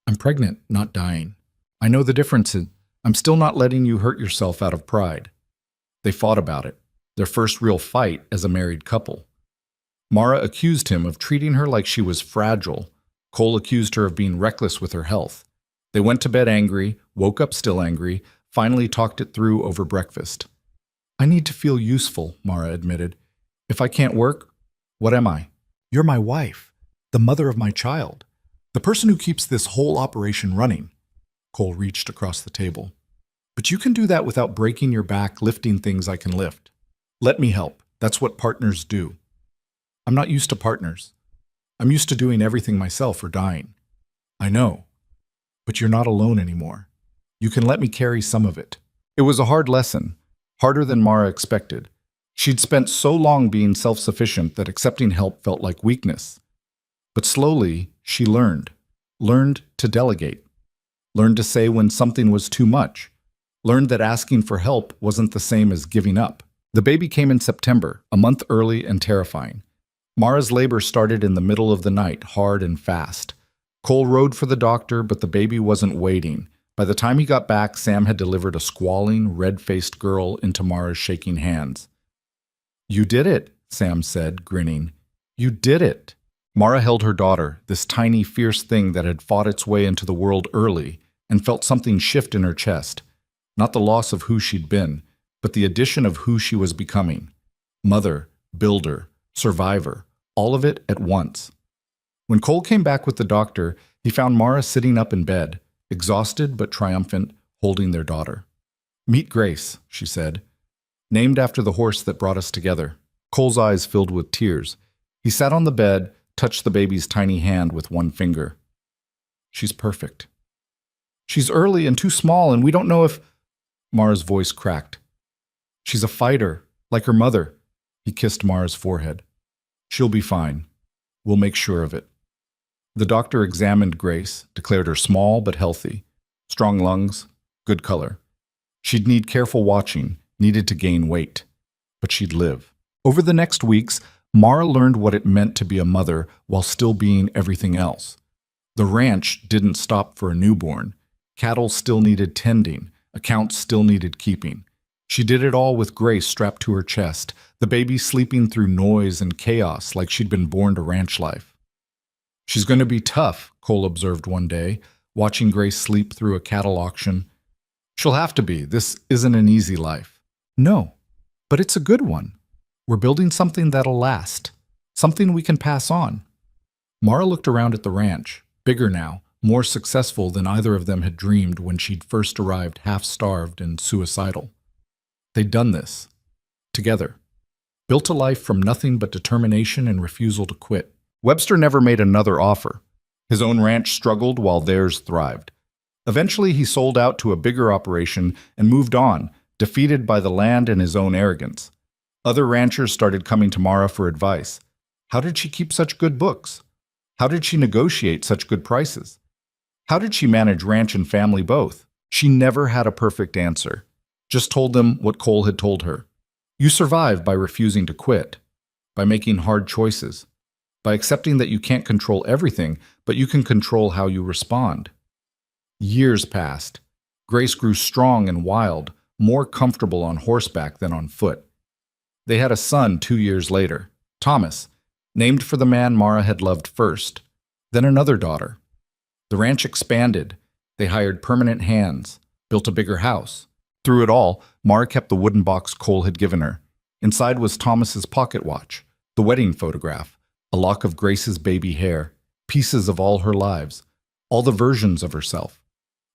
S1: "I'm pregnant, not dying." "I know the difference. I'm still not letting you hurt yourself out of pride." They fought about it, their first real fight as a married couple. Mara accused him of treating her like she was fragile. Cole accused her of being reckless with her health. They went to bed angry, woke up still angry, finally talked it through over breakfast. "I need to feel useful," Mara admitted. "If I can't work, what am I?" "You're my wife, the mother of my child, the person who keeps this whole operation running." Cole reached across the table. "But you can do that without breaking your back lifting things I can lift. Let me help. That's what partners do." "I'm not used to partners. I'm used to doing everything myself or dying." "I know. But you're not alone anymore. You can let me carry some of it." It was a hard lesson, harder than Mara expected. She'd spent so long being self-sufficient that accepting help felt like weakness. But slowly, she learned to delegate, learned to say when something was too much, learned that asking for help wasn't the same as giving up. The baby came in September, a month early and terrifying. Mara's labor started in the middle of the night, hard and fast. Cole rode for the doctor, but the baby wasn't waiting. By the time he got back, Sam had delivered a squalling, red-faced girl into Mara's shaking hands. "You did it," Sam said, grinning. "You did it." Mara held her daughter, this tiny, fierce thing that had fought its way into the world early, and felt something shift in her chest. Not the loss of who she'd been, but the addition of who she was becoming. Mother, builder, survivor, all of it at once. When Cole came back with the doctor, he found Mara sitting up in bed, exhausted but triumphant, holding their daughter. "Meet Grace," she said. "Named after the horse that brought us together." Cole's eyes filled with tears. He sat on the bed, touched the baby's tiny hand with one finger. "She's perfect." "She's early and too small, and we don't know if—" Mara's voice cracked. "She's a fighter, like her mother." He kissed Mara's forehead. "She'll be fine. We'll make sure of it." The doctor examined Grace, declared her small but healthy. Strong lungs, good color. She'd need careful watching, needed to gain weight. But she'd live. Over the next weeks, Mara learned what it meant to be a mother while still being everything else. The ranch didn't stop for a newborn. Cattle still needed tending. Accounts still needed keeping. She did it all with Grace strapped to her chest, the baby sleeping through noise and chaos like she'd been born to ranch life. "She's going to be tough," Cole observed one day, watching Grace sleep through a cattle auction. "She'll have to be. This isn't an easy life." "No, but it's a good one. We're building something that'll last, something we can pass on." Mara looked around at the ranch, bigger now, more successful than either of them had dreamed when she'd first arrived half-starved and suicidal. They'd done this. Together. Built a life from nothing but determination and refusal to quit. Webster never made another offer. His own ranch struggled while theirs thrived. Eventually, he sold out to a bigger operation and moved on, defeated by the land and his own arrogance. Other ranchers started coming to Mara for advice. How did she keep such good books? How did she negotiate such good prices? How did she manage ranch and family both? She never had a perfect answer. Just told them what Cole had told her. You survive by refusing to quit, by making hard choices, by accepting that you can't control everything, but you can control how you respond. Years passed. Grace grew strong and wild, more comfortable on horseback than on foot. They had a son 2 years later, Thomas, named for the man Mara had loved first, then another daughter. The ranch expanded. They hired permanent hands, built a bigger house. Through it all, Mara kept the wooden box Cole had given her. Inside was Thomas's pocket watch, the wedding photograph, a lock of Grace's baby hair, pieces of all her lives, all the versions of herself.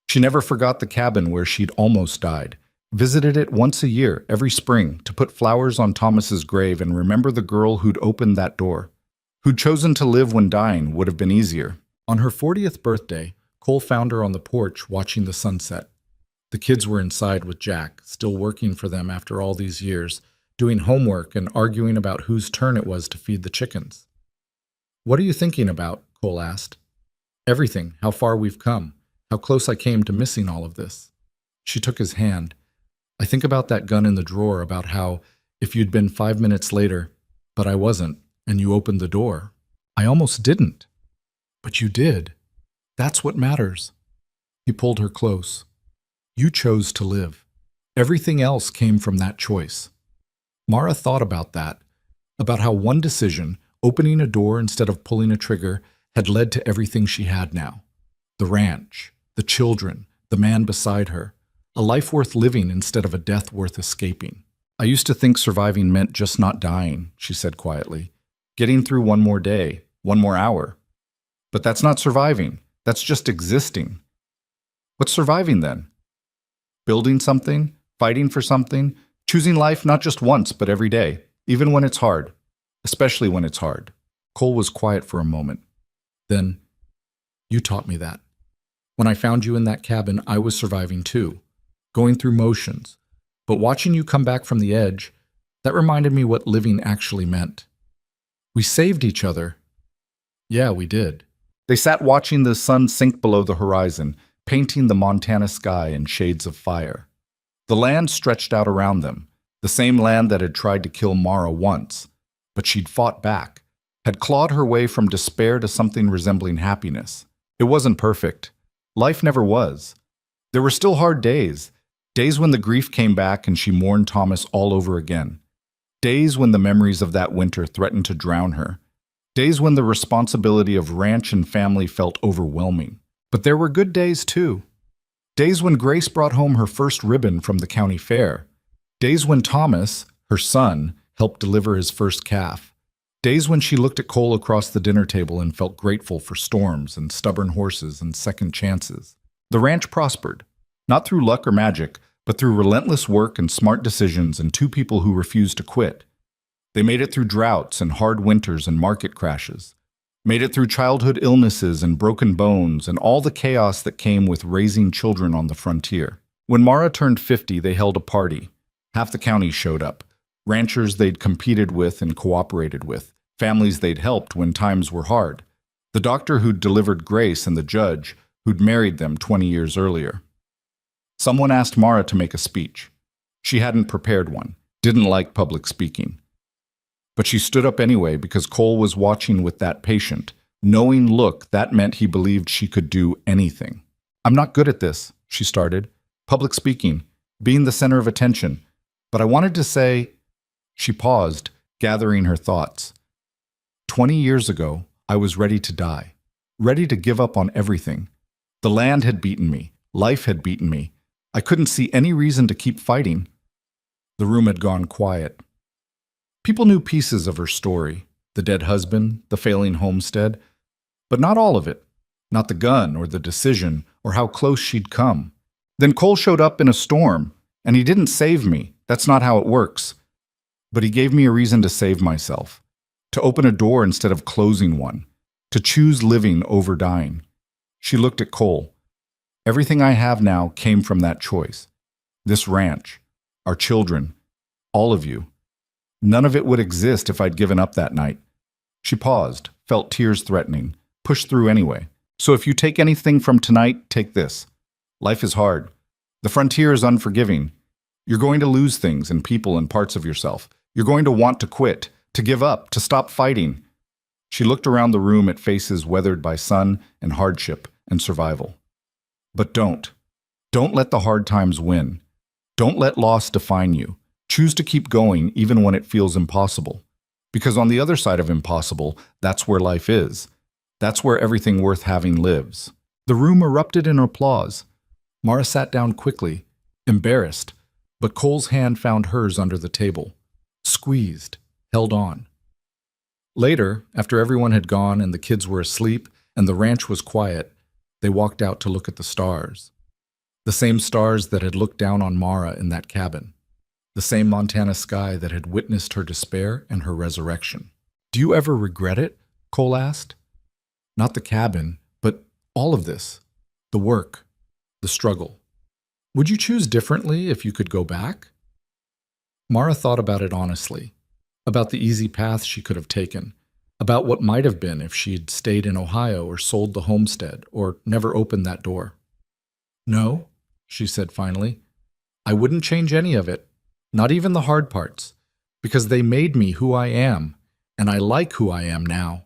S1: She never forgot the cabin where she'd almost died. Visited it once a year, every spring, to put flowers on Thomas's grave and remember the girl who'd opened that door. Who'd chosen to live when dying would have been easier.
S2: On her 40th birthday, Cole found her on the porch watching the sunset. The kids were inside with Jack, still working for them after all these years, doing homework and arguing about whose turn it was to feed the chickens. "What are you thinking about?" Cole asked. "Everything, how far we've come, how close I came to missing all of this." She took his hand. "I think about that gun in the drawer, about how, if you'd been 5 minutes later, but I wasn't, and you opened the door, I almost didn't. But you did. That's what matters." He pulled her close. "You chose to live. Everything else came from that choice." Mara thought about that, about how one decision, opening a door instead of pulling a trigger, had led to everything she had now. The ranch, the children, the man beside her. A life worth living instead of a death worth escaping. "I used to think surviving meant just not dying," she said quietly. "Getting through one more day, one more hour. But that's not surviving. That's just existing." "What's surviving then?" "Building something, fighting for something, choosing life not just once but every day, even when it's hard, especially when it's hard." Cole was quiet for a moment. Then, "You taught me that. When I found you in that cabin, I was surviving too, going through motions. But watching you come back from the edge, that reminded me what living actually meant. We saved each other." "Yeah, we did." They sat watching the sun sink below the horizon, painting the Montana sky in shades of fire. The land stretched out around them, the same land that had tried to kill Mara once. But she'd fought back, had clawed her way from despair to something resembling happiness. It wasn't perfect. Life never was. There were still hard days, days when the grief came back and she mourned Thomas all over again. Days when the memories of that winter threatened to drown her. Days when the responsibility of ranch and family felt overwhelming. But there were good days too. Days when Grace brought home her first ribbon from the county fair. Days when Thomas, her son, helped deliver his first calf. Days when she looked at Cole across the dinner table and felt grateful for storms and stubborn horses and second chances. The ranch prospered, not through luck or magic, but through relentless work and smart decisions and two people who refused to quit. They made it through droughts and hard winters and market crashes. Made it through childhood illnesses and broken bones and all the chaos that came with raising children on the frontier. When Mara turned 50, they held a party. Half the county showed up. Ranchers they'd competed with and cooperated with. Families they'd helped when times were hard. The doctor who'd delivered Grace and the judge who'd married them 20 years earlier. Someone asked Mara to make a speech. She hadn't prepared one, didn't like public speaking. But she stood up anyway because Cole was watching with that patient, knowing look that meant he believed she could do anything. "I'm not good at this," she started. "Public speaking, being the center of attention. But I wanted to say..." She paused, gathering her thoughts. 20 years ago, I was ready to die, ready to give up on everything. The land had beaten me. Life had beaten me. I couldn't see any reason to keep fighting. The room had gone quiet. People knew pieces of her story, the dead husband, the failing homestead, but not all of it, not the gun or the decision or how close she'd come. Then Cole showed up in a storm, and he didn't save me. That's not how it works. But he gave me a reason to save myself, to open a door instead of closing one, to choose living over dying. She looked at Cole. Everything I have now came from that choice. This ranch, our children, all of you. None of it would exist if I'd given up that night. She paused, felt tears threatening, pushed through anyway. "So if you take anything from tonight, take this. Life is hard. The frontier is unforgiving. You're going to lose things and people and parts of yourself. You're going to want to quit, to give up, to stop fighting." She looked around the room at faces weathered by sun and hardship and survival. "But don't. Don't let the hard times win. Don't let loss define you. Choose to keep going even when it feels impossible. Because on the other side of impossible, that's where life is. That's where everything worth having lives." The room erupted in applause. Mara sat down quickly, embarrassed, but Cole's hand found hers under the table. Squeezed, held on. Later, after everyone had gone and the kids were asleep and the ranch was quiet, they walked out to look at the stars. The same stars that had looked down on Mara in that cabin. The same Montana sky that had witnessed her despair and her resurrection. "Do you ever regret it?" Cole asked. "Not the cabin, but all of this. The work, the struggle. Would you choose differently if you could go back?" Mara thought about it honestly, about the easy path she could have taken, about what might have been if she'd stayed in Ohio or sold the homestead or never opened that door. "No," she said finally, "I wouldn't change any of it, not even the hard parts, because they made me who I am, and I like who I am now."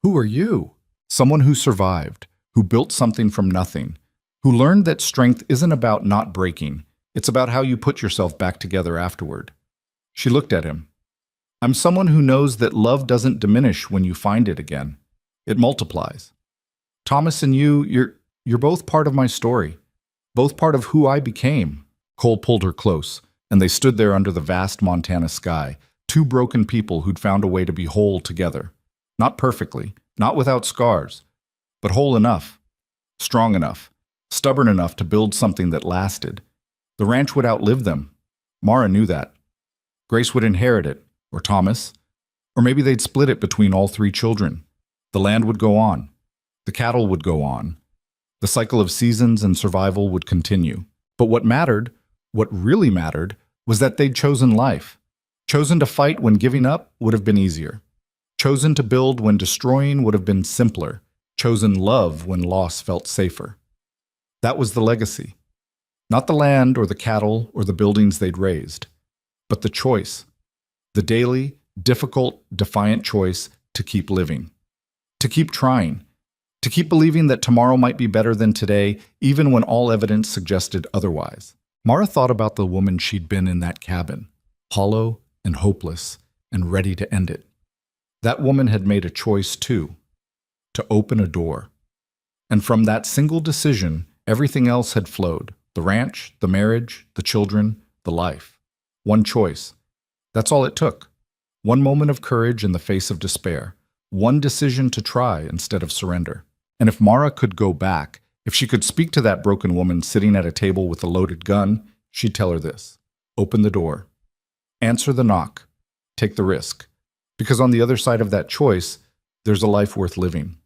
S2: "Who are you?"
S1: Someone who survived, who built something from nothing, who learned that strength isn't about not breaking, it's about how you put yourself back together afterward. She looked at him. "I'm someone who knows that love doesn't diminish when you find it again. It multiplies. Thomas and you're both part of my story, both part of who I became." Cole pulled her close, and they stood there under the vast Montana sky, two broken people who'd found a way to be whole together. Not perfectly, not without scars, but whole enough, strong enough, stubborn enough to build something that lasted. The ranch would outlive them. Mara knew that. Grace would inherit it, or Thomas, or maybe they'd split it between all three children. The land would go on. The cattle would go on. The cycle of seasons and survival would continue. But what mattered, what really mattered, was that they'd chosen life. Chosen to fight when giving up would have been easier. Chosen to build when destroying would have been simpler. Chosen love when loss felt safer. That was the legacy. Not the land or the cattle or the buildings they'd raised, but the choice. The daily, difficult, defiant choice to keep living. To keep trying. To keep believing that tomorrow might be better than today, even when all evidence suggested otherwise. Mara thought about the woman she'd been in that cabin, hollow and hopeless and ready to end it. That woman had made a choice too, to open a door. And from that single decision, everything else had flowed. The ranch, the marriage, the children, the life. One choice. That's all it took. One moment of courage in the face of despair. One decision to try instead of surrender. And if Mara could go back, if she could speak to that broken woman sitting at a table with a loaded gun, she'd tell her this. Open the door. Answer the knock. Take the risk. Because on the other side of that choice, there's a life worth living.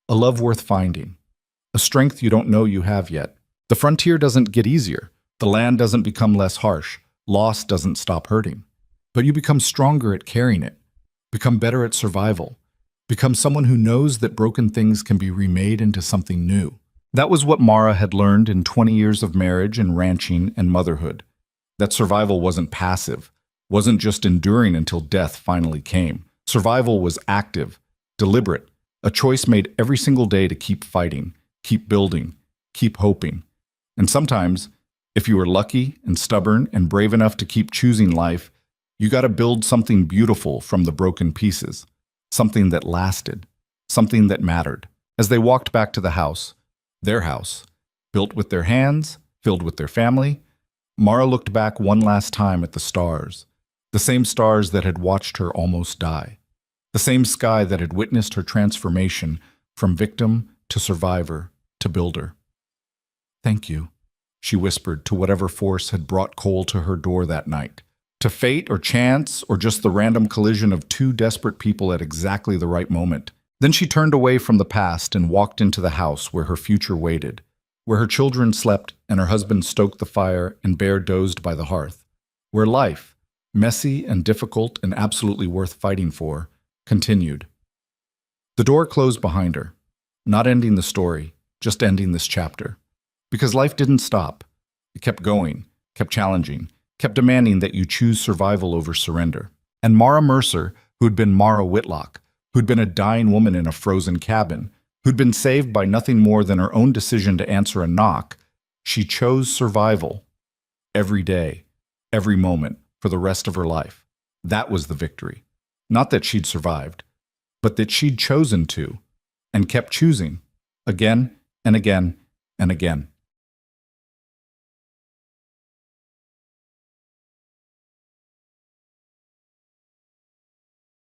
S1: A love worth finding. A strength you don't know you have yet. The frontier doesn't get easier. The land doesn't become less harsh. Loss doesn't stop hurting. But you become stronger at carrying it. Become better at survival. Become someone who knows that broken things can be remade into something new. That was what Mara had learned in 20 years of marriage and ranching and motherhood. That survival wasn't passive, wasn't just enduring until death finally came. Survival was active, deliberate, a choice made every single day to keep fighting, keep building, keep hoping. And sometimes, if you were lucky and stubborn and brave enough to keep choosing life, you got to build something beautiful from the broken pieces, something that lasted, something that mattered. As they walked back to the house, their house, built with their hands, filled with their family, Mara looked back one last time at the stars, the same stars that had watched her almost die, the same sky that had witnessed her transformation from victim to survivor to builder. "Thank you," she whispered to whatever force had brought Cole to her door that night. To fate or chance or just the random collision of two desperate people at exactly the right moment. Then she turned away from the past and walked into the house where her future waited, where her children slept and her husband stoked the fire and Bear dozed by the hearth, where life, messy and difficult and absolutely worth fighting for, continued. The door closed behind her, not ending the story, just ending this chapter. Because life didn't stop. It kept going, kept challenging, kept demanding that you choose survival over surrender. And Mara Mercer, who'd been Mara Whitlock, who'd been a dying woman in a frozen cabin, who'd been saved by nothing more than her own decision to answer a knock, she chose survival. Every day, every moment, for the rest of her life. That was the victory. Not that she'd survived, but that she'd chosen to, and kept choosing, again and again and again.